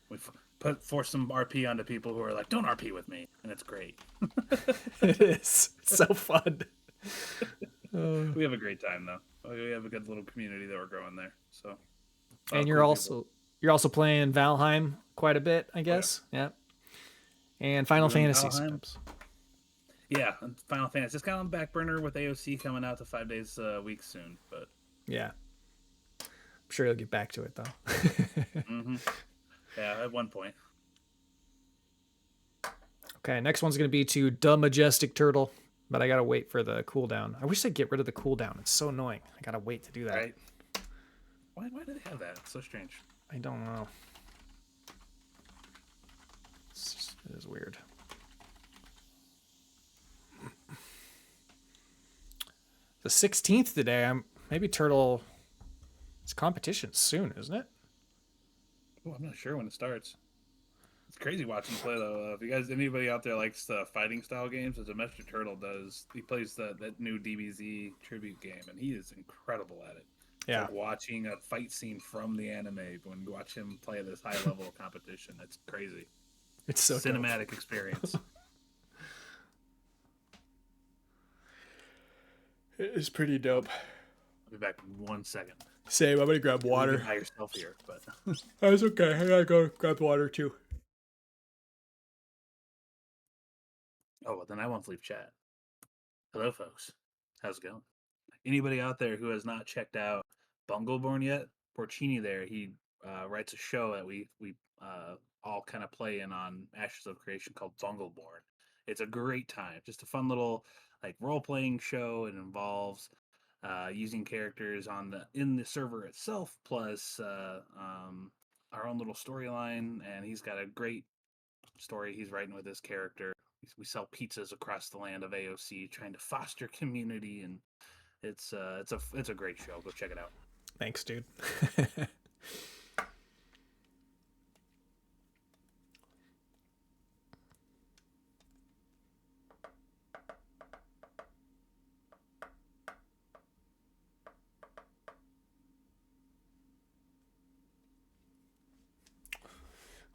we've forced some RP onto people who are like, don't RP with me. And it's great. It is. It's so fun. We have a great time, though. We have a good little community that we're growing there. So, And you're also playing Valheim quite a bit, I guess. Yeah. And Final Fantasy. Yeah, and Final Fantasy. It's kind of on the back burner with AOC coming out to 5 days a week soon, but yeah, I'm sure you'll get back to it though. Mm-hmm. Yeah, at one point. Okay, next one's gonna be to the Majestic Turtle, but I gotta wait for the cooldown. I wish they'd get rid of the cooldown. It's so annoying. I gotta wait to do that. Right? Why do they have that? It's so strange. I don't know. It is weird. The 16th today. Maybe Turtle. It's competition soon, isn't it? Oh, I'm not sure when it starts. It's crazy watching him play though. If you guys, anybody out there likes the fighting style games, as a Master Turtle does, he plays that new DBZ tribute game, and he is incredible at it. Yeah. It's like watching a fight scene from the anime when you watch him play this high level of competition. It's crazy. It's so cinematic dope. experience. It is pretty dope. I'll be back in 1 second. Same. I'm gonna grab Leave water. you by yourself here, but That's okay. I gotta go grab water too. oh well, then I won't leave chat. Hello, folks. How's it going? Anybody out there who has not checked out Bungleborn yet? Porcini there, he writes a show that we all kind of play in on Ashes of Creation called Bungleborn. It's a great time, just a fun little like role playing show. It involves using characters in the server itself, plus our own little storyline. And he's got a great story he's writing with his character. We sell pizzas across the land of AOC, trying to foster community, and it's a great show. Go check it out. Thanks, dude.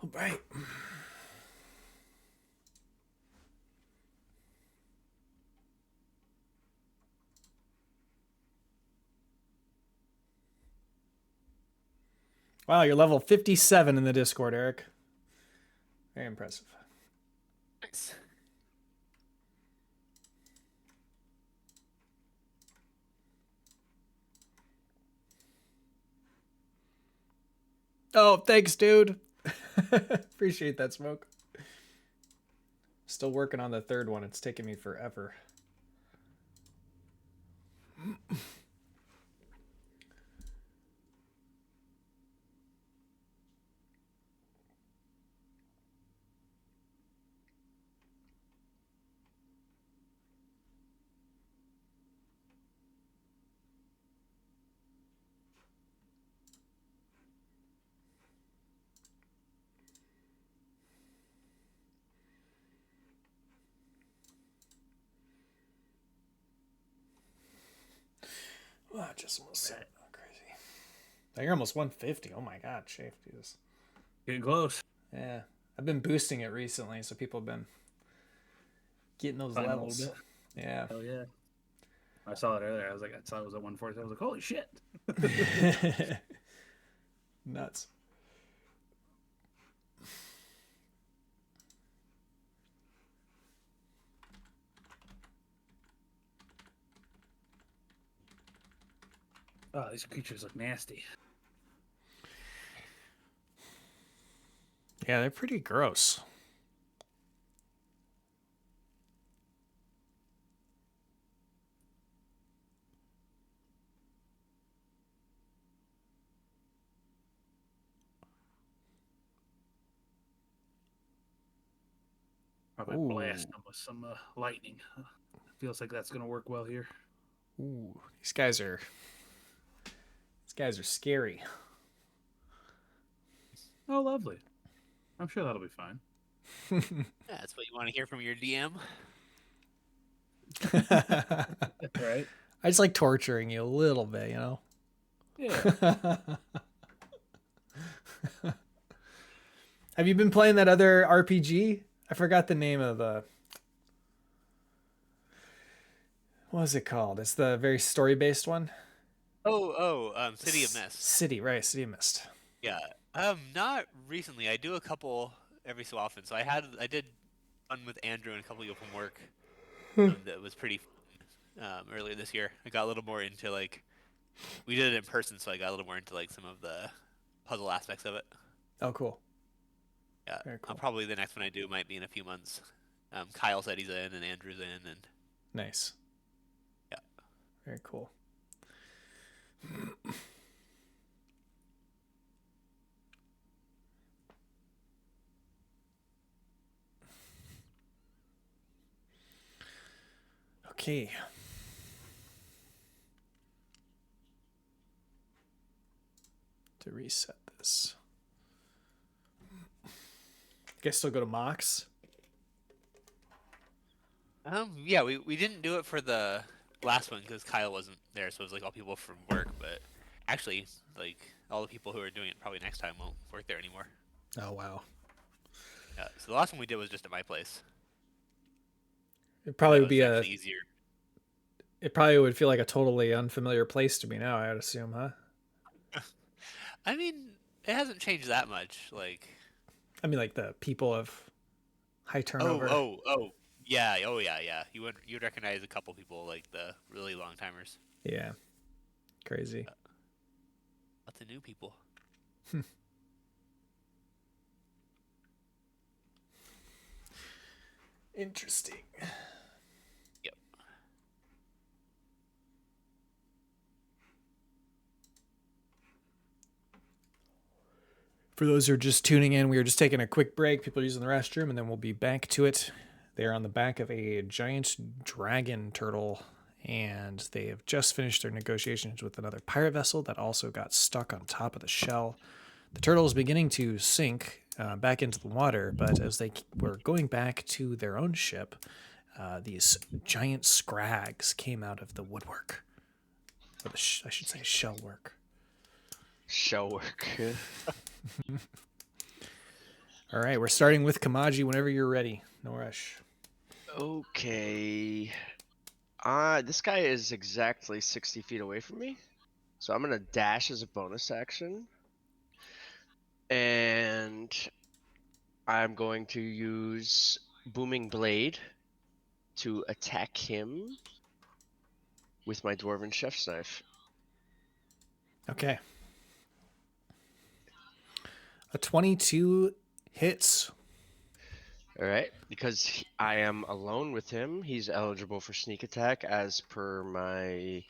All right. Wow, you're level 57 in the Discord, Eric. Very impressive. Nice. Oh, thanks, dude. Appreciate that, Smoke. Still working on the third one. It's taking me forever. Wow, just almost said crazy. You're almost 150. Oh my god, Shafe, Jesus. Getting close. Yeah. I've been boosting it recently, so people have been getting those Climbing a levels. little Yeah. Hell yeah. I saw it earlier. I saw it was at 140. I was like, holy shit. Nuts. Oh, these creatures look nasty. Yeah, they're pretty gross. Probably blast them with some lightning. Feels like that's gonna work well here. Ooh, these guys are scary. Oh, lovely. I'm sure that'll be fine. Yeah, that's what you want to hear from your DM. Right? I just like torturing you a little bit, you know? Yeah. Have you been playing that other RPG? I forgot the name of the... What is it called? It's the very story-based one. City of Mist. City, right? City of Mist. Yeah. Not recently. I do a couple every so often. So I did one with Andrew and a couple people from work. That was pretty fun earlier this year. I got a little more into like we did it in person, so I got a little more into like some of the puzzle aspects of it. Oh, cool. Yeah. Very cool. Probably the next one I do might be in a few months. Kyle said he's in and Andrew's in and Nice. yeah. Very cool. Okay. To reset this. You guys still go to Mox? Yeah, we didn't do it for the last one because Kyle wasn't there, so it was like all people from work. But actually, like all the people who are doing it probably next time won't work there anymore. Oh, wow. Yeah, so the last one we did was just at my place. It probably would It be was easier. It probably would feel like a totally unfamiliar place to me now, I would assume, huh? I mean, it hasn't changed that much. Like, I mean, like the people of high oh, turnover. yeah, yeah. You'd recognize a couple people, like the really long timers. Yeah. Crazy. Not the new people. Interesting. Yep. For those who are just tuning in, we are just taking a quick break. People are using the restroom, and then we'll be back to it. They are on the back of a giant dragon turtle, and they have just finished their negotiations with another pirate vessel that also got stuck on top of the shell. The turtle is beginning to sink back into the water, but as they were going back to their own ship, these giant scrags came out of the woodwork. Or I should say shell work. Shell work. All right, we're starting with Kamaji whenever you're ready. No rush. Okay. This guy is exactly 60 feet away from me. So I'm going to dash as a bonus action. And I'm going to use Booming Blade to attack him with my Dwarven Chef's Knife. Okay. A 22 hits. All right, because I am alone with him, he's eligible for sneak attack as per my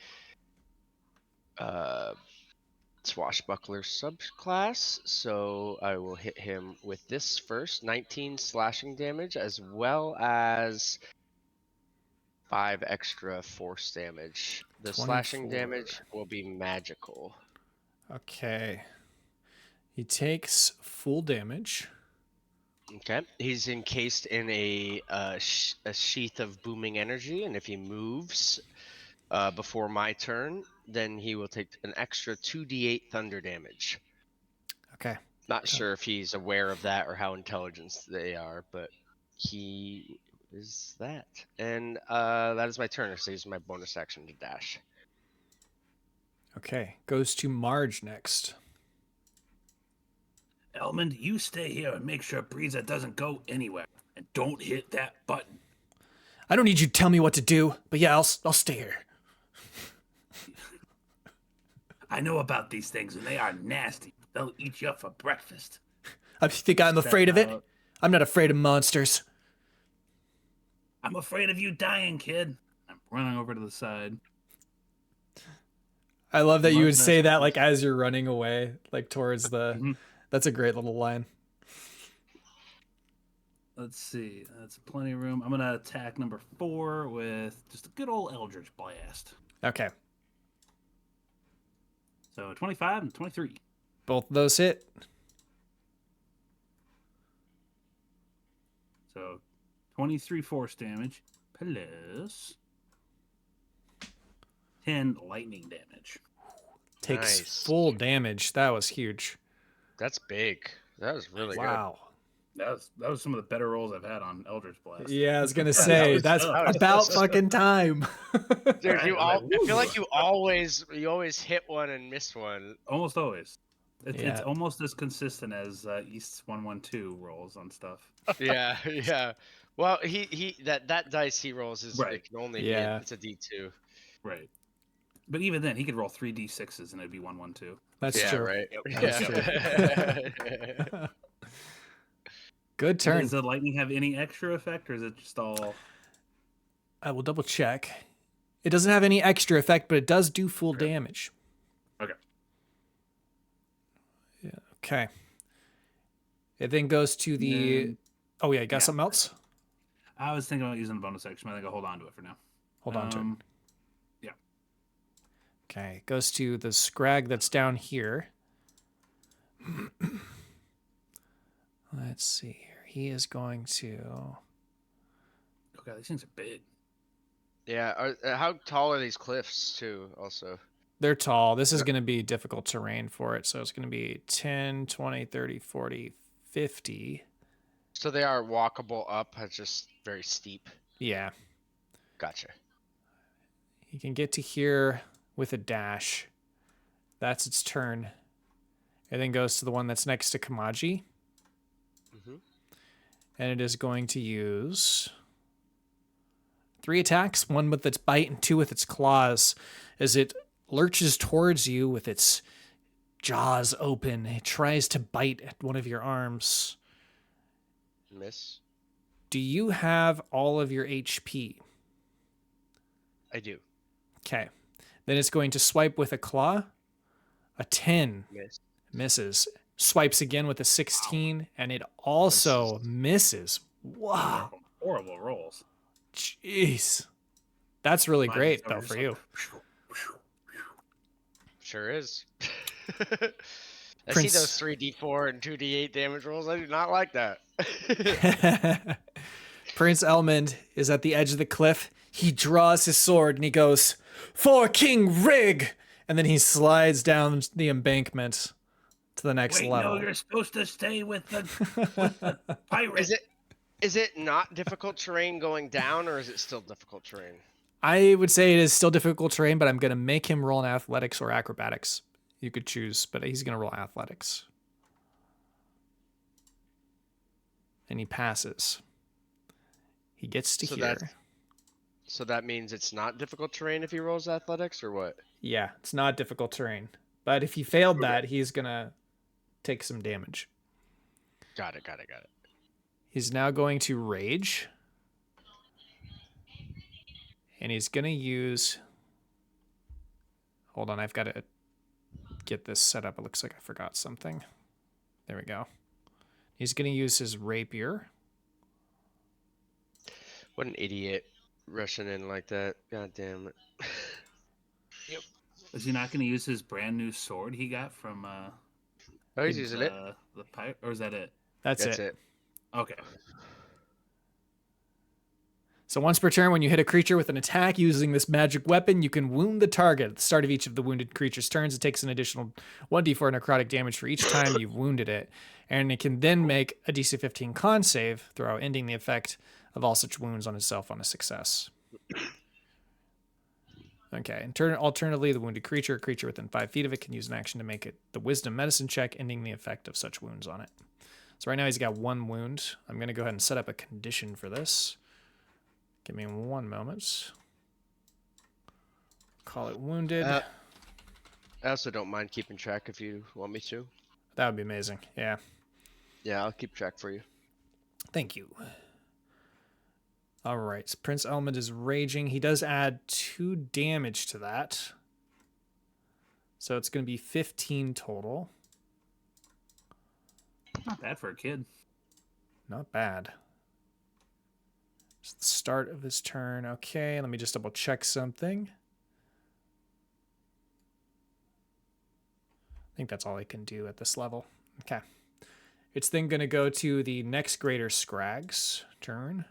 swashbuckler subclass. So I will hit him with this first, 19 slashing damage, as well as 5 extra force damage. The slashing 24. damage will be magical. Okay. He takes full damage. Okay, he's encased in a sheath of booming energy, and if he moves before my turn, then he will take an extra 2d8 thunder damage. Okay. Not sure if he's aware of that or how intelligent they are, but he is that. And that is my turn, so I use my bonus action to dash. Okay. Goes to Marge next. Elmund, you stay here and make sure Breeza doesn't go anywhere. And don't hit that button. I don't need you to tell me what to do, but yeah, I'll stay here. I know about these things, and they are nasty. They'll eat you up for breakfast. I think I'm afraid of it. I'm not afraid of monsters. I'm afraid of you dying, kid. I'm running over to the side. I love that you would Love say that. that like as you're running away, like towards the. That's a great little line. Let's see. That's plenty of room. I'm going to attack number 4 with just a good old Eldritch Blast. Okay. So 25 and 23. Both of those hit. So 23 force damage plus 10 lightning damage. Takes Nice. full damage. That was huge. That's big. That was really Wow. That was some of the better rolls I've had on Eldritch Blast. Yeah, I was gonna say that's about fucking time. good. Dude, Right, I like, feel like you always hit one and miss one. Almost always. It's Yeah. almost as consistent as East 112 rolls on stuff. Yeah, yeah. Well, that dice he rolls is Right. it can only Yeah. be it's a D2. Right. But even then, he could roll 3 D6s and it'd be 112. That's Yeah, true. right. That's Yeah. Good turn. Does the lightning have any extra effect, or is it just all? I will double check. It doesn't have any extra effect, but it does do full Okay. damage. Okay. Yeah. Okay. It then goes to the. Then- Oh yeah, you got yeah. something else? I was thinking about using the bonus action, but I think I'll hold on to it for now. Hold on to it. Yeah. Okay, goes to the scrag that's down here. Let's see here. He is going to. Oh god, these things are big. Yeah. How tall are these cliffs too? Also. They're tall. This is going to be difficult terrain for it. So it's going to be 10, 20, 30, 40, 50. So they are walkable up, just very steep. Yeah. Gotcha. He can get to here with a dash. That's its turn. It then goes to the one that's next to Kamaji. Mm-hmm. And it is going to use 3 attacks, 1 with its bite and 2 with its claws, as it lurches towards you with its jaws open. It tries to bite at one of your arms. Miss. Do you have all of your HP? I do. Okay. Then it's going to swipe with a claw. A 10 Miss. misses. Swipes again with a 16, and it also misses. Wow. Horrible rolls. Jeez. That's really Mine's great, just though, over for just you. like, Sure is. I Prince- see those 3d4 and 2d8 damage rolls. I do not like that. Prince Elmund is at the edge of the cliff. He draws his sword and he goes, "For King Rig!" And then he slides down the embankment to the next Wait, level. no, you're supposed to stay with the pirate. Is it not difficult terrain going down, or is it still difficult terrain? I would say it is still difficult terrain, but I'm going to make him roll in athletics or acrobatics. You could choose, but he's going to roll athletics. And he passes. He gets to here. So that means it's not difficult terrain if he rolls athletics, or what? Yeah, it's not difficult terrain. But if he failed that, he's going to take some damage. Got it. He's now going to rage. And he's going to use... Hold on, I've got to get this set up. It looks like I forgot something. There we go. He's going to use his rapier. What an idiot rushing in like that. God damn it. Is he not going to use his brand new sword he got from Oh, he's using it. the pirate, or is that it? That's That's it. it. Okay. So once per turn, when you hit a creature with an attack using this magic weapon, you can wound the target. At the start of each of the wounded creature's turns, it takes an additional 1d4 necrotic damage for each time you've wounded it. And it can then make a DC 15 con save throw, ending the effect of all such wounds on itself on a success. Okay, and alternatively, the wounded creature, a creature within 5 feet of it, can use an action to make it the wisdom medicine check, ending the effect of such wounds on it. So right now he's got 1 wound. I'm going to go ahead and set up a condition for this. Give me 1 moment. Call it wounded. I also don't mind keeping track if you want me to. That would be amazing. Yeah. Yeah, I'll keep track for you. Thank you. All right. So Prince Elmund is raging. He does add 2 damage to that. So it's going to be 15 total. Not bad for a kid. Not bad. It's the start of his turn. Okay, let me just double check something. I think that's all I can do at this level. Okay. It's then going to go to the next Greater Scags turn.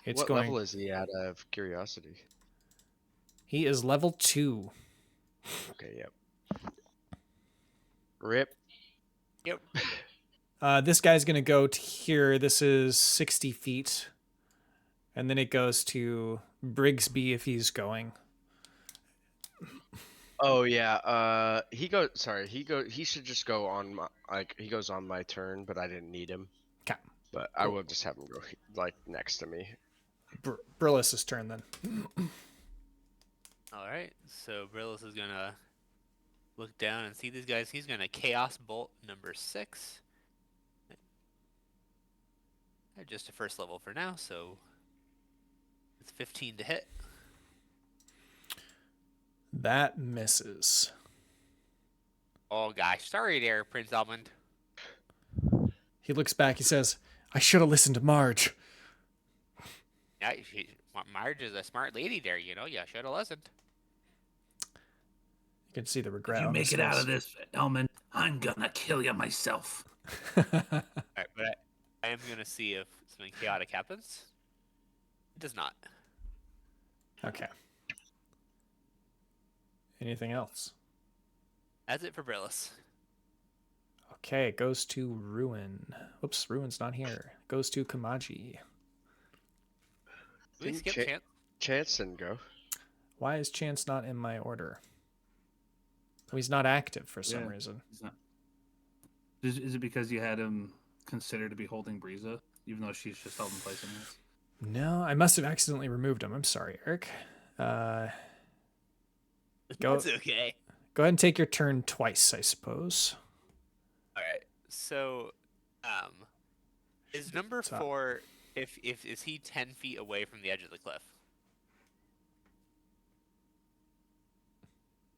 What level is he at, out of curiosity? He is level 2. Okay, yep. Rip. Yep. This guy's going to go to here. This is 60 feet. And then it goes to Brigsby if he's going. Oh yeah. He should just go on my, he goes on my turn, but I didn't need him. Okay. But I will just have him go next to me. Brillis's turn then. All right, so Brillis is gonna look down and see these guys. He's gonna Chaos Bolt number 6. Just a first level for now, so it's 15 to hit. That misses. Oh gosh, sorry there, Prince Elmund. He looks back. He says, "I should have listened to Marge." Yeah, Marge is a smart lady there, you know. You should have listened. You can see the regret. If you on make his it out face. of this, Elman, I'm gonna kill you myself. All right, but I am gonna see if something chaotic happens. It does not. Okay. Anything else? That's it for Brillis. Okay, it goes to Ruin. Whoops, Ruin's not here. It goes to Kamaji. We Didn't skip Chance. Chance didn't go. Why is Chance not in my order? Oh, he's not active for some Yeah. reason. He's not. Is it because you had him considered to be holding Breeza, even though she's just held in place anyways? No, I must have accidentally removed him. I'm sorry, Eric. Go That's okay. go ahead and take your turn twice, I suppose. All right. So, is number Top. 4 if is he 10 feet away from the edge of the cliff?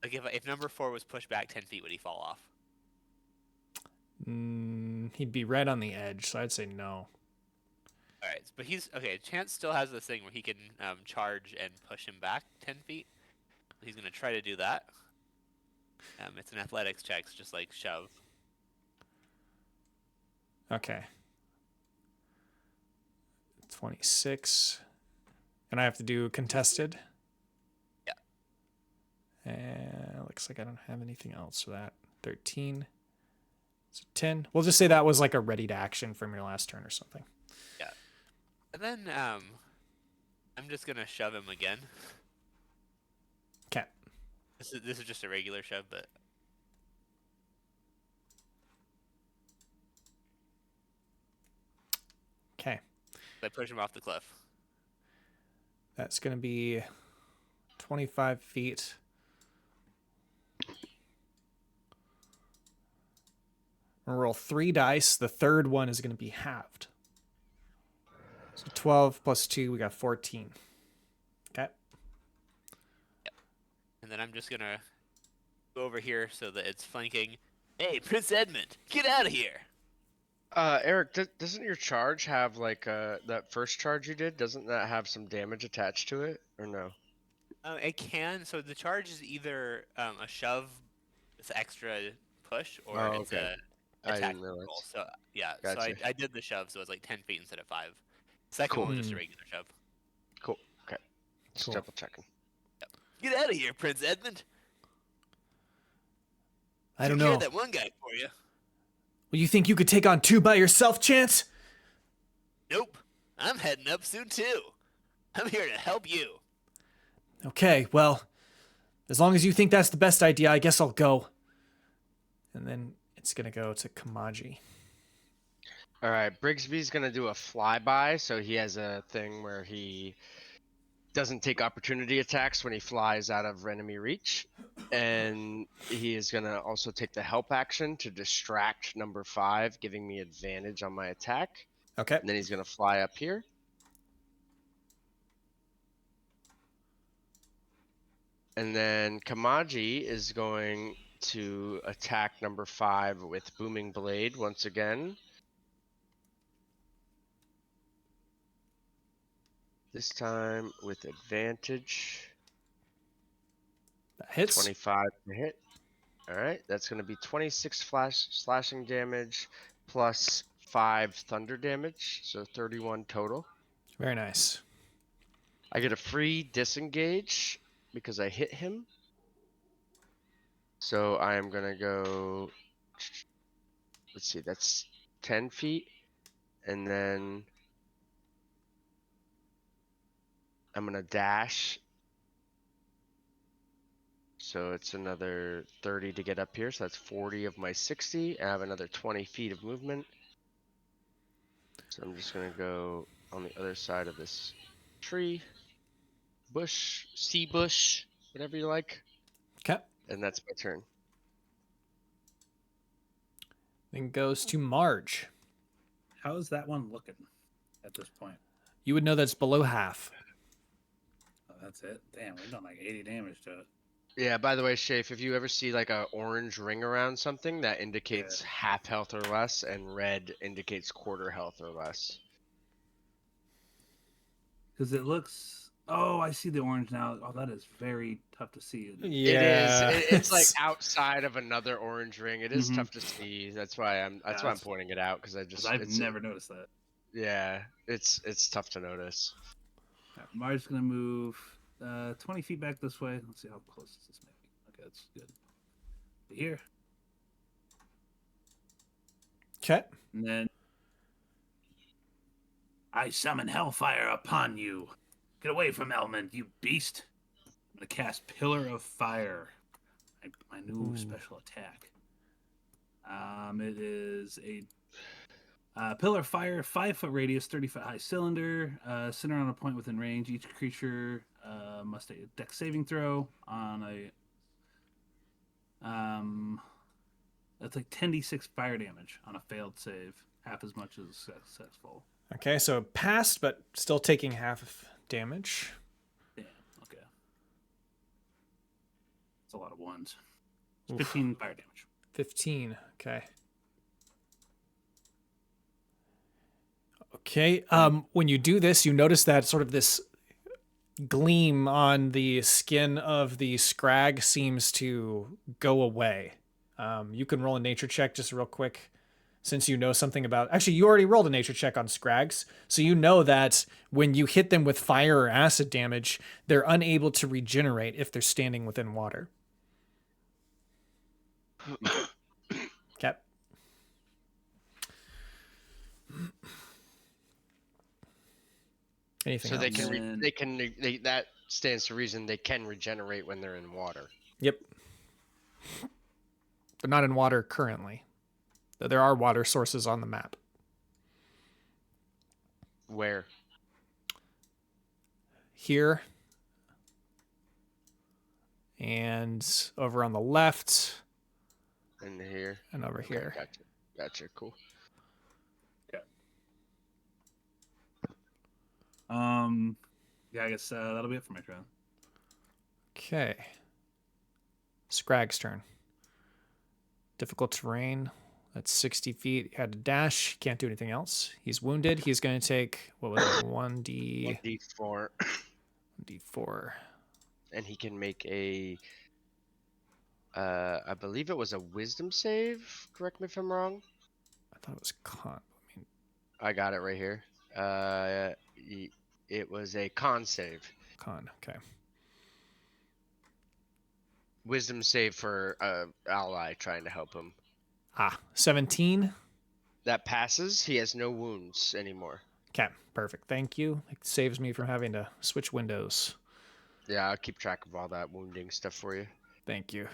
Like if number 4 was pushed back 10 feet, would he fall off? He'd be right on the edge, so I'd say no. All right, but he's okay. Chance still has this thing where he can charge and push him back 10 feet. He's gonna try to do that. It's an athletics check, it's just like shove. Okay. 26. And I have to do contested. Yeah. And looks like I don't have anything else for that. 13. So 10. We'll just say that was like a ready to action from your last turn or something. Yeah. And then I'm just gonna shove him again. Okay. This is just a regular shove, but Okay. I push him off the cliff. That's going to be 25 feet. I'm gonna roll 3 dice. The third one is going to be halved. So 12 plus 2, we got 14. Okay. And then I'm just gonna go over here so that it's flanking. Hey, Prince Edmund, get out of here! Eric, doesn't your charge have like that first charge you did? Doesn't that have some damage attached to it, or no? It can. So the charge is either a shove with extra push, or Oh, it's okay. a I attack didn't realize. roll. So yeah, Gotcha. so I did the shove, so it's like 10 feet instead of 5. Second Cool. one was just a regular shove. Cool. Okay. Just Cool. double checking. Get out of here, Prince Edmund! I don't Took care know. of that one guy for you. Well, you think you could take on 2 by yourself, Chance? Nope, I'm heading up soon too. I'm here to help you. Okay, well, as long as you think that's the best idea, I guess I'll go. And then it's going to go to Kamaji. All right, Brigsby's gonna do a flyby, so he has a thing where he doesn't take opportunity attacks when he flies out of enemy reach, and he is gonna also take the help action to distract number 5, giving me advantage on my attack. Okay. And then he's gonna fly up here. And then Kamaji is going to attack number 5 with Booming Blade once again. This time with advantage. That hits. 25 to hit. Alright, that's going to be 26 slashing damage plus 5 thunder damage, so 31 total. Very nice. I get a free disengage because I hit him. So I am going to go, let's see, that's 10 feet. And then I'm going to dash. So it's another 30 to get up here. So that's 40 of my 60. I have another 20 feet of movement. So I'm just going to go on the other side of this tree, bush, sea bush, whatever you like. Okay. And that's my turn. Then goes to Marge. How's that one looking at this point? You would know that's below half. Oh, that's it. Damn, we've done like 80 damage to it. Yeah, by the way, Shafe, if you ever see like a orange ring around something, that indicates half health or less, and red indicates quarter health or less. Because it looks... Oh, I see the orange now. Oh, that is very tough to see. Yeah. It is. It's like outside of another orange ring. It is tough to see. That's why I'm pointing it out, because I've never noticed that. Yeah, it's tough to notice. Right, Marge's gonna move 20 feet back this way. Let's see how close this may be. Okay, that's good. Here. Okay. And then I summon hellfire upon you. Get away from Elmund, you beast. I'm gonna cast Pillar of Fire. My new special attack. It is a pillar of fire, 5-foot radius, 30-foot high cylinder, centered on a point within range. Each creature must make a dex saving throw on a. That's like 10d6 fire damage on a failed save, half as much as successful. Okay, so passed, but still taking half damage. Damn. Okay. That's a lot of ones. 15 fire damage. 15. Okay. Okay. When you do this, you notice that sort of this gleam on the skin of the scrag seems to go away. You can roll a nature check just real quick, since you know something about. Actually, you already rolled a nature check on scrags, so you know that when you hit them with fire or acid damage, they're unable to regenerate if they're standing within water. Okay. Anything So else? that stands to reason they can regenerate when they're in water. Yep. They're not in water currently. Though there are water sources on the map. Where? Here. And over on the left. In here. And over Okay, here. Gotcha. Cool. Yeah, I guess that'll be it for my turn. Okay. Scrag's turn. Difficult terrain. That's 60 feet. He had to dash. Can't do anything else. He's wounded. He's going to take, what was it, 1d4. 1d4. And he can make a, I believe it was a wisdom save. Correct me if I'm wrong. I thought it was con. I got it right here. It was a con save. Con, okay. Wisdom save for ally trying to help him. 17. That passes. He has no wounds anymore. Okay, perfect. Thank you. It saves me from having to switch windows. Yeah, I'll keep track of all that wounding stuff for you. Thank you. I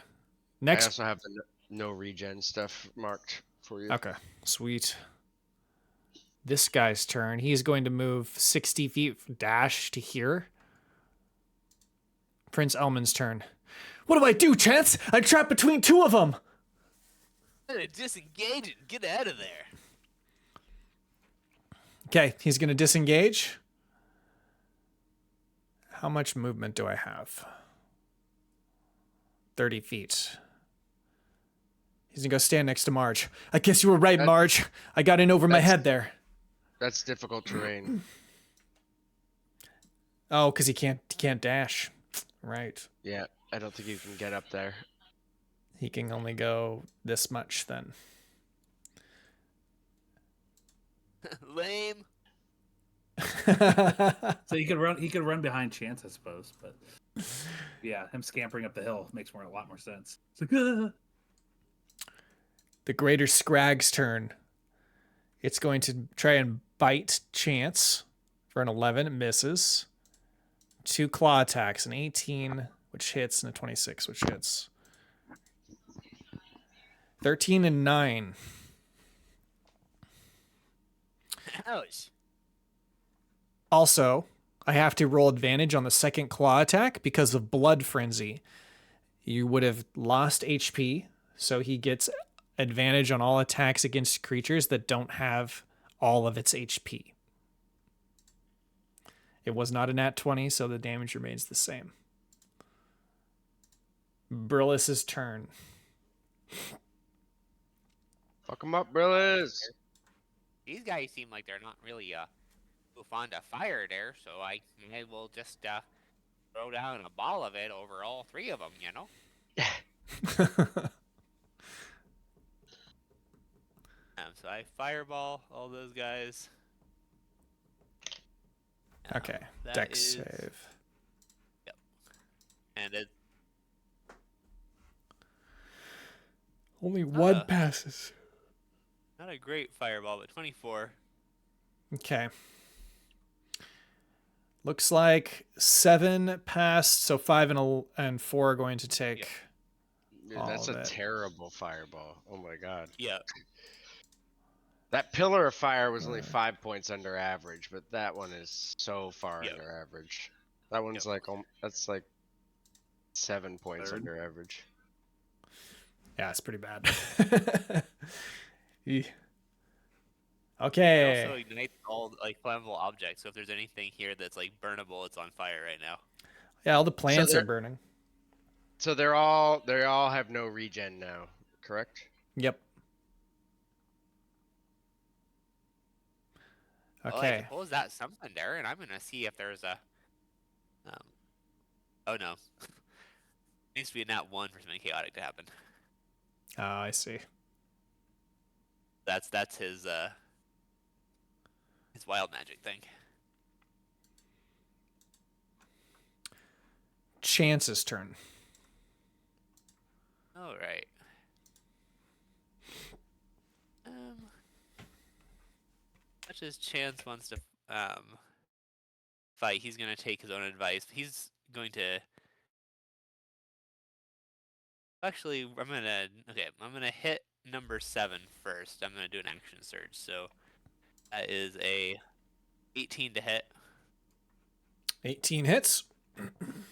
Next. also have the no regen stuff marked for you. Okay, sweet. This guy's turn. He's going to move 60 feet dash to here. Prince Elmund's turn. What do I do, Chance? I'm trapped between two of them. I'm gonna disengage and get out of there. Okay, he's going to disengage. How much movement do I have? 30 feet. He's going to go stand next to Marge. I guess you were right, Marge. I got in over my head there. That's difficult terrain. Oh, because he can't dash. Right. Yeah, I don't think you can get up there. He can only go this much then. Lame. So he could run behind Chance, I suppose, but yeah, him scampering up the hill makes a lot more sense. It's like, The Greater Scags' turn. It's going to try and bite Chance for an 11. It misses. 2 claw attacks, an 18, which hits, and a 26, which hits. 13 and 9. Ouch. Also, I have to roll advantage on the second claw attack because of Blood Frenzy. You would have lost HP, so he gets advantage on all attacks against creatures that don't have all of its HP. It was not a nat 20, so the damage remains the same. Brillis's turn. Fuck him up, Brillis. These guys seem like they're not really too fond of fire there, so I will just throw down a ball of it over all 3 of them, you know? So I fireball all those guys. Okay, That dex is- save. Yep. And it Only one passes. not a great fireball, but 24. Okay. Looks like 7 passed, so 5 and 4 are going to take. Dude, all that's of a it. terrible fireball. Oh my god. Yeah. That pillar of fire was only 5 points under average, but that one is so far Yep. under average. That one's like that's like 7 points Third. under average. Yeah, it's pretty bad. It Okay. also ignites all like flammable objects. So if there's anything here that's like burnable, it's on fire right now. Yeah, all the plants they're- are burning. So they all have no regen now, correct? Yep. Well, I Okay. suppose that's something there, and I'm gonna see if there's a. Oh no. Needs to be a nat 1 for something chaotic to happen. Oh, I see. That's his wild magic thing. Chance's turn. All right. Much as Chance wants to fight, he's gonna take his own advice. He's going to. Actually, I'm gonna hit number 7 first. I'm gonna do an action surge. So that is a 18 to hit. 18 hits. And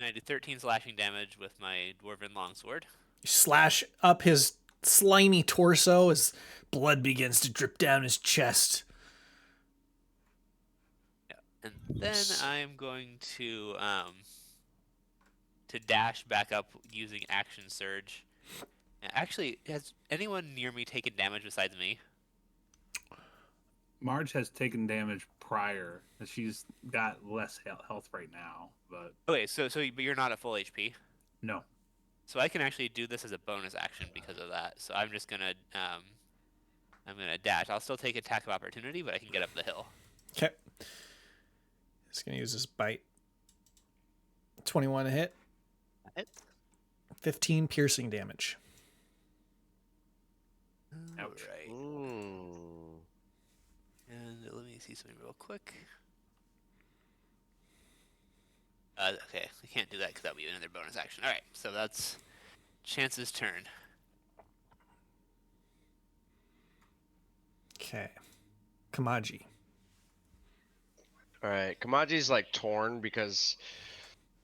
I do 13 slashing damage with my dwarven longsword. You slash up his slimy torso as blood begins to drip down his chest. And then I'm going to dash back up using action surge. Actually, has anyone near me taken damage besides me? Marge has taken damage prior, and she's got less health right now. But Okay, but you're not at full HP. no, So I can actually do this as a bonus action because of that. So I'm just gonna dash. I'll still take attack of opportunity, but I can get up the hill. Okay. He's going to use his bite. 21 to hit. Hit. 15 piercing damage. All Ouch. right. And let me see something real quick. Okay, I can't do that because that would be another bonus action. All right, so that's Chance's turn. Okay. Kamaji. All right, Kamaji's like torn because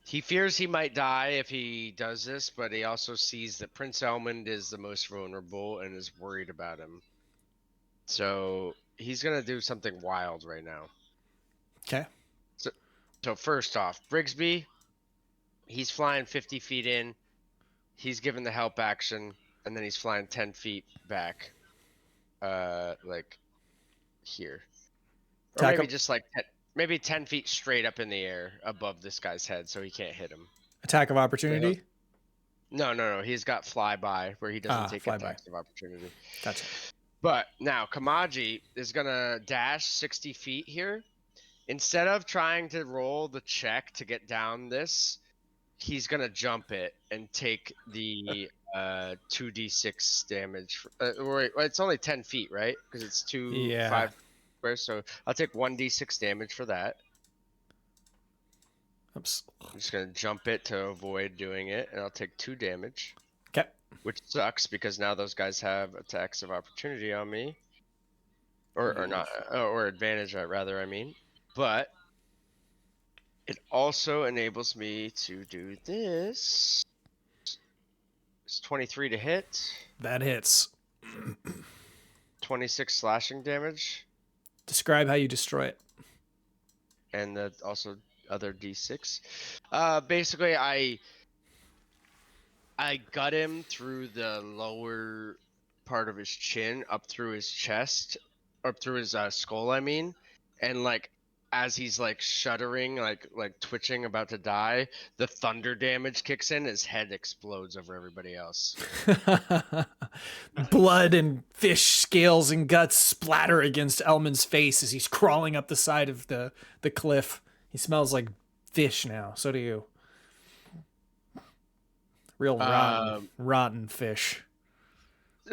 he fears he might die if he does this, but he also sees that Prince Elmund is the most vulnerable and is worried about him. So he's gonna do something wild right now. Okay. So first off, Brigsby, he's flying 50 feet in. He's given the help action, and then he's flying 10 feet back, like here, or Attack maybe up. just like maybe 10 feet straight up in the air above this guy's head, so he can't hit him. Attack of opportunity. No. He's got flyby where he doesn't take flyby. attacks of opportunity. Gotcha. But now Kamaji is gonna dash 60 feet here. Instead of trying to roll the check to get down this, he's gonna jump it and take the 2d6 damage. Wait, it's only 10 feet, right? Because it's 5 squares. So I'll take 1d6 damage for that. Oops. I'm just gonna jump it to avoid doing it, and I'll take 2 damage. Okay. Which sucks because now those guys have attacks of opportunity on me, or not, or advantage, rather. I mean, but it also enables me to do this. It's 23 to hit, That hits. 26 slashing damage, Describe how you destroy it. and the also other d6. Basically, I gut him through the lower part of his chin, up through his chest, up through his skull. I mean, and like as he's like shuddering, like twitching, about to die, the thunder damage kicks in. His head explodes over everybody else. Blood and fish scales and guts splatter against Elmund's face as he's crawling up the side of the cliff. He smells like fish now. So do you. Real rotten fish.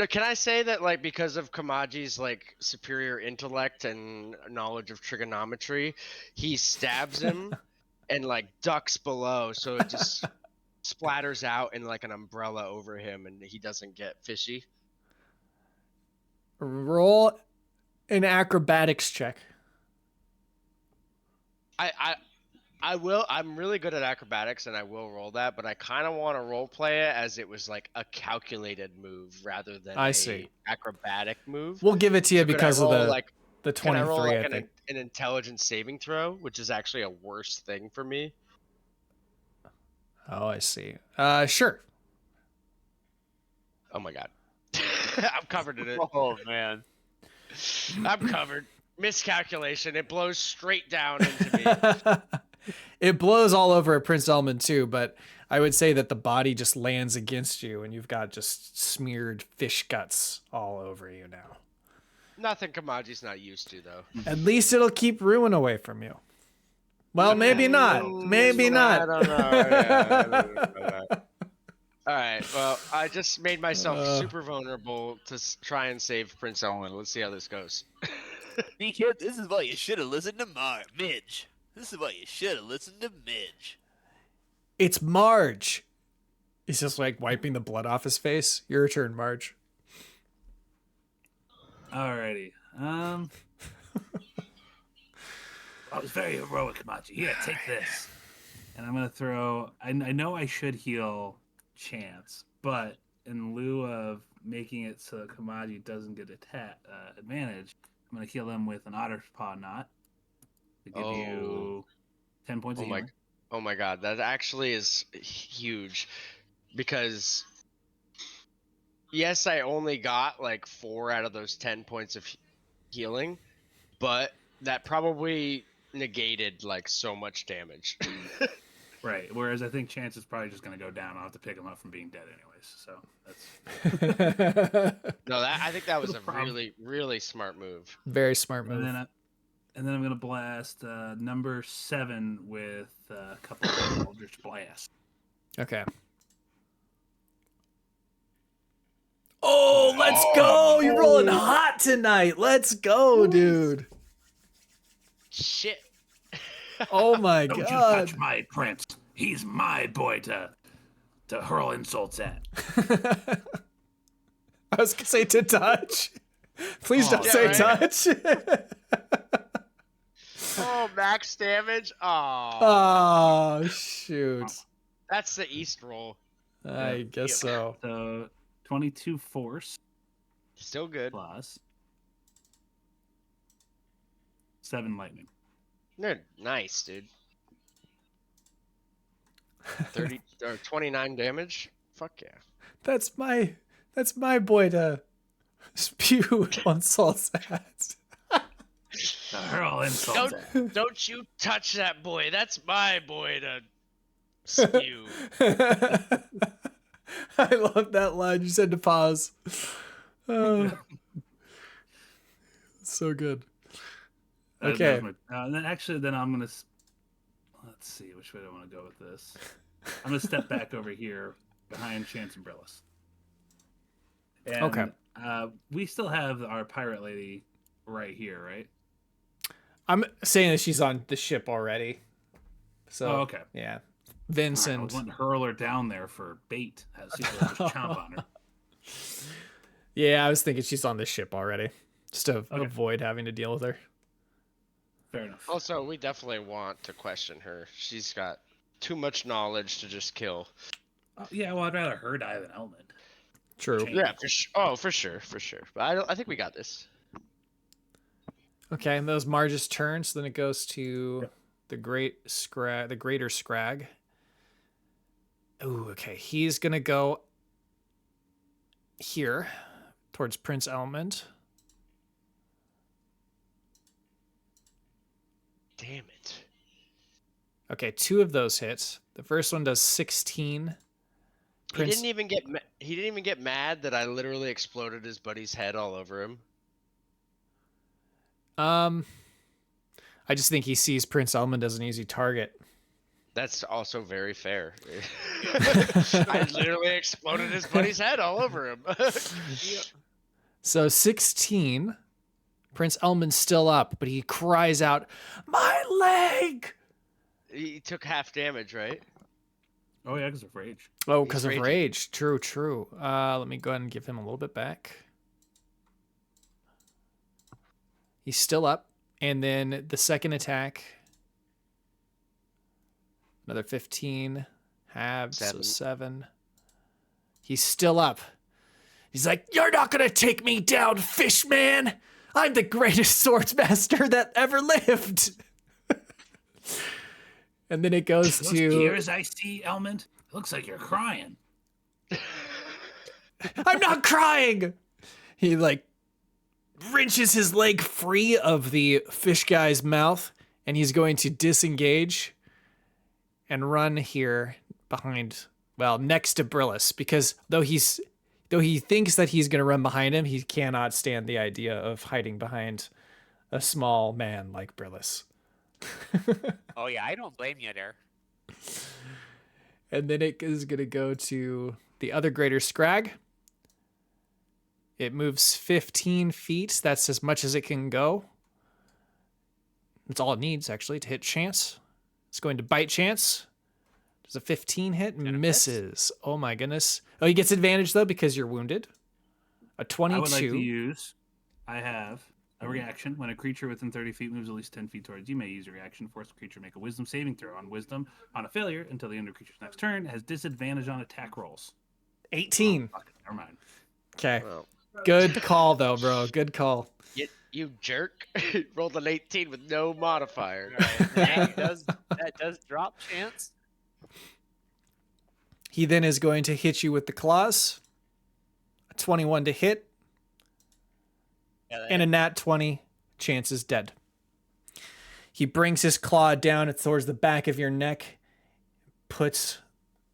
Can I say that, like, because of Kamaji's like superior intellect and knowledge of trigonometry, he stabs him and like ducks below, so it just splatters out in like an umbrella over him, and he doesn't get fishy. Roll an acrobatics check. I will. I'm really good at acrobatics, and I will roll that. But I kind of want to role play it as it was like a calculated move rather than I a see. acrobatic move. We'll give it to you So could I because of roll, the like, the can I 23, roll I like think. an intelligence saving throw, which is actually a worse thing for me. Oh, I see. Sure. Oh my god, I'm covered in it. Oh man. I'm covered. Miscalculation. It blows straight down into me. It blows all over at Prince Elmund too, but I would say that the body just lands against you and you've got just smeared fish guts all over you now. Nothing Kamaji's not used to, though. At least it'll keep ruin away from you. Well, maybe not. Maybe I not. don't know. Yeah, I don't know. All right. Well, I just made myself super vulnerable to try and save Prince Elmund. Let's see how this goes. See, kid, this is why you should have listened to Midge. This is why you should have listened to Midge. It's Marge. He's just like wiping the blood off his face. Your turn, Marge. Alrighty. I was very heroic, Kamaji. Here, take this. And I'm gonna throw. I know I should heal Chance, but in lieu of making it so Kamaji doesn't get advantage, I'm gonna heal him with an Otter's Paw Knot to give you 10 points of healing. Oh my god, that actually is huge, because yes, I only got like 4 out of those 10 points of healing, but that probably negated like so much damage. Right. Whereas I think Chance is probably just going to go down. I'll have to pick him up from being dead anyways. So that's. No, I think that was a really, really smart move. Very smart move. And then I'm going to blast number 7 with a couple of Eldritch Blast. Okay. Oh, let's go! You're rolling hot tonight. Let's go, dude. Shit. Oh my Don't god. you touch my prince. He's my boy to hurl insults at. I was gonna say to touch. Please don't say touch. Oh, max damage. Oh. Oh shoot. That's the East roll. I guess so. So 22 force Still good. plus 7 lightning. Good. Nice, dude. 30 or 29 damage. Fuck yeah. That's my boy to spew insults at. To hurl insults at. Don't you touch that boy. That's my boy to spew. I love that line you said to pause. So good. Okay. Then I'm gonna. Let's see which way do I want to go with this. I'm gonna step back over here behind Chance and Brillis. And, Okay. We still have our pirate lady right here, right? I'm saying that she's on the ship already. So okay. Yeah. I Vincent. was wanting to hurl her down there for bait. See if I just chomp on her. Yeah, I was thinking she's on the ship already. Just to avoid having to deal with her. Fair enough. Also, we definitely want to question her. She's got too much knowledge to just kill. Yeah, well, I'd rather her die than Elmund. True. Yeah, for sure. But I think we got this. Okay, and those Marge's turns. Then it goes to the Greater Scrag. Ooh, okay. He's gonna go here towards Prince Elmund. Damn it. Okay, 2 of those hits. The first one does 16. He didn't even get mad that I literally exploded his buddy's head all over him. I just think he sees Prince Elmund as an easy target. That's also very fair. I literally exploded his buddy's head all over him. So 16. Prince Elmund's still up, but he cries out, "My leg!" He took half damage, right? Oh yeah, because of rage. Oh, He's because of raging. rage. True, true. Let me go ahead and give him a little bit back. He's still up. And then the second attack, another 15. Halved, so 7. He's still up. He's like, "You're not going to take me down, fish man. I'm the greatest swordsmaster that ever lived." And then it goes Those to... tears I see, Elmund, it looks like you're crying. "I'm not crying." He like wrenches his leg free of the fish guy's mouth, and he's going to disengage and run here behind, well, next to Brillis, because though he thinks that he's going to run behind him, he cannot stand the idea of hiding behind a small man like Brillis. Oh yeah, I don't blame you there. And then it is going to go to the other Greater Scrag. It moves 15 feet. That's as much as it can go. That's all it needs, actually, to hit chance. It's going to bite chance. Does a 15 hit? Misses. Oh my goodness. Oh, he gets advantage, though, because you're wounded. A 22. I would like to use. I have a reaction. When a creature within 30 feet moves at least 10 feet towards you, may use a reaction. Force the creature to make a wisdom saving throw. On wisdom, on a failure, until the end of the creature's next turn, has disadvantage on attack rolls. 18. Oh, fuck it, never mind. Okay. Well, Good call, though, bro. Good call. you jerk. Rolled an 18 with no modifier. That does drop chance. He then is going to hit you with the claws. A 21 to hit. Yeah, And a nat 20. Chance is dead. He brings his claw down towards the back of your neck. Puts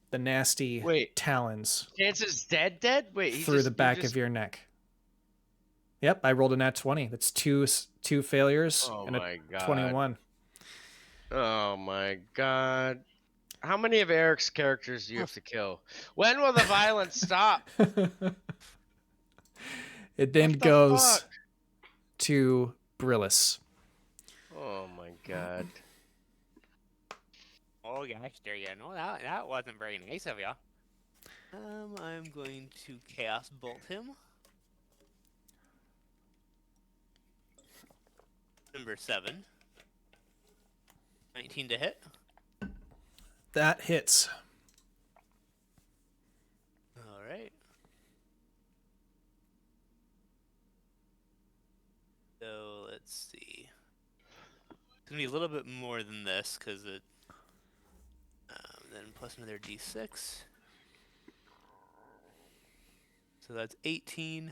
the nasty talons Chance is dead? Wait, through the back of your neck. Yep, I rolled a nat 20. That's two failures and a 21. Oh my god. How many of Eric's characters do you have to kill? When will the violence stop? It then What the goes fuck? to Brillis. Oh my god. Oh gosh, there you know that wasn't very nice of you. I'm going to chaos bolt him. Number 7. 19 to hit. That hits. All right. So let's see. It's gonna be a little bit more than this because it. Then plus another d6. So that's 18.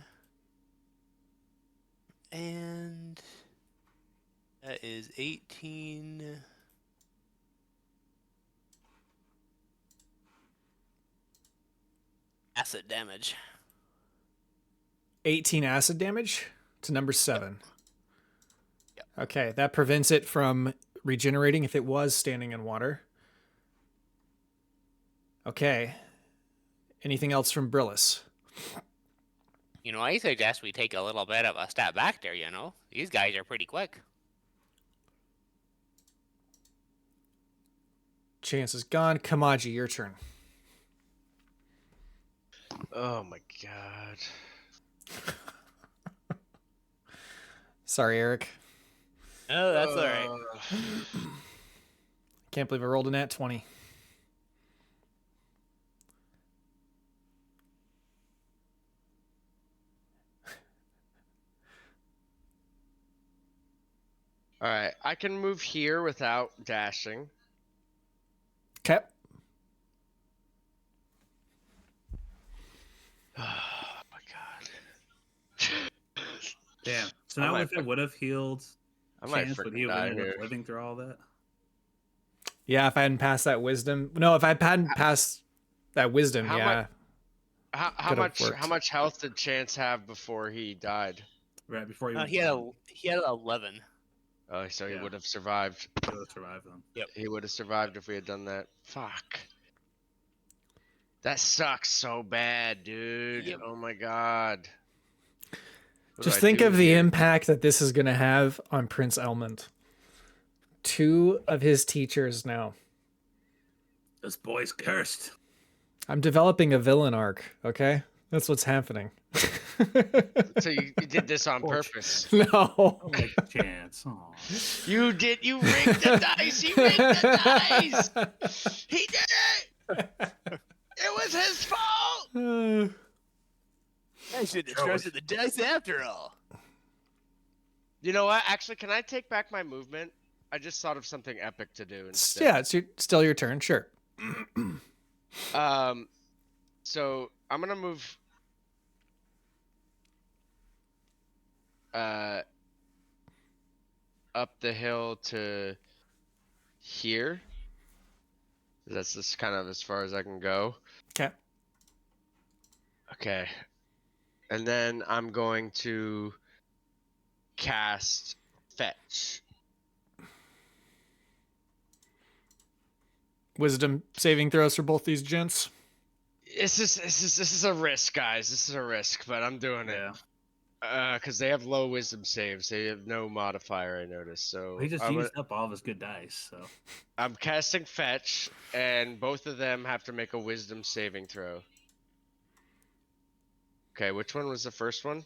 And that is 18. Acid damage. 18 acid damage to number 7. Yep. Okay, that prevents it from regenerating if it was standing in water. Okay. Anything else from Brillis? You know, I suggest we take a little bit of a step back there, you know? These guys are pretty quick. Chance is gone. Kamaji, your turn. Oh my god. Sorry, Eric. Oh, that's all right. Can't believe I rolled a nat 20. Alright, I can move here without dashing. Okay. Oh my god. Damn. So I now might if it would have healed I might Chance, would he freaking have die been able here. to living through all that? Yeah, if I hadn't passed that wisdom. No, if I hadn't passed that wisdom, How yeah. How Could've worked. much health did Chance have before he died? Right before he He had 11. Oh, so he Yeah. would have survived. survive them. He would have survived if we had done that. Fuck. That sucks so bad, dude. Yep. Oh my god. What do Just I think do of the here? impact that this is going to have on Prince Elmund. 2 of his teachers now This boy's cursed. I'm developing a villain arc, okay? That's what's happening. So you did this on purpose. No. Don't make a chance. Aw. You did. You rigged the dice. He rigged the dice. He did it. It was his fault. I should have trusted the dice after all. You know what? Actually, can I take back my movement? I just thought of something epic to do instead. Yeah, it's still your turn, sure. So I'm gonna move. Up the hill to here. That's just kind of as far as I can go. Okay. Okay. And then I'm going to cast Fetch. Wisdom saving throws for both these gents. This is a risk, guys. This is a risk, but I'm doing it. Because they have low wisdom saves. They have no modifier, I noticed. So He just used up all of his good dice, so. I'm casting Fetch, and both of them have to make a wisdom saving throw. Okay, which one was the first one?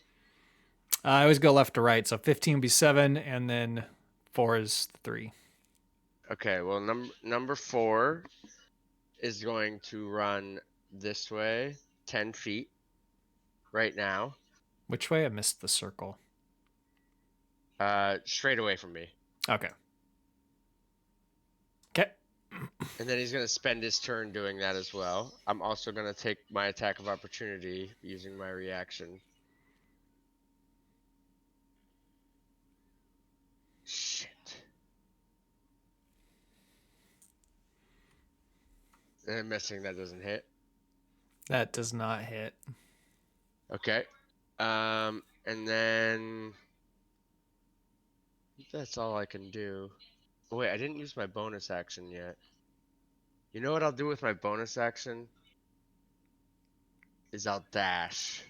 I always go left to right, so 15 would be 7, and then 4 is 3. Okay, well, number 4 is going to run this way 10 feet right now. Which way? I missed the circle. Straight away from me. Okay. Okay. And then he's going to spend his turn doing that as well. I'm also going to take my attack of opportunity using my reaction. Shit. And I'm missing, that doesn't hit. That does not hit. Okay. And then that's all I can do. Oh, wait, I didn't use my bonus action yet. You know what I'll do with my bonus action? Is I'll dash.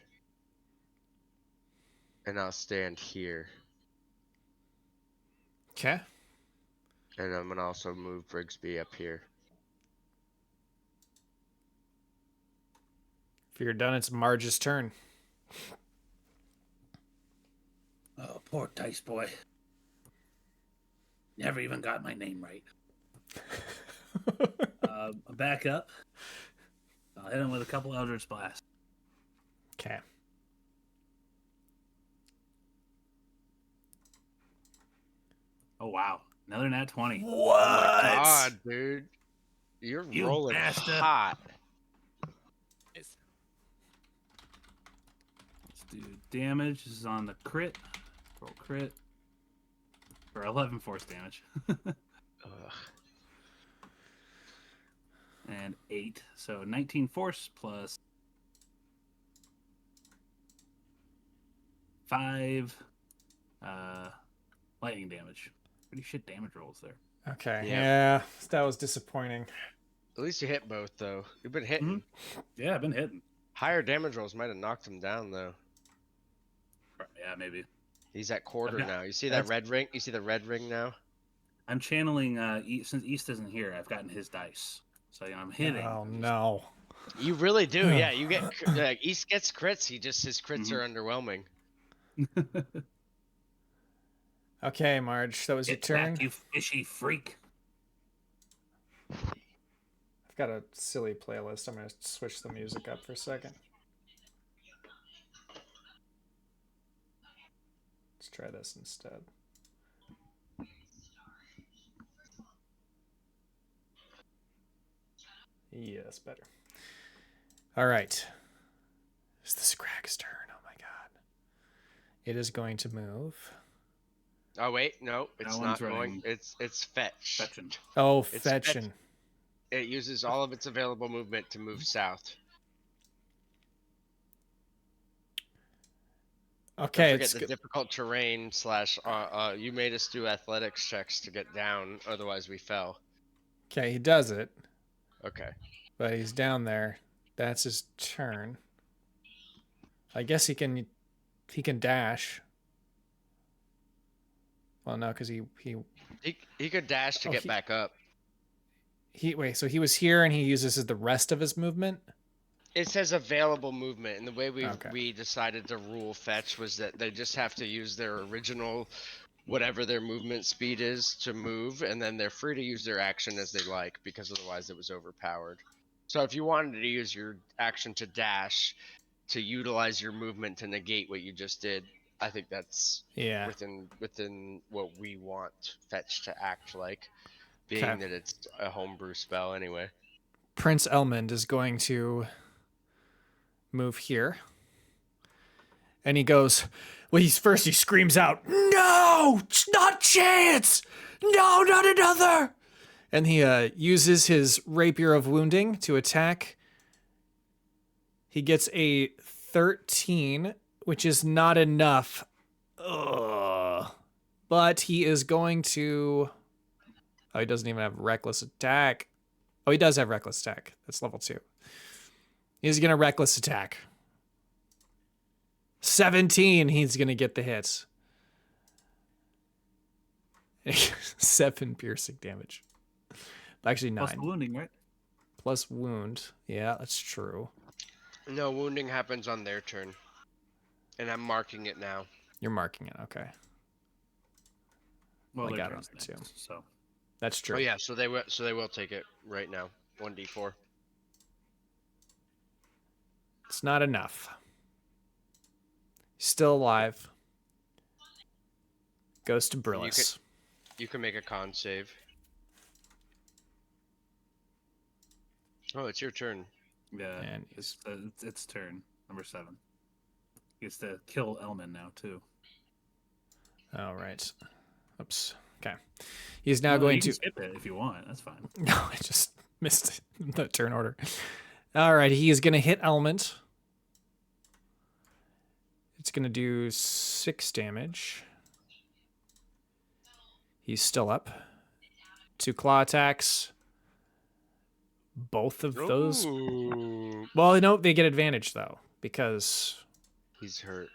And I'll stand here. Okay. And I'm gonna also move Brigsby up here. If you're done, it's Marge's turn. Oh, poor dice boy. Never even got my name right. Back up. I'll hit him with a couple Eldritch Blasts. Okay. Oh, wow. Another nat 20. What? Oh my God, dude. You're You rolling bastard. hot. Is- Let's do damage. This is on the crit. Roll crit. For 11 force damage. Ugh. And 8. So 19 force plus 5 lightning damage. Pretty shit damage rolls there. Okay. Yeah. Yeah, that was disappointing. At least you hit both, though. You've been hitting. Yeah, I've been hitting. Higher damage rolls might have knocked him down, though. Yeah, maybe. He's at quarter Okay. now. You see that That's- red ring? You see the red ring now? I'm channeling, since East isn't here, I've gotten his dice. So, I'm hitting. Oh, no. You really do, yeah. You get like East gets crits. His crits Mhm. are underwhelming. Okay, Marge, that was your Get turn. back, you fishy freak. I've got a silly playlist. I'm going to switch the music up for a second. Let's try this instead. Yes, better. All right. It's the Scrag's turn. Oh my god. It is going to move. Oh wait, no, it's That not one's going. running. It's fetch. Fetching. Oh, It's fetching. It uses all of its available movement to move south. Okay, Don't it's forget the difficult terrain / you made us do athletics checks to get down, otherwise we fell. okay. He does it, Okay. but he's down there. That's his turn. I guess he can dash. Well, no, because he He could dash to Oh, get back up. So he was here and he uses the rest of his movement? It says available movement, and the way Okay. we decided to rule fetch was that they just have to use their original, whatever their movement speed is to move, and then they're free to use their action as they like, because otherwise it was overpowered. So if you wanted to use your action to dash, to utilize your movement to negate what you just did, I think that's Yeah. within what we want fetch to act like, being that it's a homebrew spell anyway. Prince Elmund is going to move here. And he goes, he screams out, "No, not chance! No, not another!" And he uses his Rapier of Wounding to attack. He gets a 13, which is not enough. Ugh. But he is going to... Oh, he doesn't even have Reckless Attack. Oh, he does have Reckless Attack. That's level 2. He's going to Reckless Attack. 17, he's going to get the hits. 7 piercing damage. Actually, 9. Plus wounding, right? Plus wound. Yeah, that's true. No, wounding happens on their turn. And I'm marking it now. You're marking it, okay. Well, I their got it turn's on it, too. next, so. That's true. Oh yeah, so they will take it right now. 1d4. It's not enough. Still alive. Goes to Brillis. You can make a con save. Oh, it's your turn. Yeah, And it's its turn. Number 7. He gets to kill Elman now, too. All right. Oops. Okay. He's now Well, going you can to... skip it if you want. That's fine. No, I just missed the turn order. All right, he is going to hit Element. It's going to do 6 damage. He's still up. 2 claw attacks. Both of those... Ooh. Well, no, they get advantage, though, because... He's hurt.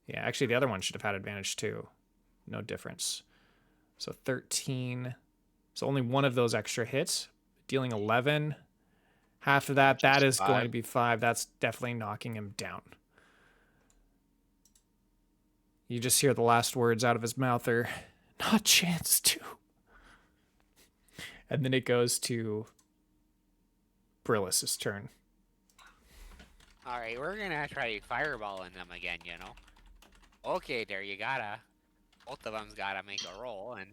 Yeah, actually, the other one should have had advantage, too. No difference. So 13. So only one of those extra hits. Dealing 11. Half of that, that is going to be 5. That's definitely knocking him down. You just hear the last words out of his mouth are, "Not chance to." And then it goes to Brillis' turn. Alright, we're gonna try fireballing them again, you know. Okay, there you gotta. Both of them's gotta make a roll, and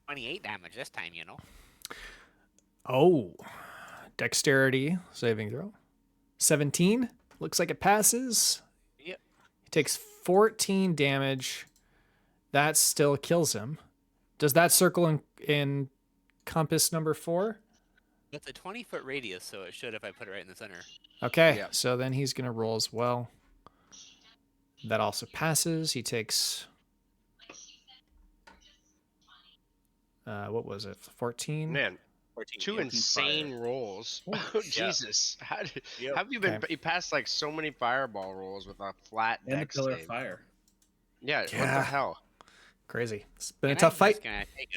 28 damage this time, you know. Oh, dexterity saving throw. 17. Looks like it passes. Yep. He takes 14 damage. That still kills him. Does that circle in compass number 4? It's a 20-foot radius, so it should if I put it right in the center. Okay, Yeah. so then he's going to roll as well. That also passes. He takes... what was it? 14? Man, 14, 2 insane rolls. Oh, Jesus. How have you been? Okay. You passed like so many fireball rolls with a flat And the dex pillar of save. fire. Yeah, what the Yeah. hell? Crazy. It's been a And tough I'm fight. just gonna take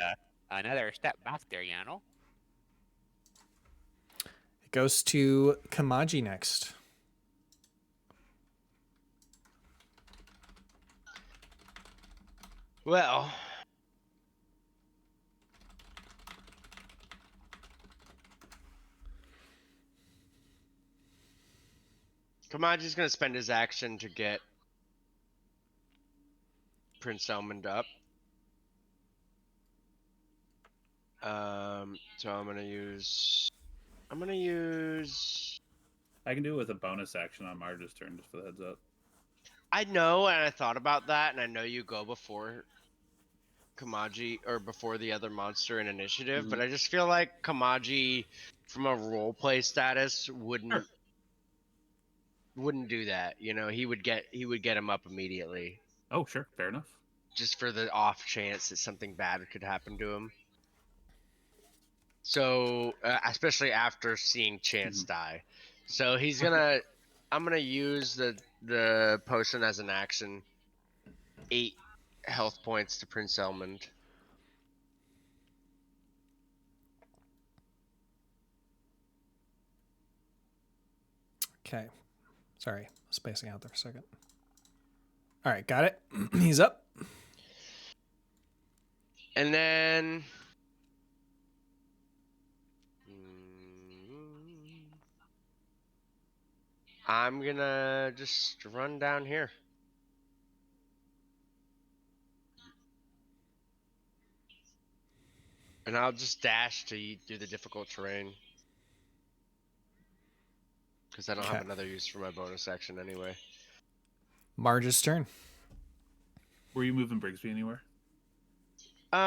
another step back there, you know. It goes to Kamaji next. Well, Kamaji's gonna spend his action to get Prince Elmund up. So I'm gonna use. I can do it with a bonus action on Marge's turn, just for the heads up. I know, and I thought about that, and I know you go before Kamaji or before the other monster in initiative, but I just feel like Kamaji, from a roleplay status, wouldn't do that. You know, he would get him up immediately, Oh, sure. Fair enough. just for the off chance that something bad could happen to him. So, especially after seeing Chance die, so he's gonna. I'm gonna use the potion as an action. 8 health points to Prince Elmund. Okay. Sorry, spacing out there for a second. All right, got it. He's up. And then I'm gonna just run down here. And I'll just dash to do the difficult terrain. Because I don't have Okay. another use for my bonus action anyway. Marge's turn. Were you moving Brigsby anywhere? No.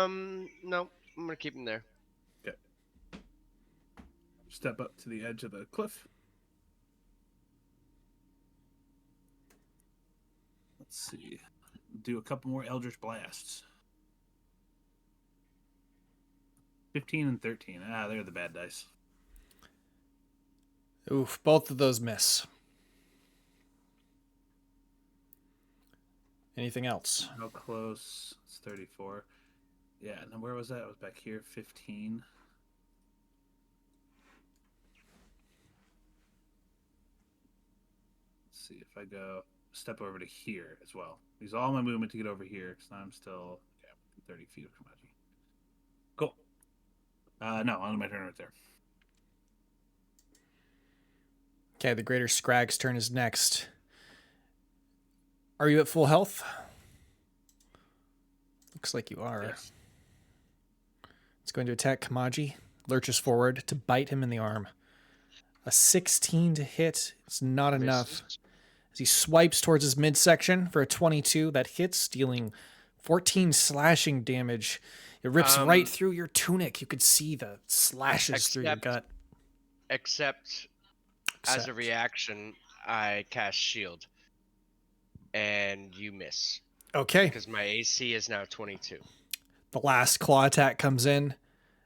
I'm gonna keep him there. Okay. Step up to the edge of the cliff. Let's see. Do a couple more Eldritch Blasts. 15 and 13. Ah, they're the bad dice. Oof, both of those miss. Anything else? How close? It's 34. Yeah, and then where was that? I was back here. 15. Let's see if I go step over to here as well. Use all my movement to get over here because I'm still 30 feet of Kamaji. Cool. No, on my turn right there. Okay, the Greater Scags' turn is next. Are you at full health? Looks like you are. Yes. It's going to attack Kamaji. Lurches forward to bite him in the arm. A 16 to hit. It's not enough. As he swipes towards his midsection for a 22, that hits, dealing 14 slashing damage. It rips right through your tunic. You could see the slashes through your gut. Except as a reaction, I cast shield. And you miss. Okay. Because my AC is now 22. The last claw attack comes in.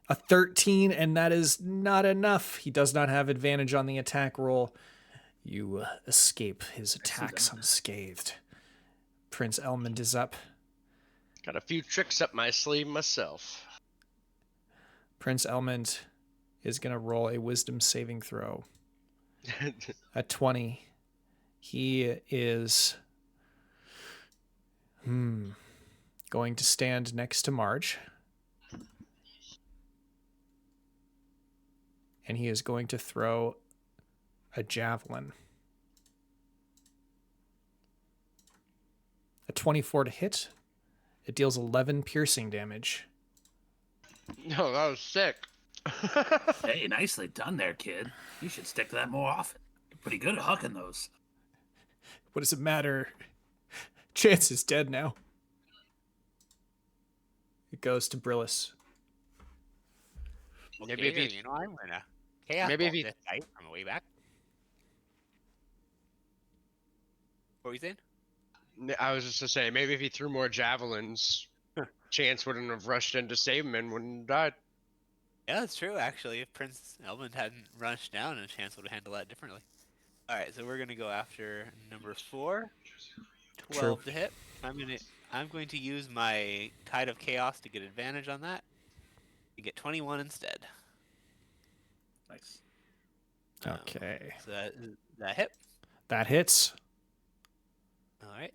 A 13, and that is not enough. He does not have advantage on the attack roll. You escape his attacks unscathed. Prince Elmund is up. Got a few tricks up my sleeve myself. Prince Elmund is going to roll a wisdom saving throw. At 20, he is going to stand next to Marge. And he is going to throw a javelin. A 24 to hit. It deals 11 piercing damage. No, that was sick. Hey, nicely done there, kid. You should stick to that more often. You're pretty good at hucking those. What does it matter? Chance is dead now. It goes to Brillis. Maybe if he- you know, I'm gonna chaos maybe if ball he- this guy from way back. What were you saying? I was just to say, maybe if he threw more javelins, Chance wouldn't have rushed in to save him and wouldn't have died. Yeah, that's true, actually. If Prince Elmund hadn't rushed down, a chance would have handled that differently. Alright, so we're going to go after number 4. 12 to hit. I'm going to use my Tide of Chaos to get advantage on that. You get 21 instead. Nice. Okay. So that hit. That hits. Alright.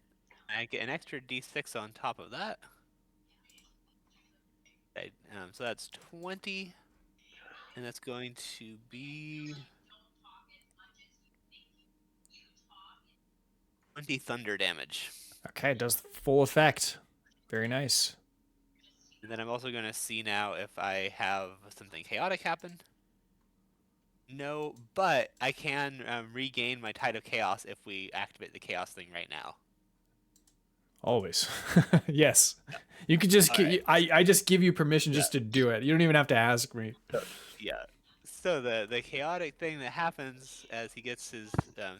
I get an extra d6 on top of that. Okay, so that's 20. And that's going to be 20 thunder damage. Okay, it does the full effect. Very nice. And then I'm also going to see now if I have something chaotic happen. No, but I can regain my Tide of Chaos if we activate the Chaos thing right now. Always. Yes. You could just, All right. I just give you permission just to do it. You don't even have to ask me. Yeah. So the chaotic thing that happens as he gets his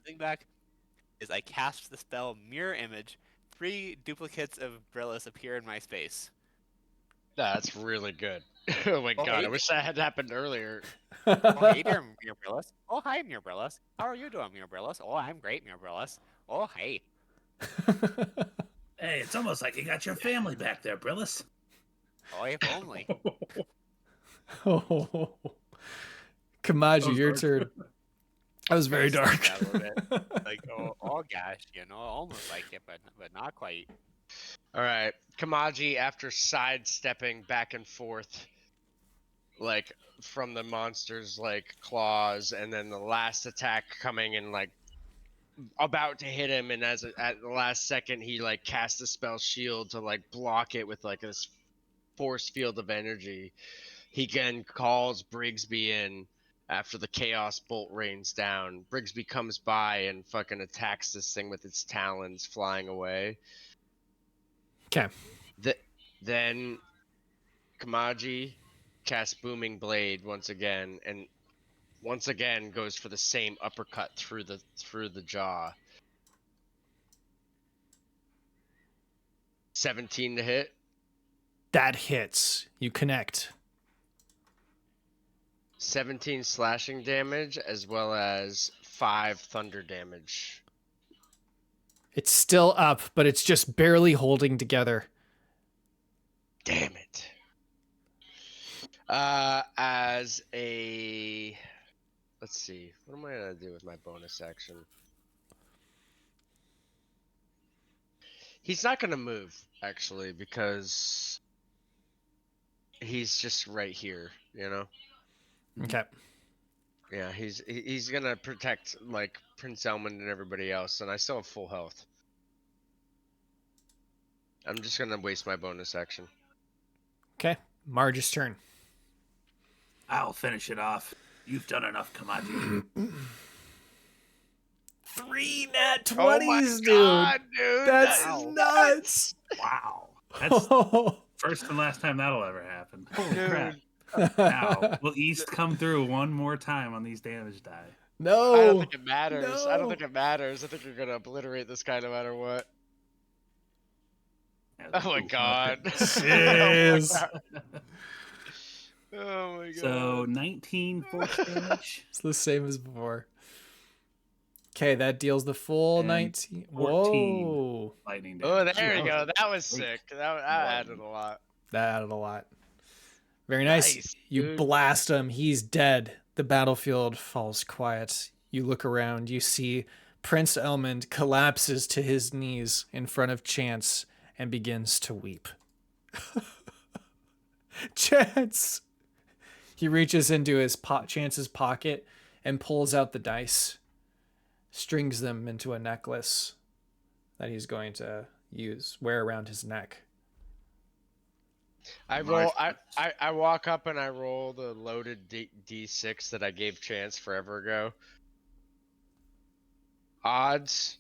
thing back is I cast the spell Mirror Image. 3 duplicates of Brillis appear in my space. That's really good. Oh my god, I hey. wish that had happened earlier. Oh, hey there, Mirror Brillis. Oh, hi, Mirror Brillis. How are you doing, Mirror Brillis? Oh, I'm great, Mirror Brillis. Oh, hey. Hey, it's almost like you got your family back there, Brillis. Oh, if only. Oh. Kamaji, your turn. That was very It's like dark. that a little bit. Like, oh gosh, almost like it, but not quite. All right, Kamaji, after sidestepping back and forth, like from the monster's like claws, and then the last attack coming and like about to hit him, and at the last second he like cast a spell shield to like block it with like this force field of energy. He then calls Brigsby in after the chaos bolt rains down. Brigsby comes by and fucking attacks this thing with its talons flying away. Okay. Then Kamaji casts Booming Blade once again, and once again goes for the same uppercut through the jaw. 17 to hit. That hits. You connect. 17 slashing damage as well as 5 thunder damage. It's still up, but it's just barely holding together. Damn it. As a... Let's see. What am I going to do with my bonus action? He's not going to move, actually, because he's just right here, you know? Okay. Yeah, he's going to protect, like, Prince Elmund and everybody else, and I still have full health. I'm just going to waste my bonus action. Okay. Marge's turn. I'll finish it off. You've done enough, Kamaji. 3 nat 20s, Oh my dude. God, dude. That's Wow. nuts. Wow. That's Oh. first and last time that'll ever happen. Holy Dude. crap. Now, will East come through one more time on these damage die? No. I don't think it matters. I don't No. think it matters. I think you're going to obliterate this guy no matter what. Yeah, Oh my God. Jeez. Oh my God. So 19 force damage. It's the same as before. Okay, that deals the full And 19. 14. Whoa. Lightning Oh, damage. there you That go. was That was great. sick. That added a lot. That added a lot. Very nice. Nice, You dude. blast him. He's dead. The battlefield falls quiet. You look around. You see Prince Elmund collapses to his knees in front of Chance and begins to weep. Chance! He reaches into his Chance's pocket and pulls out the dice, strings them into a necklace that he's going to wear around his neck. I walk up and I roll the loaded D6 that I gave Chance forever ago. Odds,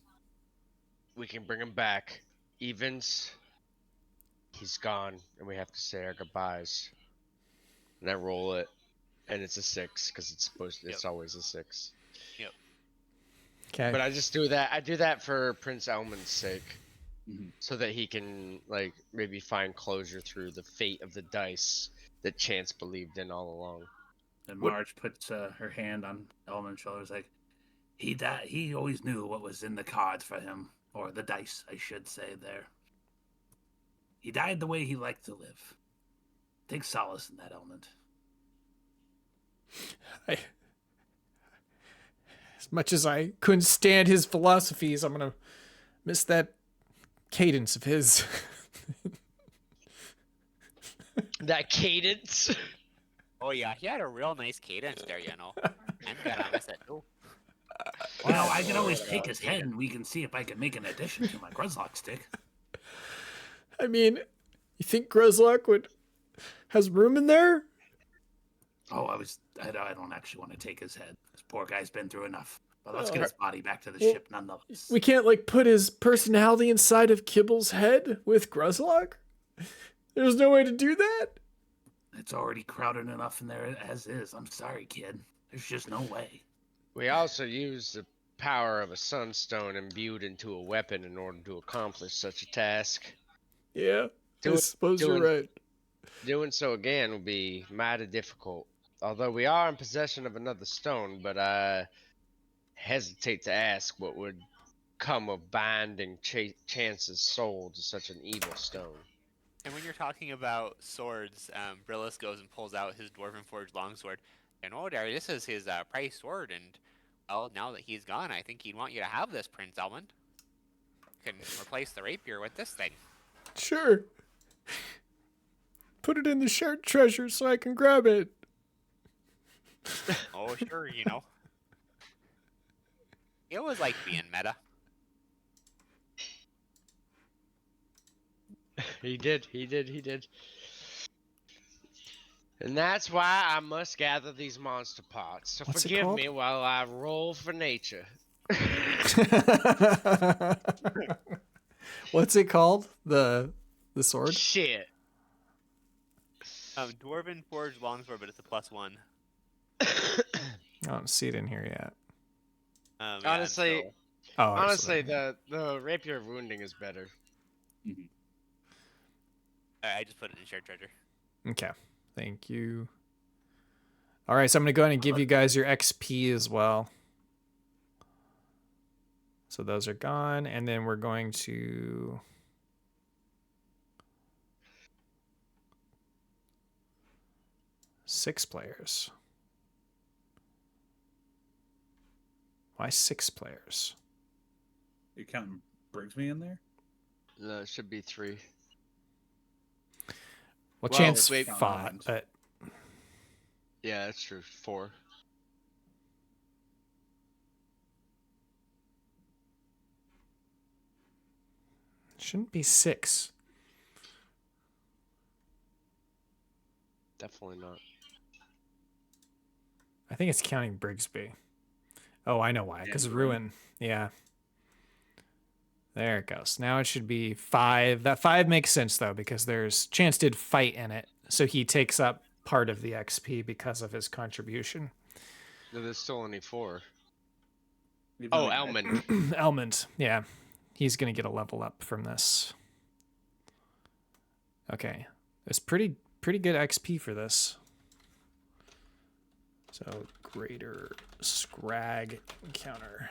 we can bring him back. Evens, he's gone, and we have to say our goodbyes. And I roll it, and it's a 6 because it's always a 6. Yep. Okay. But I just do that. I do that for Prince Elmund's sake, Mhm. so that he can like maybe find closure through the fate of the dice that Chance believed in all along. And Marge puts her hand on Elman's shoulders, like, he died. He always knew what was in the cards for him, or the dice, I should say. There, he died the way he liked to live. Take solace in that, Elmund. As much as I couldn't stand his philosophies, I'm gonna miss that cadence of his. That cadence. Oh yeah, he had a real nice cadence there, I'm gonna miss it too. Well, I can always take his head, and we can see if I can make an addition to my Gruzlock stick. I mean, you think Gruzlock has room in there? Oh, I don't actually want to take his head. This poor guy's been through enough. But let's get his body back to the ship nonetheless. We can't like put his personality inside of Kibble's head with Gruzlock? There's no way to do that? It's already crowded enough in there as is. I'm sorry, kid. There's just no way. We also use the power of a sunstone imbued into a weapon in order to accomplish such a task. Yeah, I suppose you're right. Doing so again will be mighty difficult. Although we are in possession of another stone, but I hesitate to ask what would come of binding Chance's soul to such an evil stone. And when you're talking about swords, Brillis goes and pulls out his Dwarven Forge longsword. There, this is his prize sword, and Well, now that he's gone, I think he'd want you to have this, Prince Elmund. You can replace the rapier with this thing. Sure. Put it in the shared treasure so I can grab it. Oh, sure, you know. It was like being meta. He did. And that's why I must gather these monster parts. So What's it forgive called? me while I roll for nature. What's it called? The sword? Shit. Dwarven Forged Longsword, but it's a +1. I don't see it in here yet. Yeah, and Honestly, so- Oh, honestly, the rapier of wounding is better. I just put it in shared treasure. okay. Thank you. All right, so I'm going to go ahead and give you guys your XP as well. So those are gone, and then we're going to... Six players. Why 6 players? You counting Brigsby in there? No, it should be 3. Well, Well, chance wait, 5, but Yeah, that's true. 4. shouldn't be 6. Definitely not. I think it's counting Brigsby. Oh, I know why. Because Yeah, Ruin. Yeah. There it goes. Now it should be 5. That 5 makes sense, though, because there's Chance did fight in it. So he takes up part of the XP because of his contribution. No, there's still only 4. Even Oh, like- Elmund. Elmund. Yeah. He's going to get a level up from this. Okay. It's pretty good XP for this. So, Greater Scrag encounter.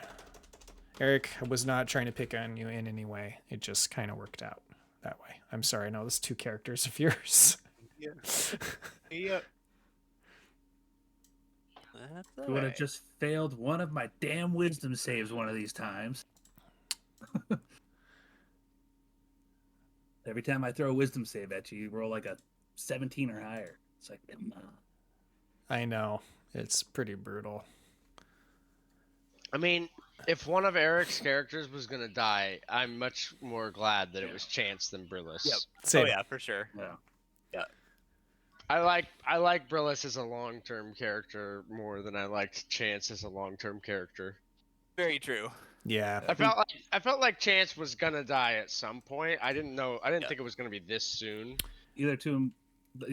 Eric, I was not trying to pick on you in any way. It just kind of worked out that way. I'm sorry. No, this 2 characters of yours. Yep. That's You would have just failed one of my damn wisdom saves one of these times. Every time I throw a wisdom save at you, you roll like a 17 or higher. It's like, come on. I know. It's pretty brutal. I mean, if one of Eric's characters was gonna die, I'm much more glad that it was Chance than Brillis. Yep. Same. Oh yeah, for sure. Yeah. I like Brillis as a long-term character more than I liked Chance as a long-term character. Very true. Yeah. I felt like Chance was gonna die at some point. I didn't think it was gonna be this soon. Either to him,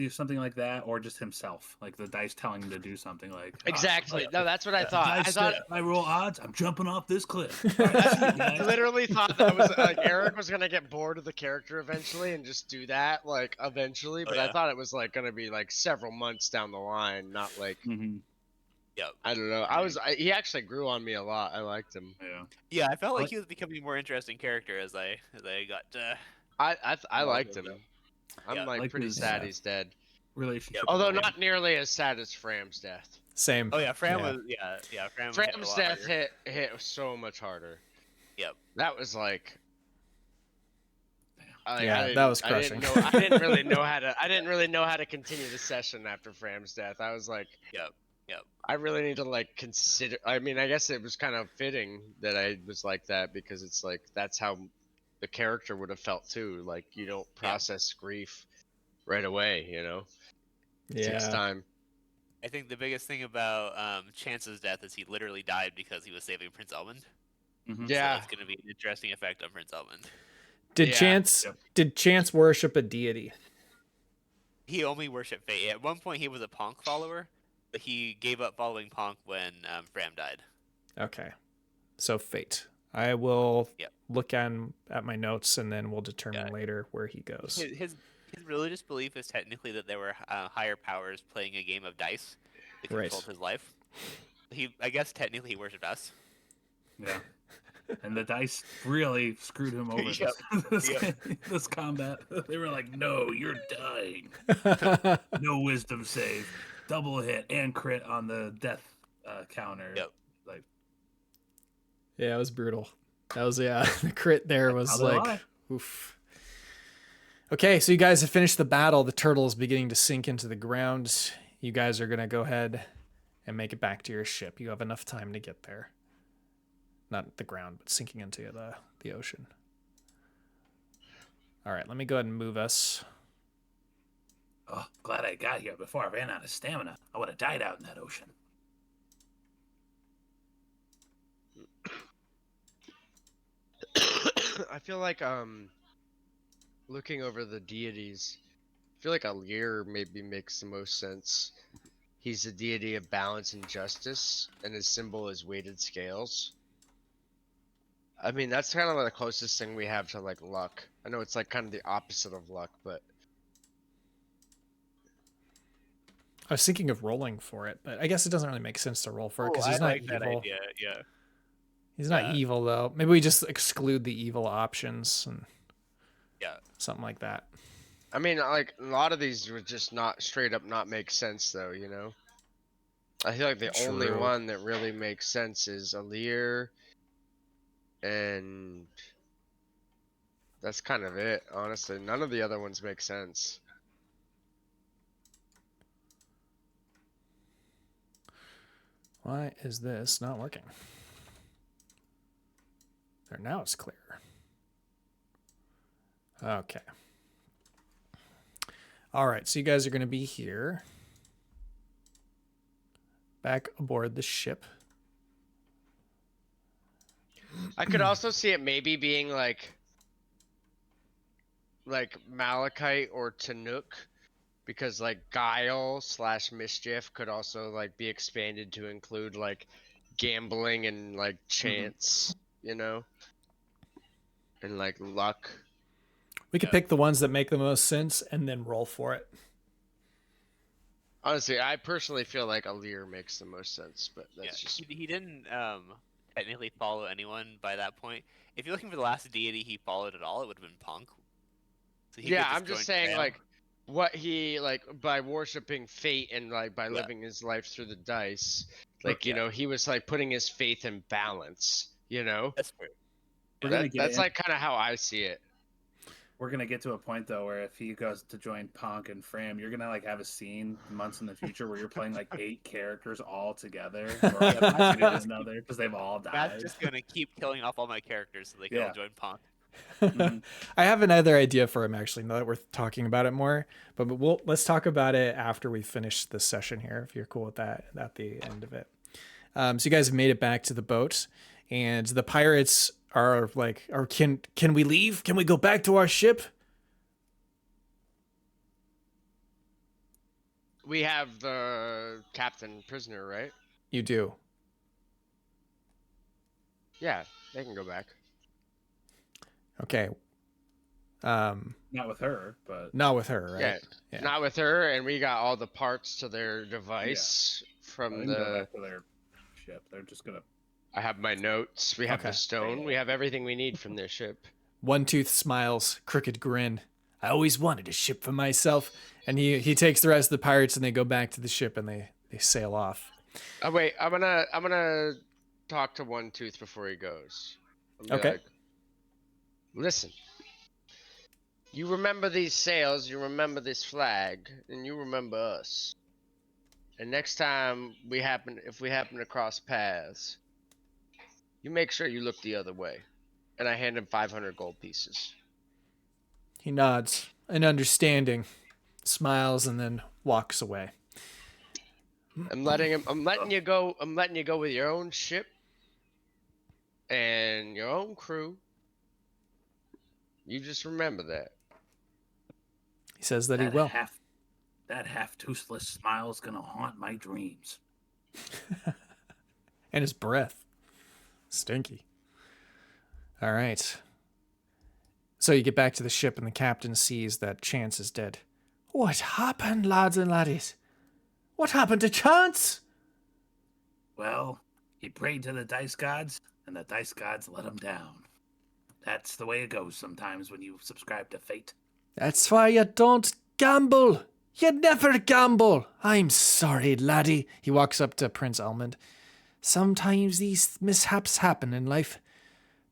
something like that, or just himself. Like the dice telling him to do something like. Exactly. No, that's what I The thought. I dice thought said, if I roll odds, I'm jumping off this cliff. All right, see you guys. I literally thought that was like Eric was gonna get bored of the character eventually and just do that like eventually, but I yeah. thought it was like gonna be like several months down the line, not like Mhm. Yep. I don't know. He actually grew on me a lot. I liked him. Yeah. Yeah, I felt like Like- he was becoming a more interesting character as I got. I liked him. Yep. I'm Yeah, like like pretty his- sad yeah. he's dead. Relationship. Although with not nearly as sad as Fram's death. Same. Oh yeah, Fram Yeah. was Fram. hit a Fram's lot death harder. hit so much harder. Yep. That was like. Yeah, that was I didn't crushing. know. I didn't really know how to. I didn't really know how to continue the session after Fram's death. I was like, Yep. I really need to like consider. I mean, I guess it was kind of fitting that I was like that because it's like that's how the character would have felt too. Like you don't process grief right away, you know. It takes Yeah. time. I think the biggest thing about Chance's death is he literally died because he was saving Prince Elmund. Mhm. Yeah. So it's going to be an interesting effect on Prince Elmund. Did Yeah. Chance Yep. did Chance worship a deity? He only worshipped Fate. At one point, he was a Ponk follower, but he gave up following Ponk when Fram died. Okay. So fate. I will Yep. look at my notes and then we'll determine Yeah. later where he goes. His religious belief is technically that there were higher powers playing a game of dice that Right. controlled his life. I guess technically he worshipped us. Yeah. And the dice really screwed him over Yep. this combat. They were like, no, you're dying. No wisdom save. Double hit and crit on the death counter. Yep. Like, Yeah, it was brutal. That was, yeah, the crit there was Probably like, why. oof. Okay, so you guys have finished the battle. The turtle is beginning to sink into the ground. You guys are going to go ahead and make it back to your ship. You have enough time to get there. Not the ground, but sinking into the ocean. All right, let me go ahead and move us. Oh, glad I got here before I ran out of stamina. I would have died out in that ocean. I feel like looking over the deities, I feel like Alir maybe makes the most sense. He's the deity of balance and justice, and his symbol is weighted scales. I mean, that's kind of the closest thing we have to like luck. I know it's like kind of the opposite of luck, but I was thinking of rolling for it, but I guess it doesn't really make sense to roll for it because I he's not like that evil. idea. Yeah. He's not Yeah. evil, though. Maybe we just exclude the evil options and Yeah. something like that. I mean, like a lot of these would just not straight up not make sense, though. You know, I feel like the only True. one that really makes sense is Alir, and that's kind of it. Honestly, none of the other ones make sense. Why is this not working? There, now it's clear. Okay. All right, so you guys are going to be here. Back aboard the ship. I could also see it maybe being like Malachite or Tanuk, because like guile / mischief could also like be expanded to include like gambling and like chance, you know, and like luck. We could pick the ones that make the most sense and then roll for it. Honestly, I personally feel like Alir makes the most sense, but that's Yeah, just he didn't technically follow anyone by that point. If you're looking for the last deity he followed at all, it would have been Punk. So he yeah. could I'm just join saying Fram. like what he like by worshiping fate and like by Yeah. living his life through the dice, like you Yeah. know he was like putting his faith in balance, you know. That's fair. We're gonna get That's in- like kind of how I see it. We're gonna get to a point though where if he goes to join Punk and Fram, you're gonna like have a scene months in the future where you're playing like 8 characters all together, or another because they've all died. Matt's just gonna keep killing off all my characters so they can all Yeah. join Punk. I have another idea for him actually. Now that we're talking about it more, but let's talk about it after we finish this session here. If you're cool with that, at the end of it. So you guys have made it back to the boat, and the pirates are like, "Or can we leave? Can we go back to our ship?" We have the captain prisoner, right? You do. Yeah, they can go back. Okay. Not with her, but Not with her, right? Yeah, Yeah. not with her, and we got all the parts to their device they from can go the. back to their ship. They're just gonna. I have my notes. We have Okay. the stone. We have everything we need from their ship. One Tooth smiles, crooked grin. I always wanted a ship for myself. And he takes the rest of the pirates and they go back to the ship and they sail off. Oh wait, I'm gonna talk to One Tooth before he goes. I'll be Okay. like, listen. You remember these sails, you remember this flag, and you remember us. And next time if we happen to cross paths, you make sure you look the other way. And I hand him 500 gold pieces. He nods, an understanding, smiles, and then walks away. I'm letting you go with your own ship and your own crew. You just remember that. He says that he will. That half-toothless smile's gonna haunt my dreams. And his breath. Stinky. All right. So you get back to the ship and the captain sees that Chance is dead. What happened, lads and laddies? What happened to Chance? Well, he prayed to the dice gods, and the dice gods let him down. That's the way it goes sometimes when you subscribe to fate. That's why you don't gamble. You never gamble. I'm sorry, laddie. He walks up to Prince Elmund. Sometimes these mishaps happen in life.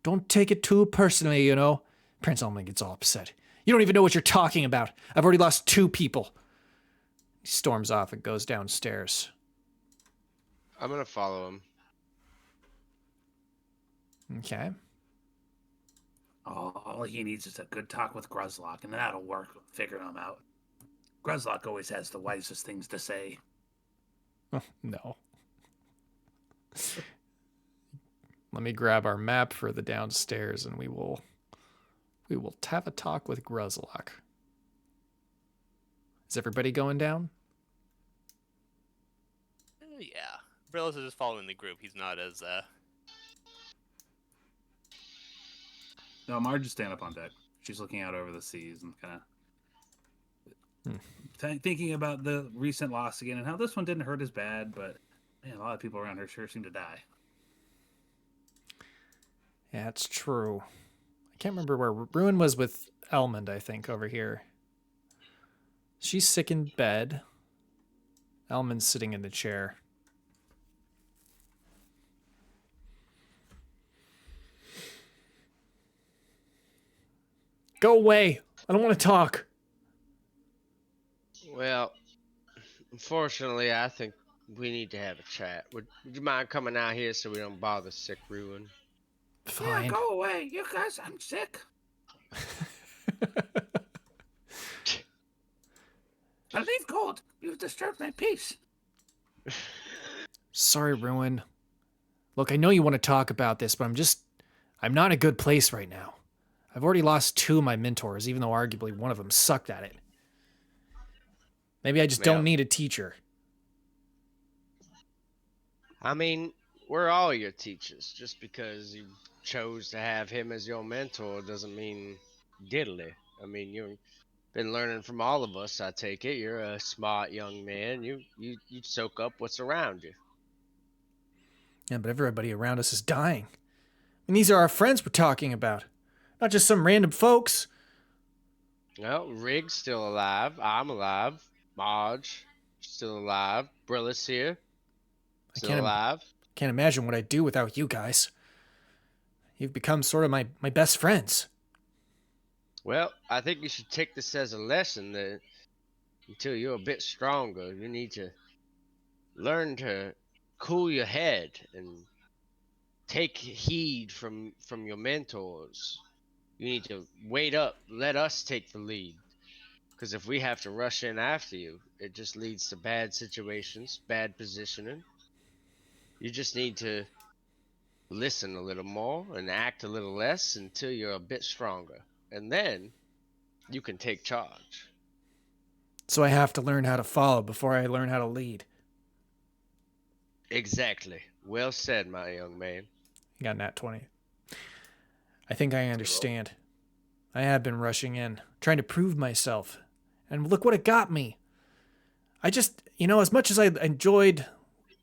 Don't take it too personally, you know. Prince Elmund gets all upset. You don't even know what you're talking about. I've already lost 2 people. He storms off and goes downstairs. I'm gonna follow him. Okay. All he needs is a good talk with Gruzlock, and that'll work. Figure him out. Gruzlock always has the wisest things to say. No. Let me grab our map for the downstairs, and we will have a talk with Gruzlock. Is everybody going down? Yeah. Brillis is just following the group. He's not as No, Marge is standing up on deck. She's looking out over the seas and kind of thinking about the recent loss again and how this one didn't hurt as bad, but man, a lot of people around her sure seem to die. Yeah, it's true. I can't remember where Ruin was with Elmund, I think, over here. She's sick in bed. Elmund's sitting in the chair. Go away! I don't want to talk. Well, unfortunately, I think we need to have a chat. Would you mind coming out here so we don't bother sick Ruin? Fine. Yeah, go away. You guys, I'm sick. I leave cold. You've disturbed my peace. Sorry, Ruin. Look, I know you want to talk about this, but I'm not in a good place right now. I've already lost 2 of my mentors, even though arguably one of them sucked at it. Maybe I just don't need a teacher. I mean, we're all your teachers. Just because you chose to have him as your mentor doesn't mean diddly. I mean, you've been learning from all of us, I take it. You're a smart young man. You soak up what's around you. Yeah, but everybody around us is dying. And these are our friends we're talking about. Not just some random folks. Well, Rig's still alive. I'm alive. Marge still alive. Brillis here. Still alive. Can't imagine what I'd do without you guys. You've become sort of my best friends. Well, I think you should take this as a lesson that until you're a bit stronger, you need to learn to cool your head and take heed from your mentors. You need to wait up, let us take the lead. Because if we have to rush in after you, it just leads to bad situations, bad positioning. You just need to listen a little more and act a little less until you're a bit stronger. And then you can take charge. So I have to learn how to follow before I learn how to lead. Exactly. Well said, my young man. You got nat 20. I think I understand. I have been rushing in, trying to prove myself. And look what it got me. I just, as much as I enjoyed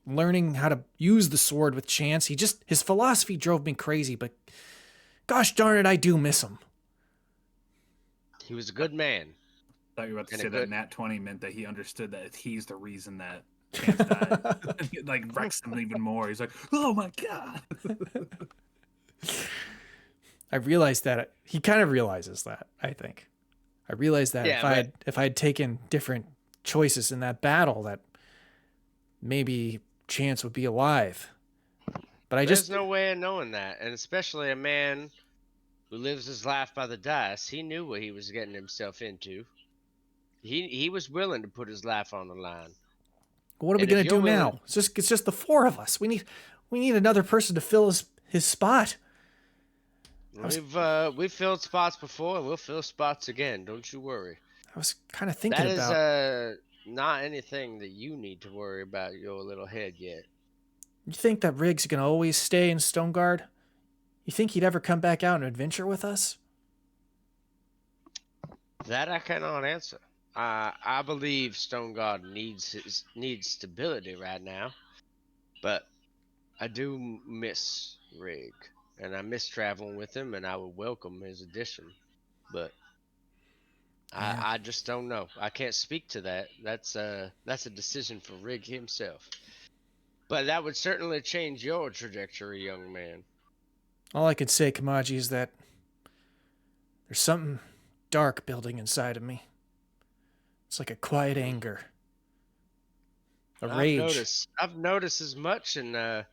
learning how to use the sword with Chance, his philosophy drove me crazy, but gosh darn it, I do miss him. He was a good man. I thought you were about to And say a that good- nat 20 meant that he understood that he's the reason that Chance died. It, like, wrecks him even more. He's like, oh my god. I realized that he kind of realizes that, I think. I realized that if I had taken different choices in that battle, that maybe Chance would be alive. But There's no way of knowing that, and especially a man who lives his life by the dice. He knew what he was getting himself into. He was willing to put his life on the line. What are we gonna do now? It's just the 4 of us. We need another person to fill his spot. We've filled spots before, and we'll fill spots again. Don't you worry. I was kind of thinking about. That is not anything that you need to worry about your little head yet. You think that Riggs gonna always stay in Stoneguard? You think he'd ever come back out and adventure with us? That I cannot answer. I believe Stoneguard needs stability right now, but I do miss Rig, and I miss traveling with him, and I would welcome his addition. But I just don't know. I can't speak to that. That's a decision for Rig himself. But that would certainly change your trajectory, young man. All I can say, Kamaji, is that there's something dark building inside of me. It's like a quiet anger. A rage. I've noticed as much, and I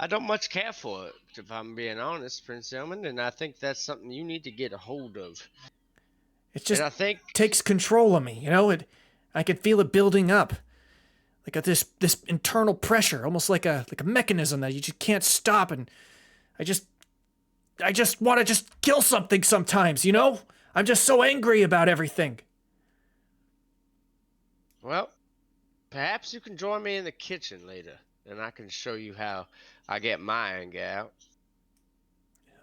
don't much care for it, if I'm being honest, Prince Elmund, and I think that's something you need to get a hold of. It just and I think takes control of me, you know? I can feel it building up. Like this internal pressure, almost like a mechanism that you just can't stop, and I just want to just kill something sometimes, you know? I'm just so angry about everything. Well, perhaps you can join me in the kitchen later, and I can show you how I get my anger out.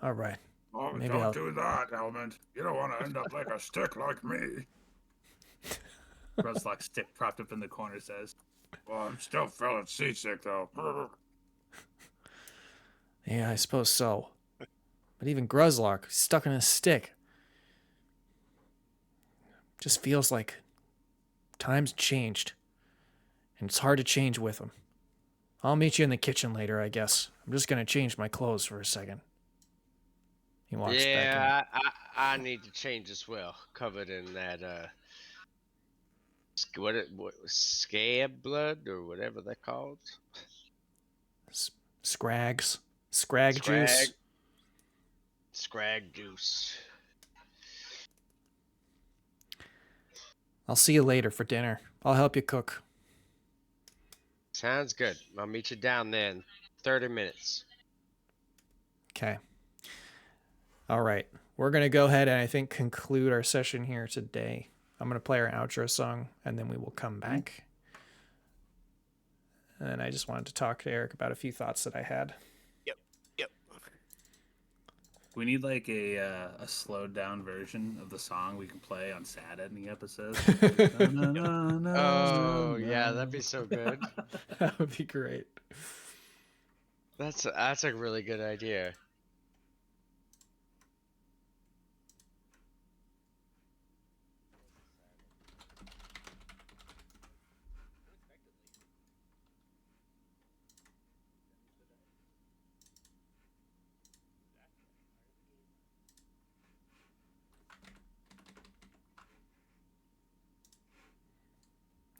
All right. Oh, Maybe don't I'll- do that, Elmund. You don't want to end up like a stick like me. Gruzlock stick propped up in the corner says, well, I'm still feeling seasick, though. Yeah, I suppose so. But even Gruzlock, stuck in a stick. Just feels like time's changed. And it's hard to change with him. I'll meet you in the kitchen later, I guess. I'm just going to change my clothes for a second. He walks back in. Yeah, I need to change as well. Covered in that what scab blood or whatever they're called. Scrags. Scrag juice. Scrag juice. I'll see you later for dinner. I'll help you cook. Sounds good. I'll meet you down there in 30 minutes. Okay. All right. We're going to go ahead and I think conclude our session here today. I'm going to play our outro song and then we will come back. And I just wanted to talk to Eric about a few thoughts that I had. Yep. We need like a slowed down version of the song we can play on sad ending episodes. Oh, yeah, that'd be so good. That would be great. That's a really good idea.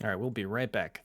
All right, we'll be right back.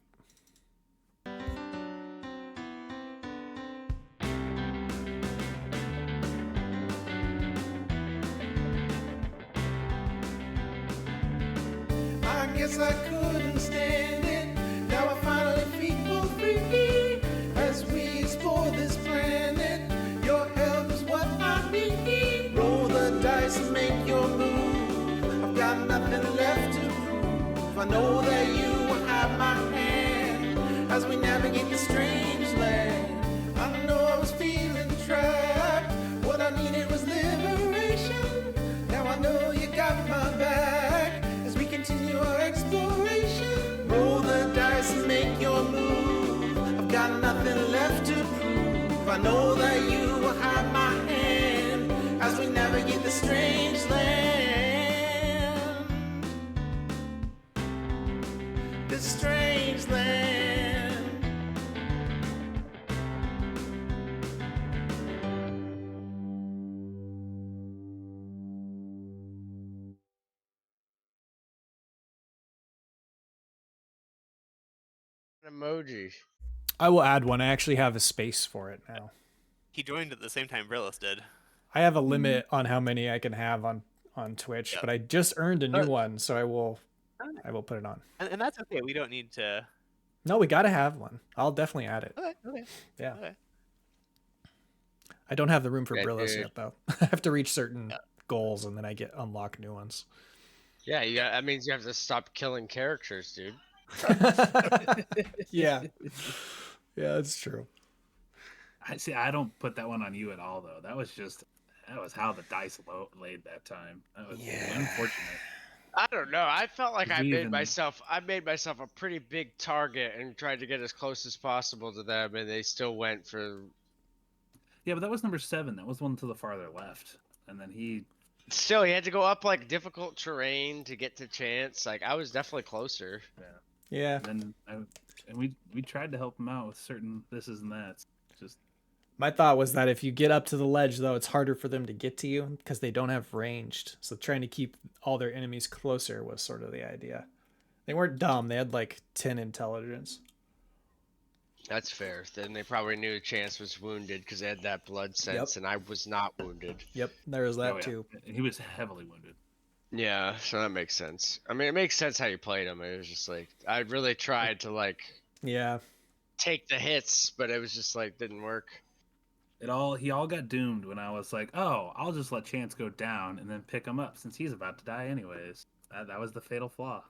I guess I couldn't stand it. Now I finally feel free as we explore this planet. Your help is what I need. Roll the dice and make your move. I've got nothing left to prove. I know that you will have my hand as we navigate the strange land. I know I was feeling trapped. What I needed was liberation. Now I know you got my back as we continue our exploration. Roll the dice and make your move. I've got nothing left to prove. I know that you will have my hand as we navigate the strange land. This strange land. Emoji. I will add one. I actually have a space for it now. He joined at the same time Brillis did. I have a limit on how many I can have on Twitch, Yep. but I just earned a new one, so I will put it on. And that's okay. We don't need to. No, we got to have one. I'll definitely add it. Okay. Yeah. Okay. I don't have the room for Yeah, Brillis dude. yet, though. I have to reach certain goals, and then I get unlock new ones. Yeah, that means you have to stop killing characters, dude. Yeah. Yeah, that's true. I don't put that one on you at all, though. That was how the dice laid that time. That was unfortunate. I don't know. I felt like I We made even- myself a pretty big target and tried to get as close as possible to them, and they still went for. Yeah, but that was number 7. That was one to the farther left, and then he. Still, he had to go up like difficult terrain to get to chance. Like I was definitely closer. Yeah. Then And we tried to help him out with certain thises and that's. Just My thought was that if you get up to the ledge, though, it's harder for them to get to you because they don't have ranged. So trying to keep all their enemies closer was sort of the idea. They weren't dumb. They had like 10 intelligence. That's fair. Then they probably knew Chance was wounded because they had that blood sense, and I was not wounded. Yep, there was that oh, yeah. too. He was heavily wounded. Yeah, so that makes sense. I mean, it makes sense how you played him. It was just like I really tried to like Yeah, take the hits, but it was just like didn't work. He all got doomed when I was like, oh, I'll just let Chance go down and then pick him up since he's about to die anyways. That was the fatal flaw.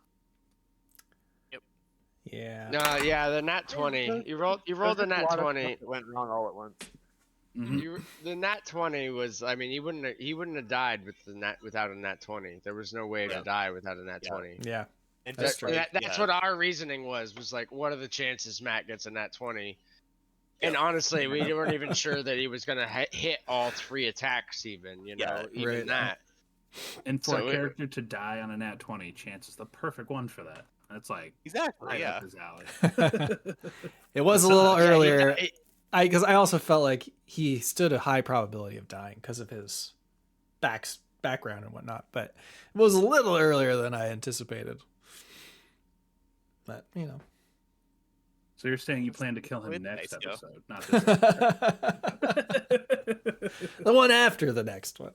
yeah. No, yeah, the nat 20. You rolled the nat 20. It went wrong all at once. Mhm. The nat 20 was. I mean, he wouldn't have died without a nat 20. There was no way to die without a nat 20. Yeah, And That's just true. like, That's what our reasoning was like, what are the chances Matt gets a nat 20? And honestly, we weren't even sure that he was gonna hit all 3 attacks, even even right. that. And for So a character to die on a nat 20, Chance is the perfect one for that. That's like exactly, right yeah. up his alley. It was a little Yeah, earlier. Because I also felt like he stood a high probability of dying because of his background and whatnot. But it was a little earlier than I anticipated. But So you're saying you plan to kill him With next nice go. episode, not this episode. the one after the next one.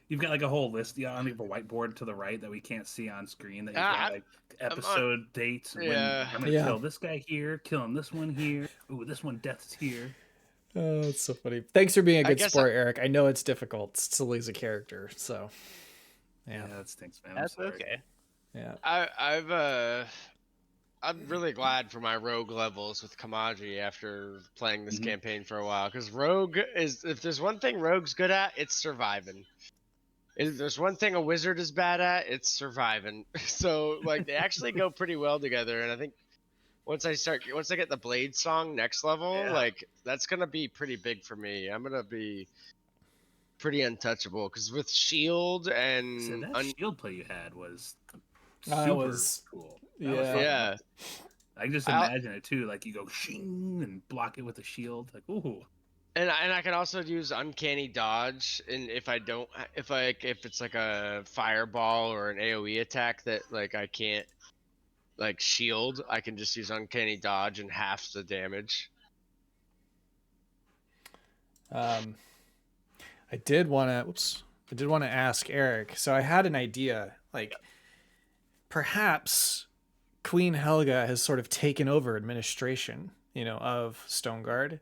You've got like a whole list on the whiteboard to the right that we can't see on screen. That you've Ah, got like episode dates. When Yeah. I'm gonna Yeah. kill this guy here, killing this one here. Ooh, this one death's here. Oh, it's so funny. Thanks for being a I good guess sport, Eric. I know it's difficult to lose a character, so Yeah, yeah, that stinks, man. That's I'm sorry. okay. yeah. I'm really glad for my rogue levels with Kamaji after playing this Mhm. campaign for a while, because rogue is, if there's one thing rogue's good at, it's surviving. If there's one thing a wizard is bad at, it's surviving. So like they actually go pretty well together, and I think once I get the blade song next level, Yeah. like that's gonna be pretty big for me. I'm gonna be pretty untouchable because with shield and So that shield play you had was I super was- cool. yeah. That was fun. yeah. I can just I'll- imagine it too. Like you go shing and block it with a shield. Like ooh. And I can also use uncanny dodge, and if it's like a fireball or an AOE attack that like I can't like shield, I can just use uncanny dodge and half the damage. I did want to ask Eric. So I had an idea, like perhaps Queen Helga has sort of taken over administration, of Stoneguard.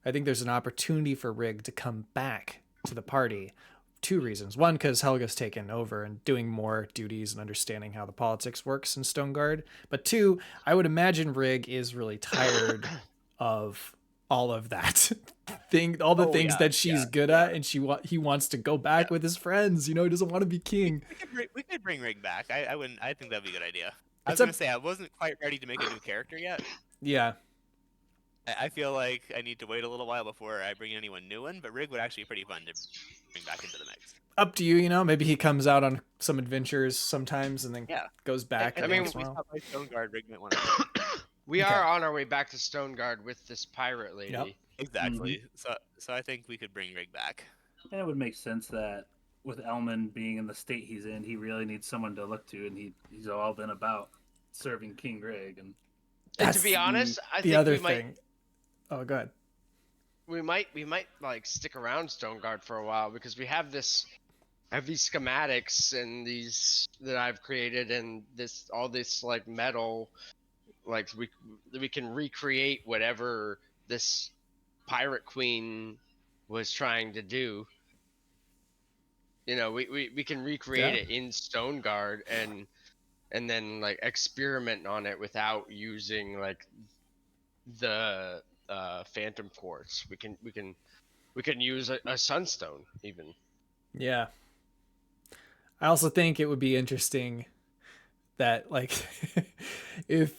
I think there's an opportunity for Rig to come back to the party. 2 reasons. One, because Helga's taken over and doing more duties and understanding how the politics works in Stoneguard. But 2, I would imagine Rig is really tired of all of that all the things that she's good at, and he wants to go back with his friends. He doesn't want to be king. We could bring Rig back. I think that'd be a good idea. I was It's a- gonna say I wasn't quite ready to make a new character yet. Yeah. I feel like I need to wait a little while before I bring anyone new in, but Rig would actually be pretty fun to bring back into the mix. Up to you, maybe he comes out on some adventures sometimes and then Yeah. goes back. I every mean, once we in a while. stop by Stoneguard, Rig might want to. We Okay. are on our way back to Stoneguard with this pirate lady. Yep. Exactly. So I think we could bring Rig back. And it would make sense that with Elmund being in the state he's in, he really needs someone to look to, and he's all been about serving King Rig. And And to be honest, I The think other we might thing. Oh, go ahead. we might like stick around Stoneguard for a while because I have these schematics and these that I've created and all this like metal, like we can recreate whatever this pirate queen was trying to do. We can recreate it in Stoneguard and then like experiment on it without using like the phantom quartz. We can use a sunstone even. Yeah. I also think it would be interesting that, like, if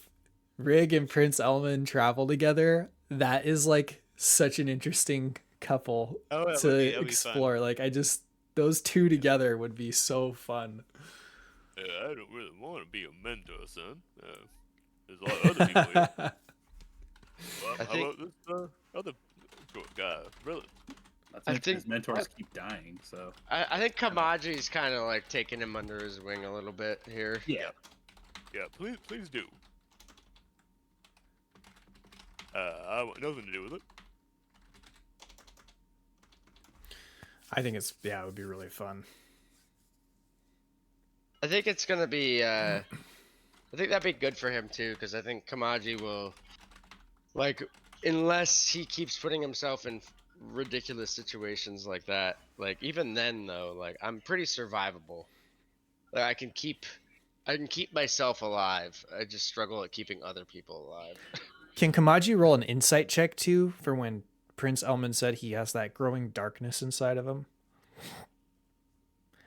Rig and Prince Elmund travel together, that is like such an interesting couple Oh, to that'd be fun. explore. Like, those two together would be so fun. I don't really want to be a mentor, son. There's a lot of other people here. Well, I how think- about this other guy? Really? I His think- mentors keep dying, so I think Kamaji's kind of like taking him under his wing a little bit here. yeah. Yeah, please do. I want nothing to do with it. I think it would be really fun. I think it's gonna be. I think that'd be good for him too, because I think Kamaji will, like, unless he keeps putting himself in ridiculous situations like that. Like even then though, like I'm pretty survivable. Like I can keep myself alive. I just struggle at keeping other people alive. Can Kamaji roll an insight check too for when Prince Elmund said he has that growing darkness inside of him?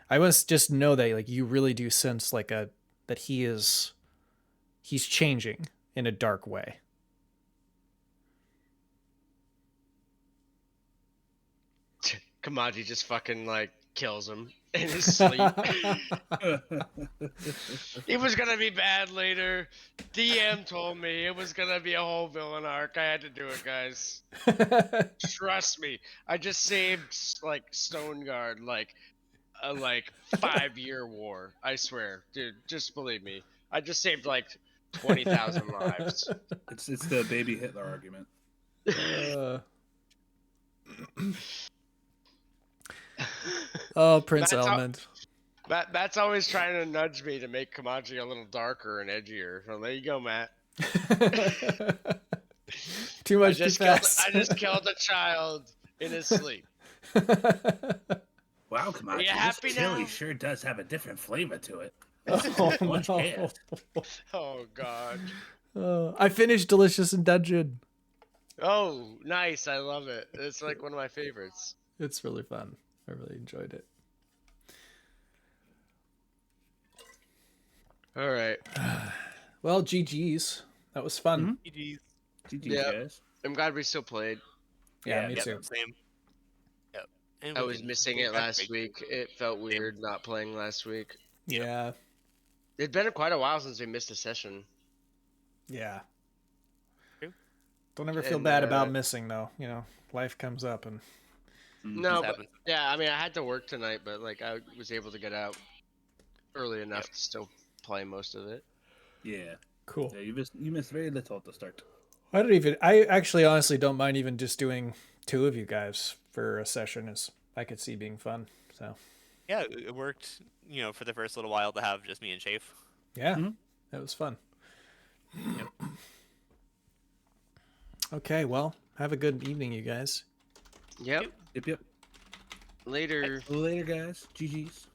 I must just know that like you really do sense like that he's changing in a dark way. Kamaji just fucking like kills him in his sleep. It was gonna be bad later. DM told me it was gonna be a whole villain arc. I had to do it, guys. Trust me. I just saved like Stoneguard like a 5-year war. I swear, dude. Just believe me. I just saved like 20,000 lives. It's the baby Hitler argument. Oh, Prince That's how- Elmund. Matt's always trying to nudge me to make Kamaji a little darker and edgier. So there you go, Matt. Too much too fast. I just killed a child in his sleep. Wow, Kamaji, you this happy chili now? sure does have a different flavor to it. Oh, Much no. gas. Oh god. I finished Delicious in Dungeon. Oh, nice. I love it. It's like one of my favorites. It's really fun. I really enjoyed it. All right. Well, GG's. That was fun. GG's. GG, Yeah. guys. I'm glad we still played. Yeah, me Yep, too. same. Yep. And I we was can- missing we it can last make- week. It felt weird not playing last week. Yeah. It'd been quite a while since we missed a session. Yeah. True. Don't ever feel And, bad about missing though. You know, life comes up and No, but happens. yeah, I mean, I had to work tonight, but like I was able to get out early enough to still play most of it. Yeah. cool. Yeah, you missed very little at the start. I actually honestly don't mind even just doing 2 of you guys for a session as I could see being fun. So Yeah, it worked, for the first little while to have just me and Shafe. yeah, Mhm. that was fun. Okay, well, have a good evening, you guys. Yep. Yep. Later. Later, guys. GG's.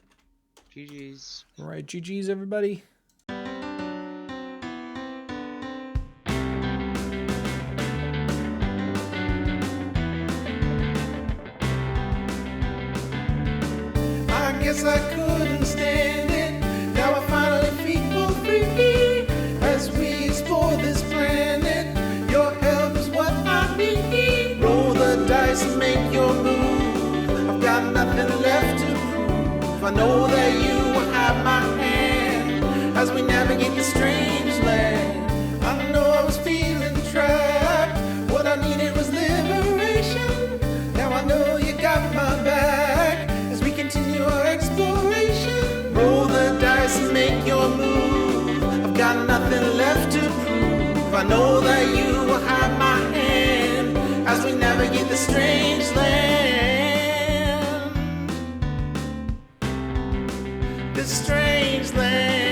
GG's. All right, GG's, everybody. I guess I couldn't stand it. Now I finally feel free as we explore this planet. Your help is what I need. Roll the dice and make your move. I've got nothing left to prove. I know that you will have my hand as we navigate the strange land. I know I was feeling trapped. What I needed was liberation. Now I know you got my back as we continue our exploration. Roll the dice and make your move. I've got nothing left to prove. I know that you will have my hand as we navigate the strange land. This strange land.